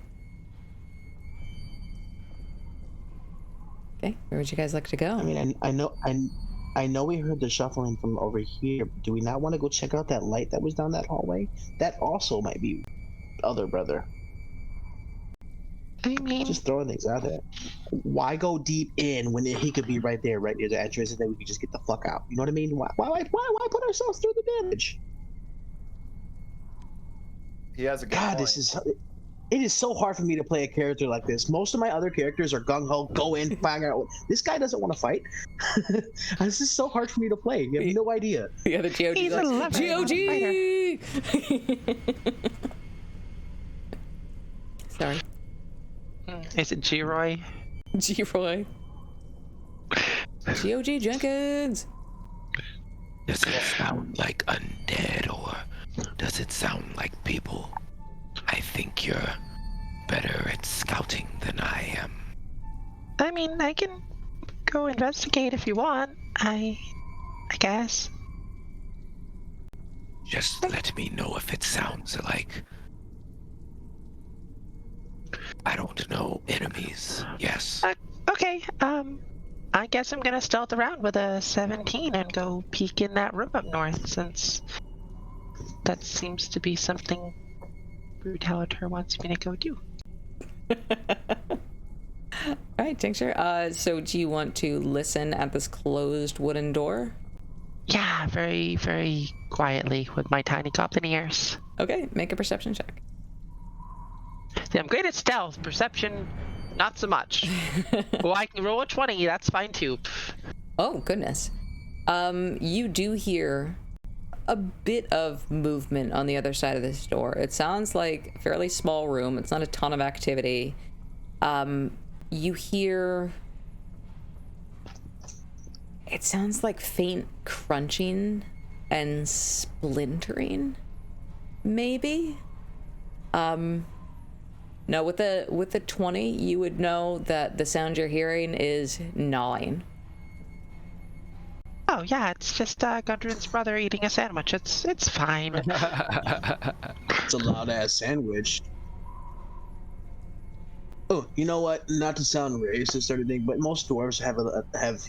Okay, where would you guys like to go? I mean, I know we heard the shuffling from over here. Do we not want to go check out that light that was down that hallway? That also might be other brother. I mean, Just throwing things out there. Why go deep in when he could be right there, right near the entrance, and then we could just get the fuck out? You know what I mean? Why put ourselves through the damage? He has a good God, point. it is so hard for me to play a character like this. Most of my other characters are gung-ho, go in, bang out. This guy doesn't want to fight. This is so hard for me to play. You have no idea. The other GOG. He's a lover, GOG! Sorry. Is it G-Roy? G-Roy. GOG Jenkins! Does it sound like undead or does it sound like people? I think you're better at scouting than I am. I mean, I can go investigate if you want. I guess. Just let me know if it sounds like, I don't know, enemies. Yes. Okay, I guess I'm gonna stealth around with a 17 and go peek in that room up north, since that seems to be something Brutalitor wants me to go do. Alright, Tincture. So do you want to listen at this closed wooden door? Yeah, very, very quietly with my tiny goblin ears. Okay, make a perception check. See, I'm great at stealth. Perception, not so much. Well, I can roll a 20. That's fine too. Oh, goodness. You do hear a bit of movement on the other side of this door. It sounds like a fairly small room. It's not a ton of activity. You hear... It sounds like faint crunching and splintering, maybe? No, with the 20, you would know that the sound you're hearing is gnawing. Oh yeah, it's just Gudrun's brother eating a sandwich. It's fine. It's a loud ass sandwich. Oh, you know what? Not to sound racist or anything, but most dwarves have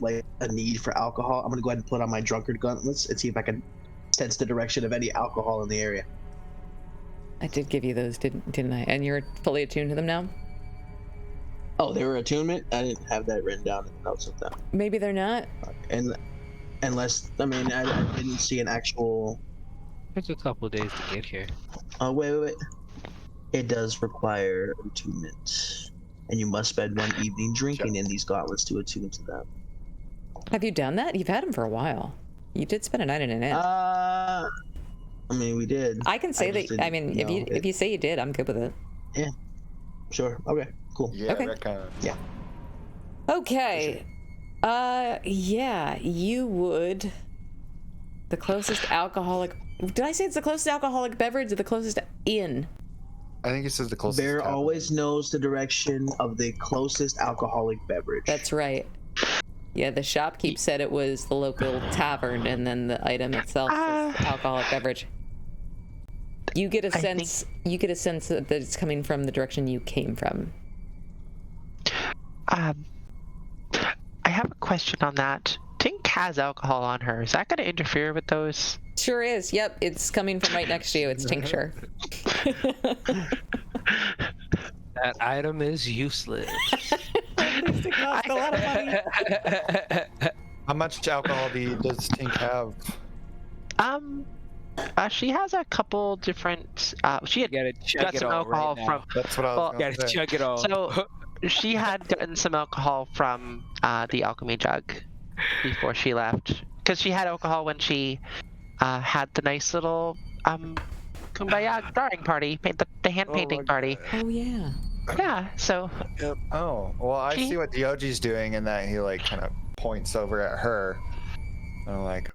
like a need for alcohol. I'm gonna go ahead and put on my drunkard gauntlets and see if I can sense the direction of any alcohol in the area. I did give you those, didn't I? And you're fully attuned to them now? Oh, they were attunement? I didn't have that written down in the notes of them. Maybe they're not. And unless, I mean, I didn't see an actual... It's a couple days to get here. Oh, wait. It does require attunement. And you must spend one evening drinking in these gauntlets to attune to them. Have you done that? You've had them for a while. You did spend a night in an inn. I mean, we did. I can say that, I mean, if you say you did, I'm good with it. Yeah. Sure. Okay, cool. Yeah, Okay. that kind of. Yeah. Okay. Yeah, you would. The closest alcoholic... Did I say it's the closest alcoholic beverage or the closest inn? I think it says the closest. Bear tavern. always knows the direction of the closest alcoholic beverage. That's right. Yeah, the shopkeep said it was the local tavern, and then the item itself is alcoholic beverage. You get a sense. You get a sense that it's coming from the direction you came from. I have a question on that. Tink has alcohol on her. Is that going to interfere with those? Sure is. Yep, it's coming from right next to you. It's tincture. That item is useless. It costs a lot of money. How much alcohol does Tink have? She has a couple different. She had Gotta chug got it some all alcohol right from. now. That's what I was going to Gotta say. chug it all. So she had gotten some alcohol from the alchemy jug before she left, because she had alcohol when she had the nice little kumbaya drawing party, the hand painting party. Oh yeah. Yeah. So. Oh, well, I see what Dioge's doing in that he like kind of points over at her. And I'm like,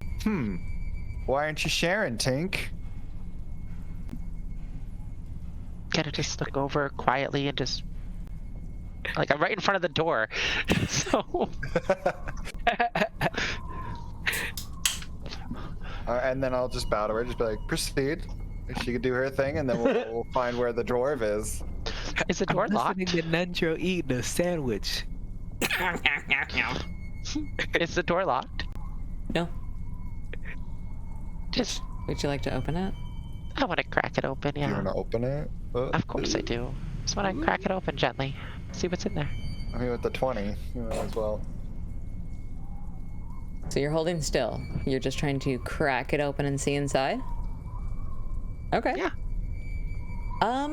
why aren't you sharing, Tink? Gotta just look over quietly and just. Like, I'm right in front of the door. So. And then I'll just bow to her, just be like, proceed. She could do her thing, and then we'll find where the dwarf is. Is the door locked? Listening to Nundro eating a sandwich. Is the door locked? No. Just. Would you like to open it? I want to crack it open, Do you yeah. want to open it? Of course I do. Just want to crack it open gently. See what's in there. I mean, with the 20 as well. So you're holding still. You're just trying to crack it open and see inside? Okay. Yeah.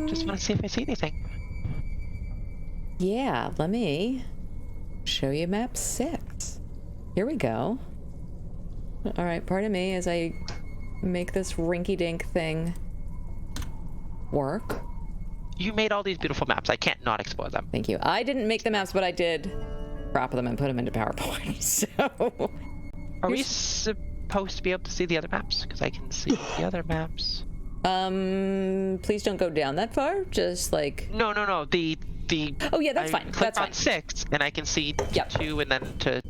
Just want to see if I see anything. Yeah, let me show you map 6. Here we go. All right, pardon me as I make this rinky-dink thing work. You made all these beautiful maps. I can't not explore them. Thank you. I didn't make the maps, but I did crop them and put them into PowerPoint. So, Are we supposed to be able to see the other maps? Because I can see the other maps. please don't go down that far. Just like No. The. Oh yeah, that's I fine. click That's on fine. 6, and I can see Yep. 2, and then I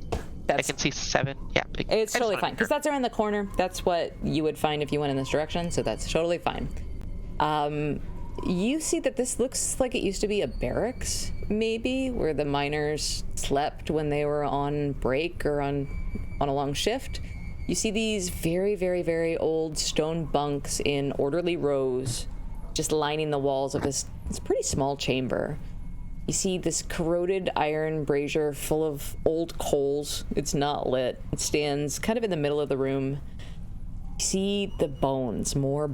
That's can see 7. Yeah. It's I just totally wanna fine, be because sure. that's around the corner. That's what you would find if you went in this direction, so that's totally fine. You see that this looks like it used to be a barracks, maybe, where the miners slept when they were on break or on a long shift. You see these very, very, very old stone bunks in orderly rows, just lining the walls of this pretty small chamber. You see this corroded iron brazier full of old coals. It's not lit. It stands kind of in the middle of the room. You see the bones, more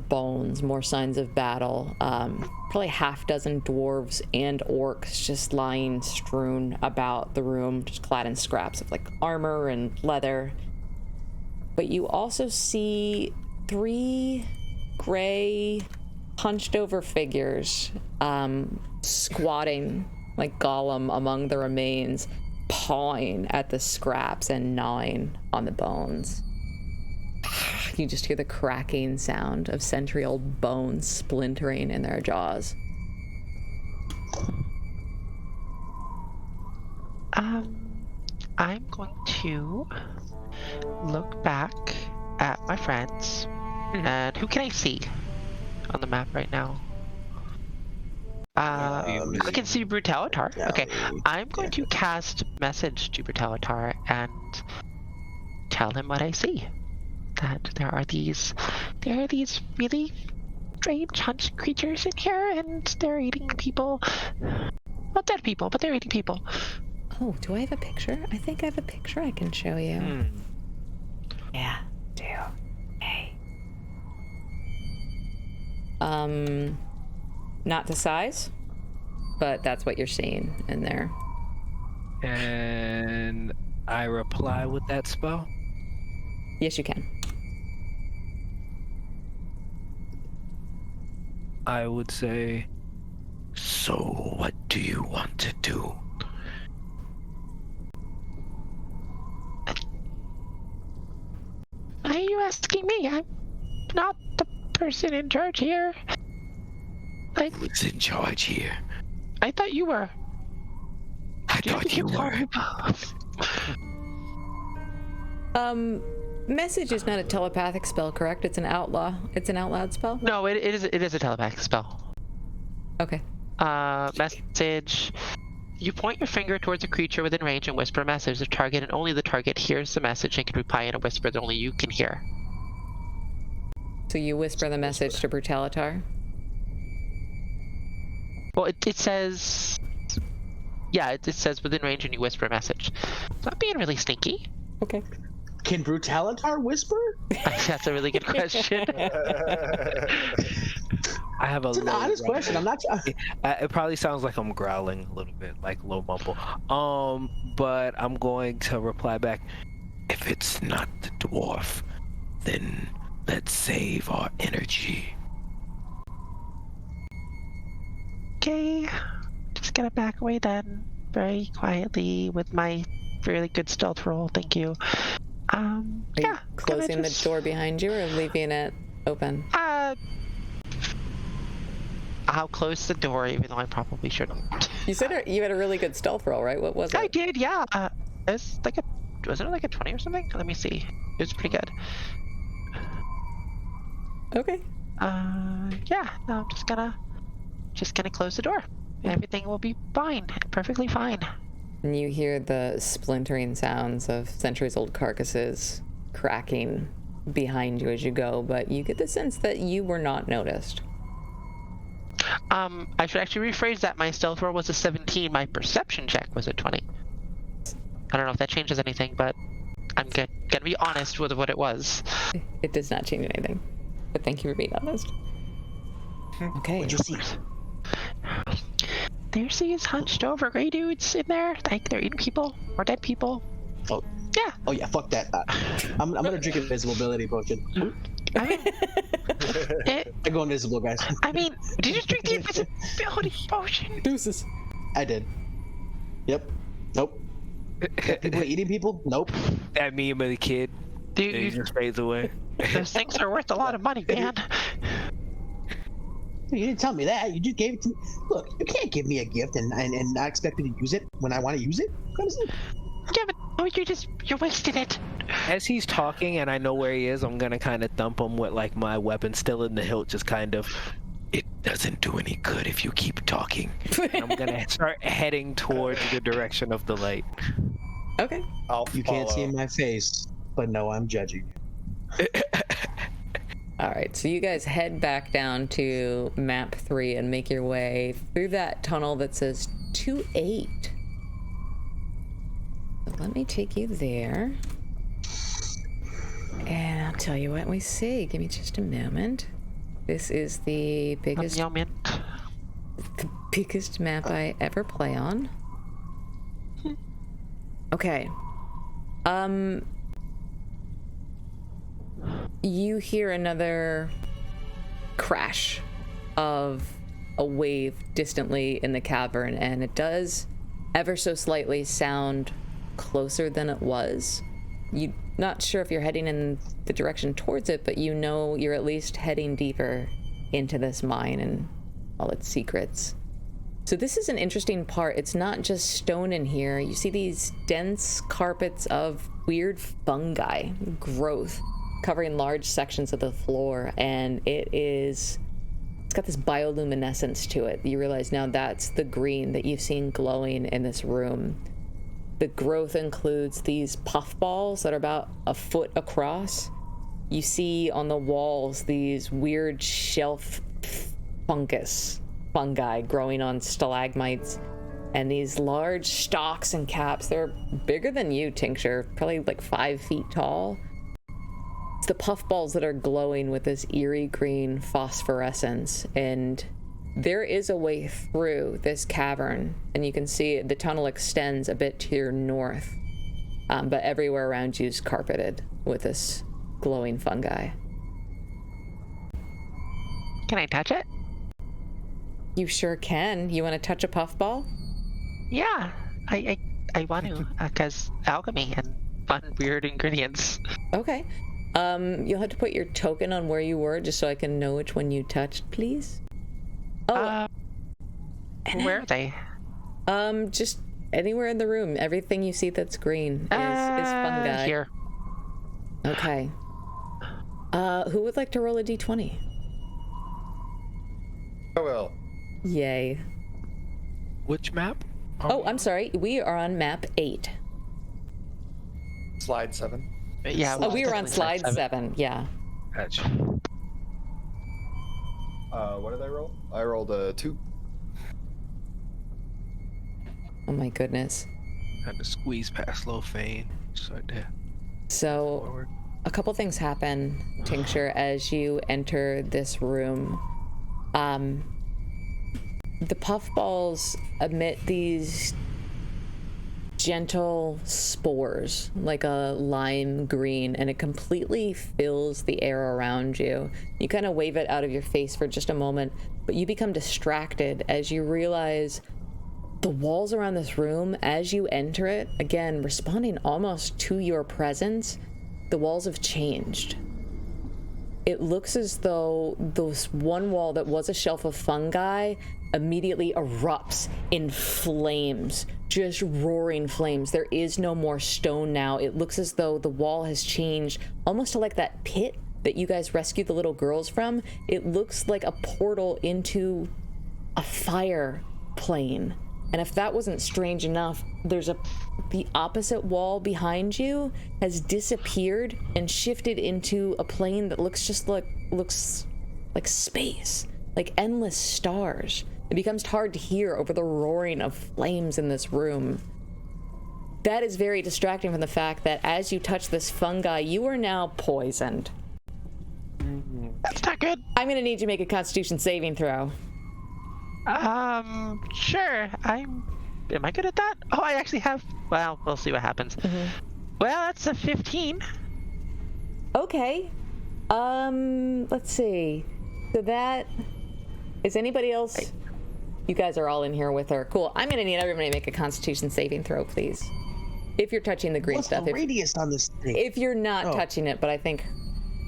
signs of battle. Probably half dozen dwarves and orcs just lying strewn about the room, just clad in scraps of like armor and leather. But you also see 3 gray, hunched over figures squatting like Gollum among the remains, pawing at the scraps and gnawing on the bones. You just hear the cracking sound of century-old bones splintering in their jaws. I'm going to look back at my friends, and who can I see on the map right now? I can see Brutalitar. Okay, I'm going to cast message to Brutalitar and tell him what I see. That there are these really strange hunched creatures in here, and they're eating people. Not dead people, but they're eating people. Oh, do I have a picture? I think I have a picture I can show you. Yeah, do. Hey. Not the size, but that's what you're seeing in there. And I reply with that spell. Yes, you can. I would say, So, what do you want to do? Why are you asking me? I'm not the person in charge here. Who's in charge here? I thought you were. I thought you were. Message is not a telepathic spell, correct? It's an outlaw. It's an out loud spell? No, it is a telepathic spell. Okay. Message. You point your finger towards a creature within range and whisper a message to the target, and only the target hears the message and can reply in a whisper that only you can hear. So you whisper the message to Brutalitar? Well, it says... Yeah, it says within range and you whisper a message. It's not being really sneaky. Okay. Can Brutalitar whisper? That's a really good question. I have a It's an honest question. I'm not. It probably sounds like I'm growling a little bit, like low mumble. But I'm going to reply back. If it's not the dwarf, then let's save our energy. Okay, just gonna back away then, very quietly with my really good stealth roll. Thank you. Yeah. Closing the door behind you or leaving it open? I'll close the door, even though I probably shouldn't. You said you had a really good stealth roll, right? What was it? I did, yeah. It's like wasn't it like a 20 or something? Let me see. It was pretty good. Okay. Yeah. No, I'm just gonna close the door. Everything will be fine, perfectly fine. And you hear the splintering sounds of centuries-old carcasses cracking behind you as you go, but you get the sense that you were not noticed. I should actually rephrase that. My stealth roll was a 17. My perception check was a 20. I don't know if that changes anything, but I'm gonna be honest with what it was. It does not change anything, but thank you for being honest. Okay. What'd you see? There's these hunched over gray dudes in there, like they're eating people or dead people. Oh. Yeah. Oh yeah. Fuck that. I'm gonna drink an invisibility potion. I mean, I go invisible, guys. I mean, did you drink the invisibility potion? Deuces. I did. Yep. Nope. People eating people? Nope. That meme of the kid. Dude, He just fades away. those things are worth a lot of money, man. You didn't tell me that. You just gave it to me. Look, you can't give me a gift and not expect me to use it when I want to use it. Yeah, but oh, you wasted it. As he's talking and I know where he is, I'm gonna kind of thump him with like my weapon still in the hilt, just kind of. It doesn't do any good if you keep talking. I'm gonna start heading towards the direction of the light. Okay. You can't see my face, but no, I'm judging you. All right, so you guys head back down to map 3 and make your way through that tunnel that says 2-8. So let me take you there. And I'll tell you what we see. Give me just a moment. This is the biggest map I ever play on. Okay. You hear another crash of a wave distantly in the cavern, and it does ever so slightly sound closer than it was. You're not sure if you're heading in the direction towards it, but you know you're at least heading deeper into this mine and all its secrets. So this is an interesting part. It's not just stone in here. You see these dense carpets of weird fungi growth covering large sections of the floor, and it's got this bioluminescence to it. You realize now that's the green that you've seen glowing in this room. The growth includes these puffballs that are about a foot across. You see on the walls these weird shelf fungi growing on stalagmites, and these large stalks and caps. They're bigger than you, Tincture, probably like 5 feet tall. It's the puffballs that are glowing with this eerie green phosphorescence, and there is a way through this cavern, and you can see the tunnel extends a bit to your north, but everywhere around you is carpeted with this glowing fungi. Can I touch it? You sure can. You want to touch a puffball? Yeah, I want to, because alchemy and fun, weird ingredients. Okay. You'll have to put your token on where you were just so I can know which one you touched, please. Oh. Where are they? Just anywhere in the room. Everything you see that's green is fungi. Here. Okay. Who would like to roll a d20? I will. Yay. Which map? Oh, I'm sorry. We are on map 8. Slide 7. Yeah. Oh, we were on definitely slide 7. Yeah. Gotcha. What did I roll? I rolled a 2. Oh my goodness. Had to squeeze past Low Fane. Just right there. So, Forward. a couple things happen, Tincture, as you enter this room. The puffballs emit these gentle spores, like a lime green, and it completely fills the air around you. You kind of wave it out of your face for just a moment, but you become distracted as you realize the walls around this room, as you enter it, again, responding almost to your presence, the walls have changed. It looks as though this one wall that was a shelf of fungi immediately erupts in flames, just roaring flames. There is no more stone now. It looks as though the wall has changed almost to like that pit that you guys rescued the little girls from. It looks like a portal into a fire plane. And if that wasn't strange enough, the opposite wall behind you has disappeared and shifted into a plane that looks like space, like endless stars. It becomes hard to hear over the roaring of flames in this room. That is very distracting from the fact that as you touch this fungi, you are now poisoned. That's not good. I'm gonna need you to make a Constitution saving throw. Sure. Am I good at that? Oh, I actually have. Well, we'll see what happens. Well, that's a 15. Okay. Let's see. So that is anybody else? You guys are all in here with her. Cool. I'm gonna need everybody to make a Constitution saving throw, please. If you're touching the green What's stuff. the radius on this thing? If you're not touching it, but I think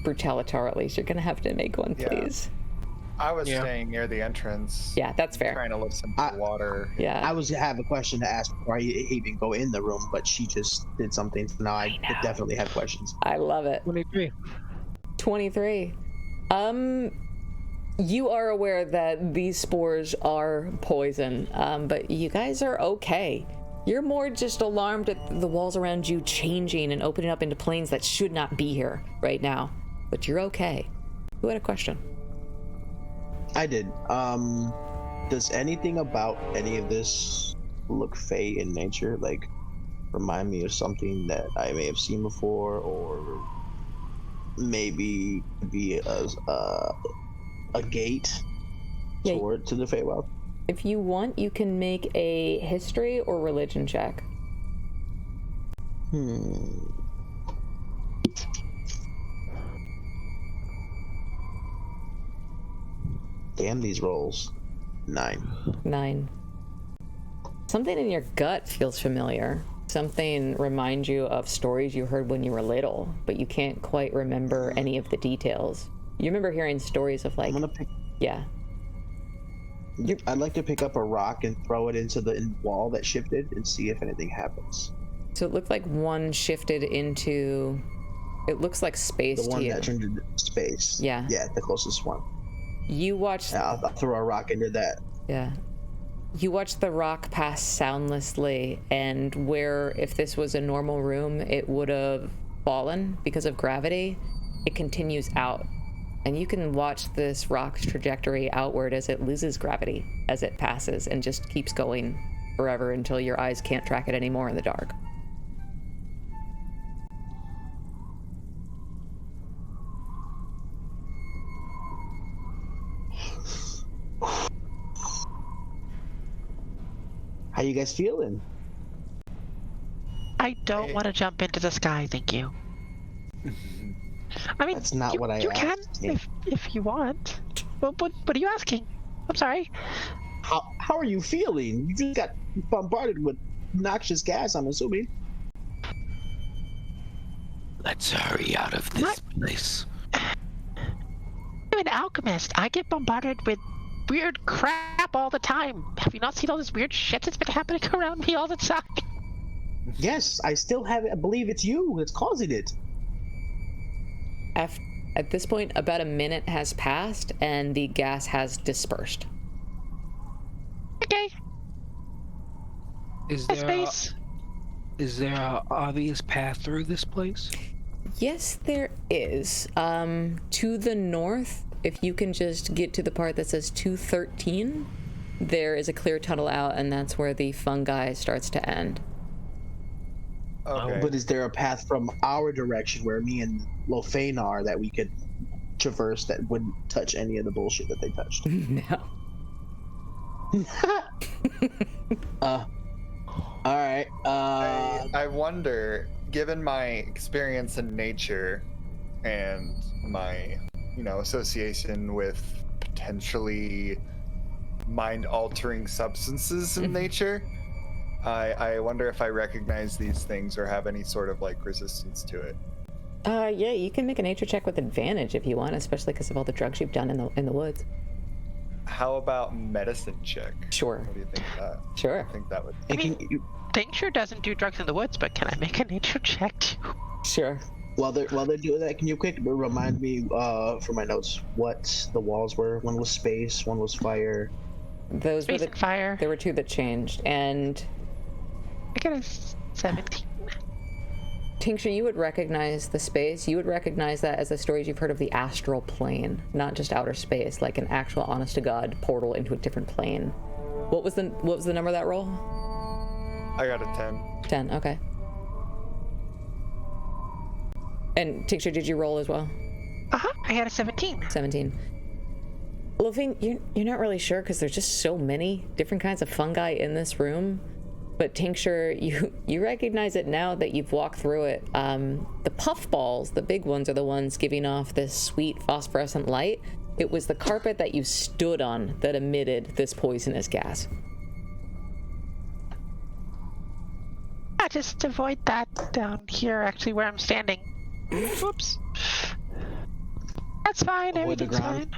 Brutalitar at least, you're gonna have to make one, Yeah. please. I was staying near the entrance. Yeah, that's fair. Trying to listen to the water. Yeah. I was have a question to ask before I even go in the room, but she just did something, so now I definitely have questions. I love it. 23. 23. You are aware that these spores are poison, but you guys are okay. You're more just alarmed at the walls around you changing and opening up into planes that should not be here right now. But you're okay. Who had a question? I did. Does anything about any of this look fey in nature? Like, remind me of something that I may have seen before, or maybe be a gate toward to the Feywild? If you want, you can make a history or religion check. Damn these rolls. 9. 9. Something in your gut feels familiar. Something reminds you of stories you heard when you were little, but you can't quite remember any of the details. You remember hearing stories of like... I'm gonna pick... Yeah. I'd like to pick up a rock and throw it into the wall that shifted and see if anything happens. So it looked like one shifted into... It looks like space to you. The one that turned into space. Yeah. Yeah, the closest one. You watched... Yeah, I'll throw a rock into that. Yeah. You watch the rock pass soundlessly, and where, if this was a normal room, it would have fallen because of gravity, it continues out. And you can watch this rock's trajectory outward as it loses gravity as it passes and just keeps going forever until your eyes can't track it anymore in the dark. How you guys feeling? I don't want to jump into the sky, thank you. I mean, That's not what I you can asked. if you want. What are you asking? I'm sorry. How are you feeling? You just got bombarded with noxious gas, I'm assuming. Let's hurry out of this place. I'm an alchemist. I get bombarded with weird crap all the time. Have you not seen all this weird shit that's been happening around me all the time? Yes, I still have it. I believe it's you that's causing it. At this point, about a minute has passed, and the gas has dispersed. Okay. Is Nice there space. is there an obvious path through this place? Yes, there is. To the north, if you can just get to the part that says 213, there is a clear tunnel out, and that's where the fungi starts to end. Okay. But is there a path from our direction where me and Lofane are that we could traverse that wouldn't touch any of the bullshit that they touched? No. All right. I wonder, given my experience in nature and my, association with potentially mind-altering substances in nature, I wonder if I recognize these things or have any sort of resistance to it. Yeah, you can make a nature check with advantage if you want, especially because of all the drugs you've done in the woods. How about medicine check? Sure. What do you think of that? Sure. I think that would. and can you, Tincture doesn't do drugs in the woods, but can I make a nature check too? Sure. while they're doing that, can you quick remind me for my notes what the walls were? One was space, one was fire. Those were Space and fire. there were two that changed, and I got a 17. Tincture, you would recognize the space. You would recognize that as the stories you've heard of the astral plane, not just outer space, like an actual honest-to-God portal into a different plane. What was the number of that roll? I got a 10. 10. Okay. And Tincture, did you roll as well? I had a 17. 17. Lofine, you're not really sure because there's just so many different kinds of fungi in this room. But Tincture, you recognize it now that you've walked through it. The puffballs, the big ones, are the ones giving off this sweet phosphorescent light. It was the carpet that you stood on that emitted this poisonous gas. Yeah, just avoid that down here, actually, where I'm standing. Whoops. That's fine. Avoid the Everything's ground?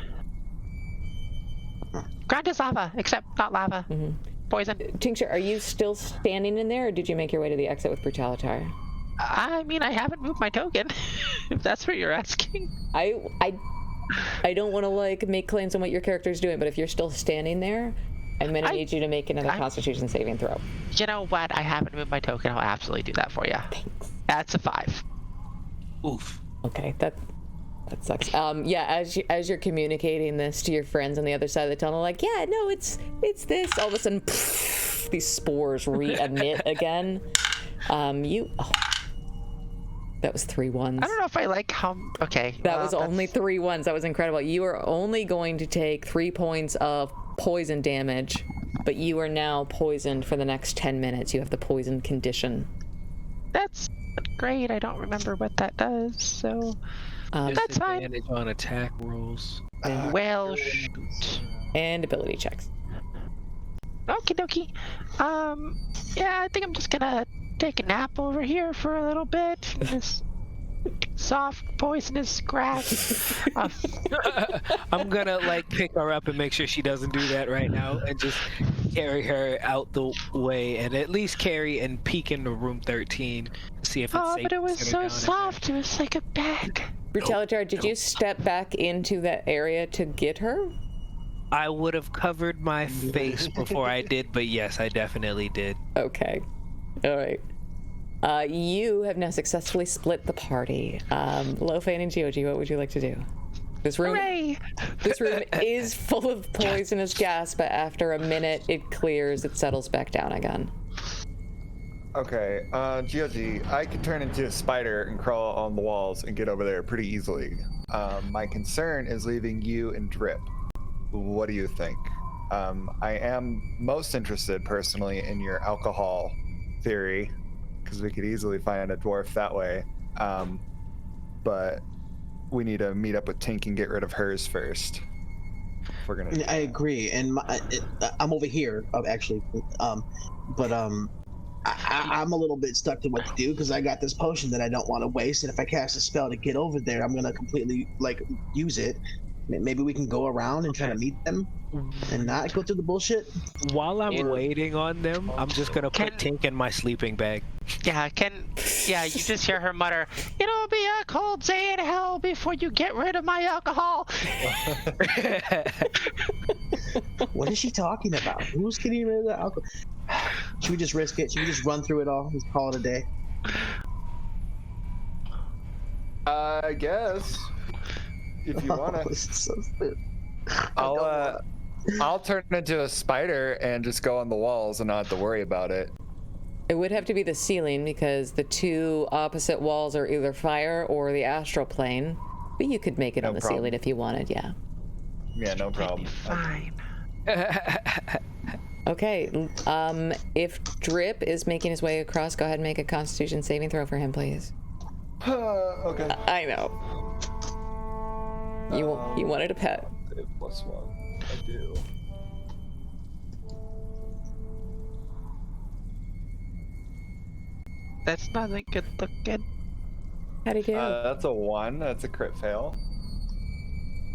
fine. Ground is lava, except not lava. Poison. Tincture, are you still standing in there, or did you make your way to the exit with Brutality? I mean, I haven't moved my token, if that's what you're asking. I don't want to make claims on what your character's doing, but if you're still standing there, I'm gonna need you to make another Constitution saving throw. You know what? I haven't moved my token. I'll absolutely do that for you. Thanks. That's a 5. Oof. Okay, that sucks. Yeah, as you're communicating this to your friends on the other side of the tunnel, yeah, no, it's this. All of a sudden, poof, these spores re-emit again. That was 3 ones. I don't know if I like how. Okay. That was only 3 ones. That was incredible. You are only going to take 3 points of poison damage, but you are now poisoned for the next 10 minutes. You have the poison condition. That's great. I don't remember what that does, so that's fine. Advantage on attack rolls. Well, shoot. And ability checks. Okie dokie. Yeah, I think I'm just gonna take a nap over here for a little bit. This soft, poisonous grass. I'm gonna pick her up and make sure she doesn't do that right now, and just carry her out the way, and at least carry and peek into room 13, see if it's safe. But it was to sit so her down in soft. It was like a bag. Brutalitar, did you step back into that area to get her? there. I would have covered my face before I did, but yes, I definitely did. Okay. All right. You have now successfully split the party. Lofane and Geoji, what would you like to do? This room is full of poisonous gas, but after a minute, it clears, it settles back down again. Okay, Gioji, I can turn into a spider and crawl on the walls and get over there pretty easily. My concern is leaving you and Drip. What do you think? I am most interested personally in your alcohol theory, because we could easily find a dwarf that way. But we need to meet up with Tink and get rid of hers first. If we're gonna. I agree, and I'm over here, actually. I'm a little bit stuck to what to do because I got this potion that I don't want to waste, and if I cast a spell to get over there, I'm gonna completely use it. Maybe we can go around and try to meet them and not go through the bullshit. While I'm waiting on them, I'm just gonna put Tink in my sleeping bag. Yeah, you just hear her mutter, "It'll be a cold day in hell before you get rid of my alcohol." What is she talking about? Who's getting rid of the alcohol? Should we just risk it? Should we just run through it all? Just call it a day? I guess. If you wanna. This is so stupid. I'll turn into a spider and just go on the walls and not have to worry about it. It would have to be the ceiling because the two opposite walls are either fire or the astral plane. But you could make it on the ceiling if you wanted, yeah. Yeah, no problem. Fine. Okay, if Drip is making his way across, go ahead and make a Constitution saving throw for him, please. Okay. I know. You wanted a pet. +1. I do. That's not a good looking. How'd he go? That's a 1. That's a crit fail.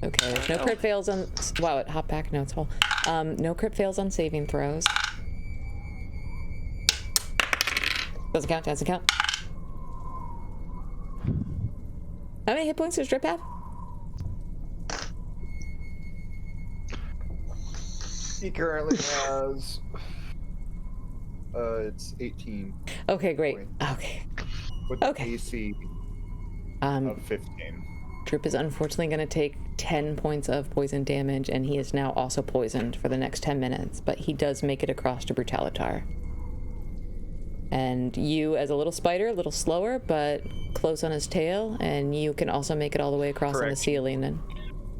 Okay, there's no crit fails on... Wow, it hopped back. No, it's full. No crit fails on saving throws. Doesn't count, doesn't count. How many hit points does Drip have? He currently has... it's 18. Okay, great. Point. Okay. With Okay. AC Um, of 15. Drip is unfortunately going to take 10 points of poison damage, and he is now also poisoned for the next 10 minutes, but he does make it across to Brutalitar. And you, as a little spider, a little slower, but close on his tail, and you can also make it all the way across on the ceiling. And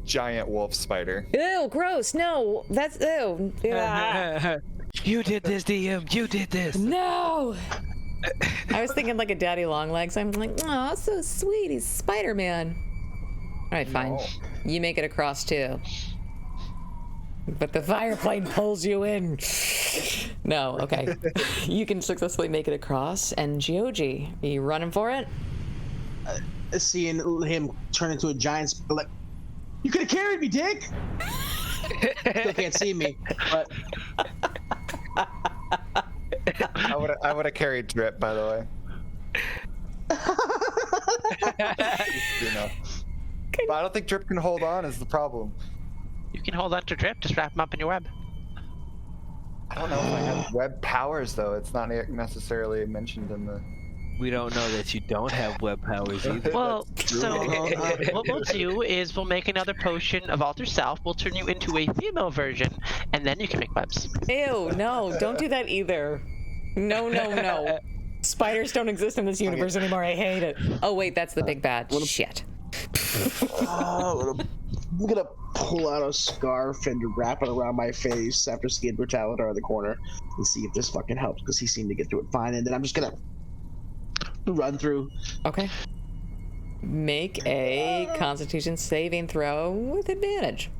Giant wolf spider. ew, gross! No, that's ew. Yeah. You did this, DM. You did this. No. I was thinking like a daddy long legs. I'm like, oh, so sweet. He's Spider-Man. All right, fine. No. You make it across too. But the fire plane pulls you in. No, okay. You can successfully make it across. And Gioji, are you running for it? Seeing him turn into a giant spider, like, you could have carried me, dick! Still can't see me, but... I would have carried Drip, by the way. You know. But I don't think Drip can hold on is the problem. You can hold on to Drip, just wrap him up in your web. I don't know if I have web powers though. It's not necessarily mentioned in the... We don't know that you don't have web powers either. Well, so what we'll do is we'll make another potion of Alter Self. We'll turn you into a female version, and then you can make webs. Ew, no, don't do that either. No, no, no. Spiders don't exist in this universe anymore. I hate it. Oh, wait, that's the big bad. Shit. I'm gonna pull out a scarf and wrap it around my face after seeing Brutalitar in the corner and see if this fucking helps, because he seemed to get through it fine. And then I'm just gonna run through. Okay. Make a Constitution saving throw with advantage.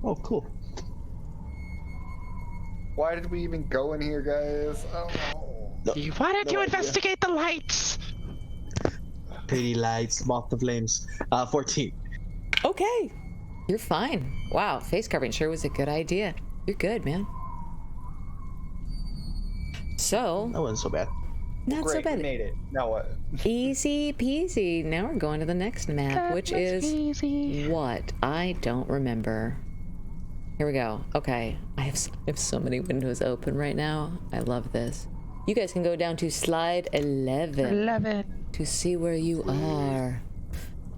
Oh, cool. Why did we even go in here, guys? Oh no. Why don't you idea. investigate the lights? Pretty lights, moth the flames. 14. Okay. You're fine. Wow, face covering sure was a good idea. You're good, man. So, That wasn't so bad. not so Great, we bad. made it. Now what? Easy peasy. Now we're going to the next map, which is easy. what? I don't remember. Here we go. Okay. I have so many windows open right now. I love this. You guys can go down to slide 11 to see where you are.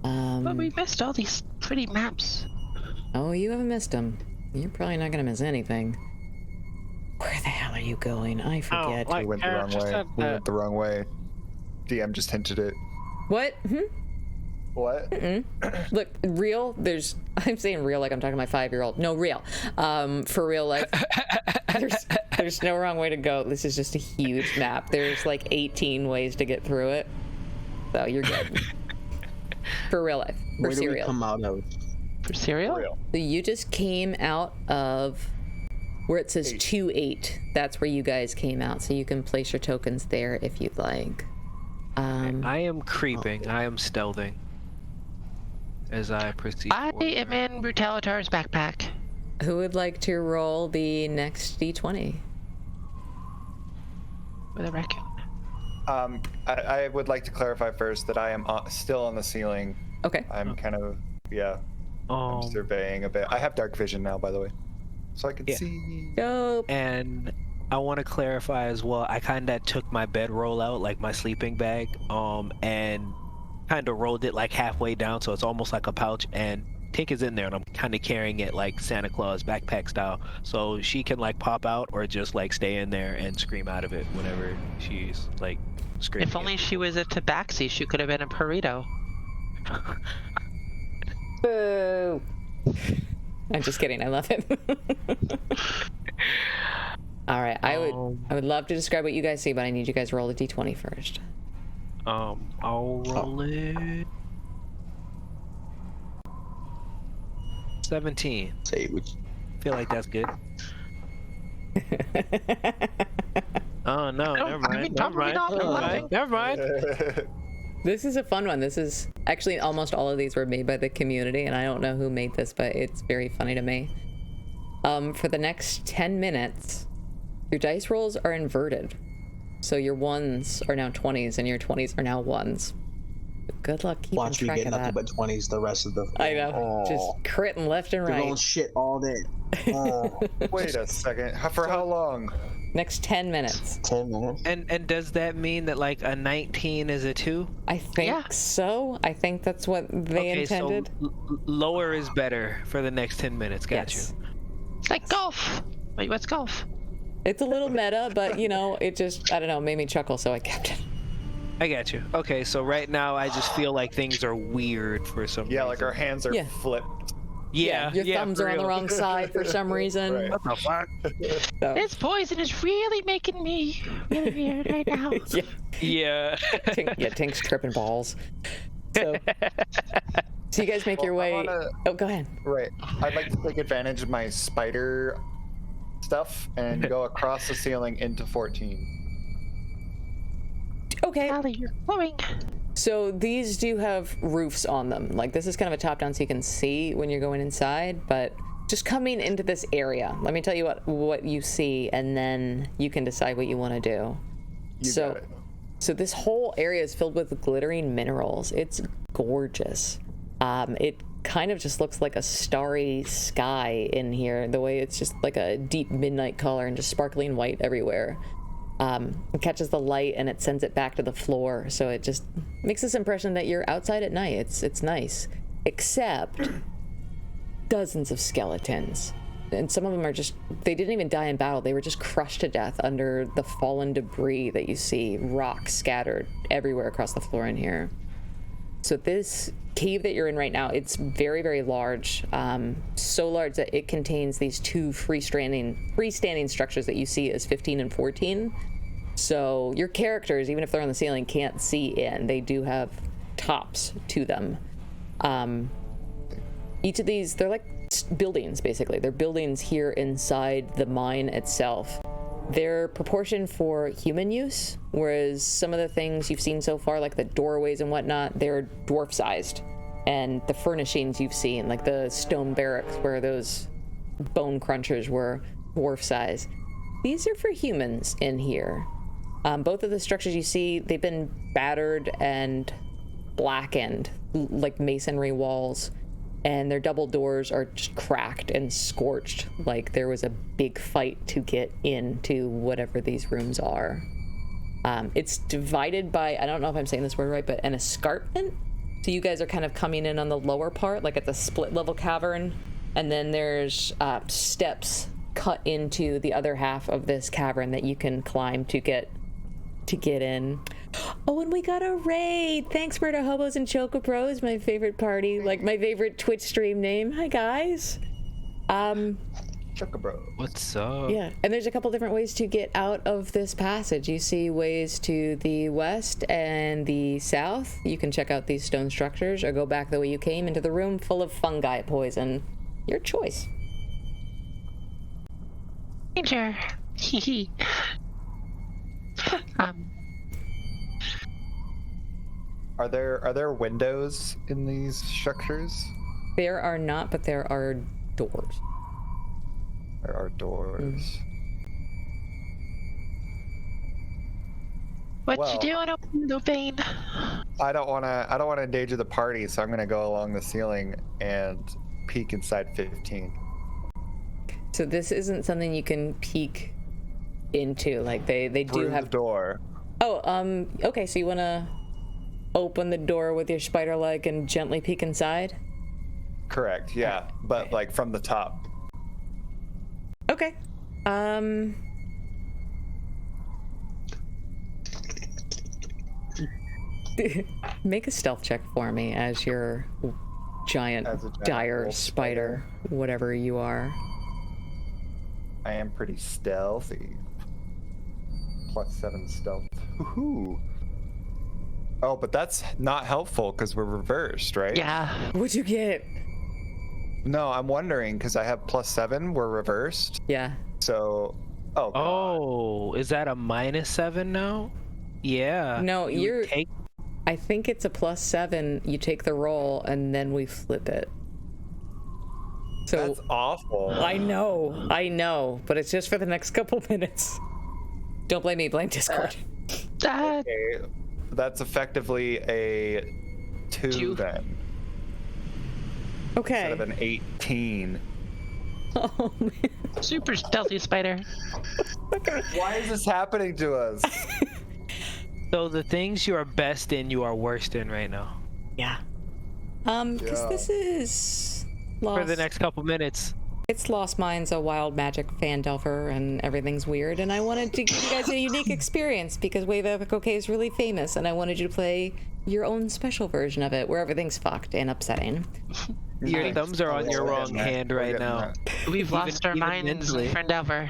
But we missed all these pretty maps. Oh, you haven't missed them. You're probably not gonna miss anything. Where the hell are you going? I forget. We went the wrong way. We went the wrong way. DM just hinted it. What? What? Look, real. I'm saying real like I'm talking to my 5-year-old. No, real. For real life. There's no wrong way to go. This is just a huge map. There's like 18 ways to get through it. So you're good. For real life. For Where do we cereal. come out of? For cereal? Real. So you just came out of where it says 2-8. That's where you guys came out. So you can place your tokens there if you'd like. I am creeping. I am stealthing. as I proceed. I am in Brutalitar's backpack. Who would like to roll the next d20? With a raccoon. I would like to clarify first that I am still on the ceiling. Okay. I'm kind of, I'm surveying a bit. I have dark vision now, by the way, so I can see. Dope. And I want to clarify as well. I kind of took my bedroll out, like my sleeping bag, and kind of rolled it like halfway down, so it's almost like a pouch. And Tink is in there, and I'm kind of carrying it like Santa Claus backpack style, so she can like pop out or just like stay in there and scream out of it whenever she's like screaming. If only she was a tabaxi, she could have been a burrito. Boo. I'm just kidding. I love it. All right. I would love to describe what you guys see, but I need you guys to roll a d20 first. I'll roll it. 17. Say which. Feel like that's good. Oh no, never mind. Never mind. This is a fun one. This is actually almost all of these were made by the community, and I don't know who made this, but it's very funny to me. For the next 10 minutes, your dice rolls are inverted. So your 1s are now 20s, and your 20s are now 1s. Good luck keeping Watch me track get of nothing that. but 20s the rest of the. I know. Just critting left and You're right. rolling shit all day. Wait a second. For how long? Next 10 minutes. 10 minutes. And does that mean that like a 19 is a 2? I think so. I think that's what they intended. So lower is better for the next 10 minutes. Got Yes. you. It's like golf. Wait, what's golf? It's a little meta, but you know, it just, I don't know, made me chuckle, so I kept it. I got you. Okay, so right now I just feel like things are weird for some reason. Like our hands are Yeah. flipped. Yeah, Your thumbs for are on the real. wrong side for some reason. Right. What the fuck? So, This poison is really making me really weird right now. Yeah. Tink's tripping balls. So you guys make your way. Oh, go ahead. Right. I'd like to take advantage of my spider stuff and go across the ceiling into 14. Okay. Allie, you're glowing. So these do have roofs on them. Like this is kind of a top down so you can see when you're going inside, but just coming into this area, let me tell you what you see and then you can decide what you want to do. You got it. So this whole area is filled with glittering minerals. It's gorgeous. It kind of just looks like a starry sky in here, the way it's just like a deep midnight color and just sparkling white everywhere. It catches the light and it sends it back to the floor, so it just makes this impression that you're outside at night. It's nice, except dozens of skeletons, and some of them are they didn't even die in battle. They were just crushed to death under the fallen debris that you see, rocks scattered everywhere across the floor in here. So this cave that you're in right now, it's very, very large, so large that it contains these two freestanding structures that you see as 15 and 14. So your characters, even if they're on the ceiling, can't see in. They do have tops to them. Each of these, they're like buildings, basically. They're buildings here inside the mine itself. They're proportioned for human use, whereas some of the things you've seen so far, like the doorways and whatnot, they're dwarf-sized. And the furnishings you've seen, like the stone barracks where those bone crunchers were, dwarf-sized. These are for humans in here. Both of the structures you see, they've been battered and blackened, like masonry walls. And their double doors are just cracked and scorched, like there was a big fight to get into whatever these rooms are. It's divided by, I don't know if I'm saying this word right, but an escarpment. So you guys are kind of coming in on the lower part, like at the split level cavern, and then there's steps cut into the other half of this cavern that you can climb to get in. Oh, and we got a raid. Thanks, Murder Hobos and Choco Pros, my favorite party, like my favorite Twitch stream name. Hi, guys. Chocobro. What's up? Yeah, and there's a couple different ways to get out of this passage. You see ways to the west and the south. You can check out these stone structures or go back the way you came into the room full of fungi poison. Your choice. Danger. Hee hee. Are there windows in these structures? There are not, but there are doors. There are doors. What Well- you doing open the vein? I don't wanna endanger the party, so I'm gonna go along the ceiling and peek inside 15. So this isn't something you can peek into. Like they do Through have the door. Oh, okay, so you wanna open the door with your spider leg and gently peek inside? Correct, yeah. But like from the top. Okay. Make a stealth check for me as your giant, As a giant dire wolf spider, whatever you are. I am pretty stealthy. +7 stealth. Woohoo! Oh, but that's not helpful because we're reversed, right? Yeah. What'd you get? No, I'm wondering because I have +7. We're reversed. Yeah. So, oh. God. Oh, is that a -7 now? Yeah. No, You you're. take. I think it's a +7. You take the roll and then we flip it. So That's awful. I know, but it's just for the next couple minutes. Don't blame me, blame Discord. Okay, that's effectively a 2 Two. then. Okay. Instead of an 18. Oh man. Super stealthy spider. Why is this happening to us? So the things you are best in, you are worst in right now. Yeah. Because Yeah. this is Lost. For the next couple minutes. It's Lost Mine's a wild magic Phandelver and everything's weird, and I wanted to give you guys a unique experience because Wave Epic OK is really famous, and I wanted you to play your own special version of it where everything's fucked and upsetting. Your Nice. thumbs are on Oh, your we're wrong getting there. hand We're right getting now. there. We've Even- lost our even minds, mentally. Phandelver.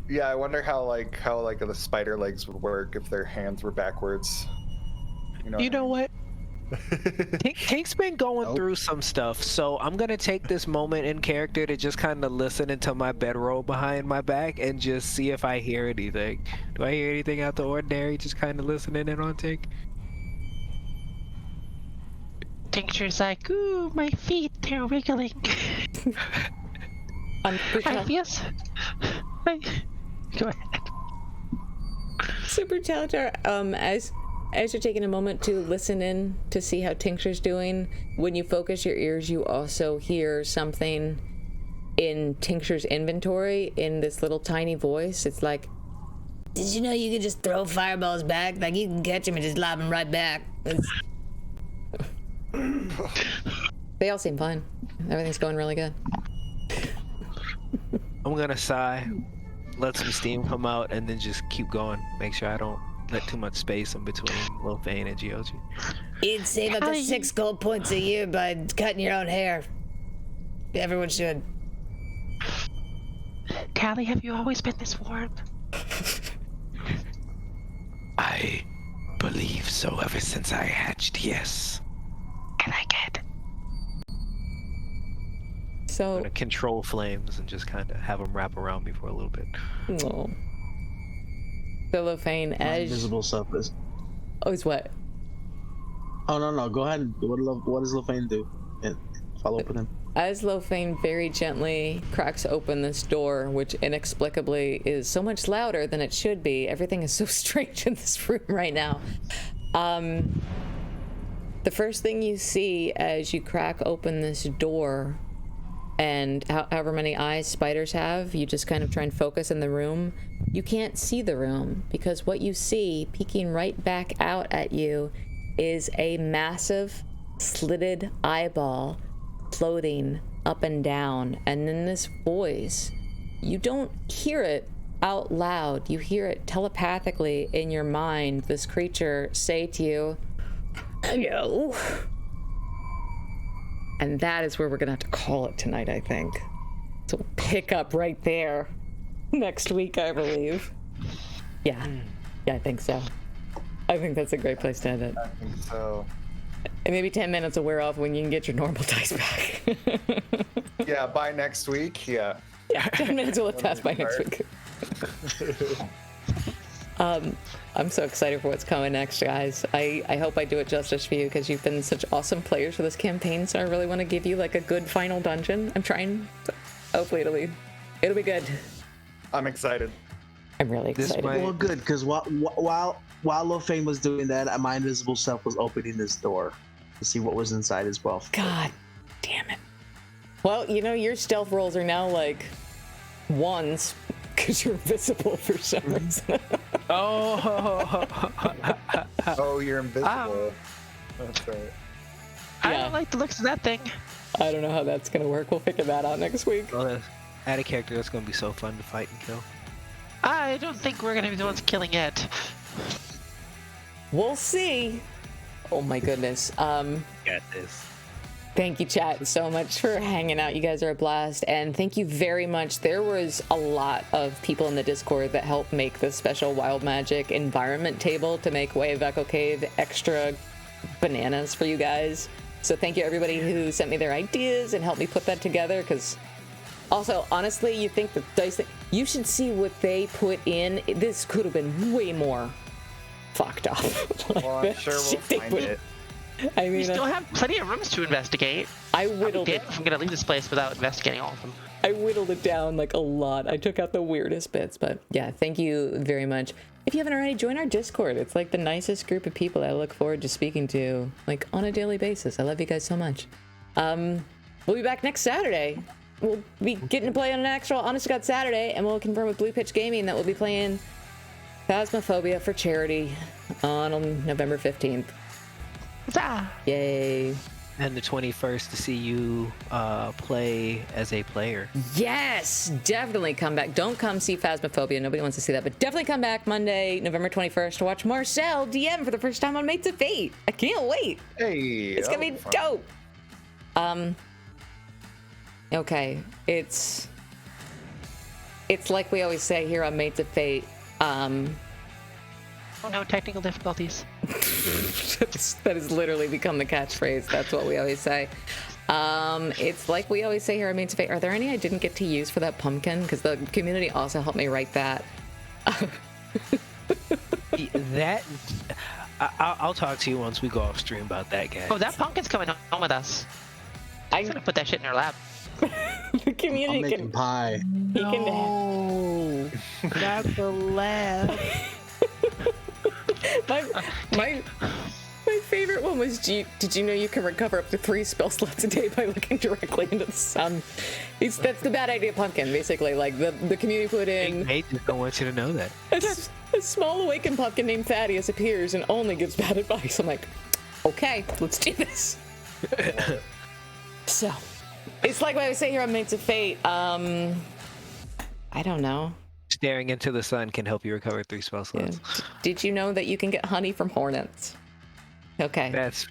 Yeah, I wonder how the spider legs would work if their hands were backwards. You know what? Tank's been going Nope. through some stuff, so I'm gonna take this moment in character to just kind of listen into my bedroll behind my back and just see if I hear anything. Do I hear anything out the ordinary? Just kind of listening in on Tank. Tincture's like, ooh, my feet, they're wiggling. I feel Go ahead. Super Challenger, as you're taking a moment to listen in to see how Tincture's doing, when you focus your ears, you also hear something in Tincture's inventory in this little tiny voice. It's like, Did you know you could just throw fireballs back? Like, you can catch them and just lob them right back. they all seem fine. Everything's going really good. I'm gonna sigh, let some steam come out, and then just keep going. Make sure I don't let too much space in between Lil Fane and GOG. You'd save up to 6 gold points a year by cutting your own hair. Everyone should. Callie, have you always been this warm? I believe so ever since I hatched, yes. I like it. I'm So, gonna control flames and just kind of have them wrap around me for a little bit. oh. So Lofane, as Invisible stuff is. oh, is what? Oh no, go ahead. What does Lofane do? And follow up with him. As Lofane very gently cracks open this door, which inexplicably is so much louder than it should be. Everything is so strange in this room right now. The first thing you see as you crack open this door, and however many eyes spiders have, you just kind of try and focus in the room. You can't see the room because what you see peeking right back out at you is a massive slitted eyeball floating up and down. And then this voice, you don't hear it out loud, you hear it telepathically in your mind. This creature say to you, "Hello." And that is where we're gonna have to call it tonight, I think. So we'll pick up right there next week, I believe. Yeah, I think so. I think that's a great place to end it. I think so. And maybe 10 minutes will wear off when you can get your normal dice back. Yeah, by next week. Yeah. Yeah, 10 minutes will have passed by next week. I'm so excited for what's coming next, guys. I hope I do it justice for you because you've been such awesome players for this campaign. So I really want to give you like a good final dungeon. I'm trying. Hopefully it'll be good. I'm excited. I'm really excited. Well, good, because while Lofane was doing that, my invisible self was opening this door to see what was inside as well. God damn it. Well, you know, your stealth rolls are now like ones because you're invisible for some reason. Oh. Oh, you're invisible. That's right. I Yeah. don't like the looks of that thing. I don't know how that's going to work. We'll figure that out next week. Well, add a character that's gonna be so fun to fight and kill. I don't think we're gonna be the ones killing it. We'll see. Oh my goodness. Got this. Thank you, chat, so much for hanging out. You guys are a blast. And thank you very much. There was a lot of people in the Discord that helped make this special Wild Magic environment table to make Way of Echo Cave extra bananas for you guys. So thank you, everybody who sent me their ideas and helped me put that together. Because also, honestly, you think the dice thing, you should see what they put in. This could have been way more fucked up. Like, Well, I'm the sure we'll shit they find put- it. I mean, We still have plenty of rooms to investigate. I I'm whittled it. damned if I'm gonna leave this place without investigating all of them. I whittled it down like a lot. I took out the weirdest bits, but yeah, thank you very much. If you haven't already, join our Discord. It's like the nicest group of people I look forward to speaking to, like on a daily basis. I love you guys so much. We'll be back next Saturday. We'll be getting to play on an actual Honest to God Saturday, and we'll confirm with Blue Pitch Gaming that we'll be playing Phasmophobia for charity on November 15th. Huzzah! Yay. And the 21st to see you play as a player. Yes, definitely come back. Don't come see Phasmophobia. Nobody wants to see that. But definitely come back Monday, November 21st to watch Marcel DM for the first time on Mates of Fate. I can't wait. Hey, It's going to be dope. Okay. It's like we always say here on Mates of Fate. Oh no, technical difficulties. That has literally become the catchphrase. That's what we always say. It's like we always say here on Mates of Fate. Are there any I didn't get to use for that pumpkin? Because the community also helped me write that. That I'll talk to you once we go off stream about that, guy. Oh, that pumpkin's coming home with us. I'm gonna put that shit in her lap. The community I'm making can. pie. He can. No, not the lab. My favorite one was, did you know you can recover up to 3 spell slots a day by looking directly into the sun? That's the bad idea pumpkin, basically. Like, the community put in... Hey, just don't want you to know that. A small awakened pumpkin named Thaddeus appears and only gives bad advice. I'm like, okay, let's do this. So, it's like what I say here on Mates of Fate. I don't know. Staring into the sun can help you recover 3 spell slots. Yeah. Did you know that you can get honey from hornets? Okay. That's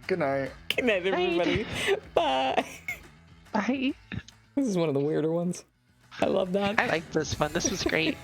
Good night. Good night, everybody. Bye. Bye. This is one of the weirder ones. I love that. I like this one. This was great.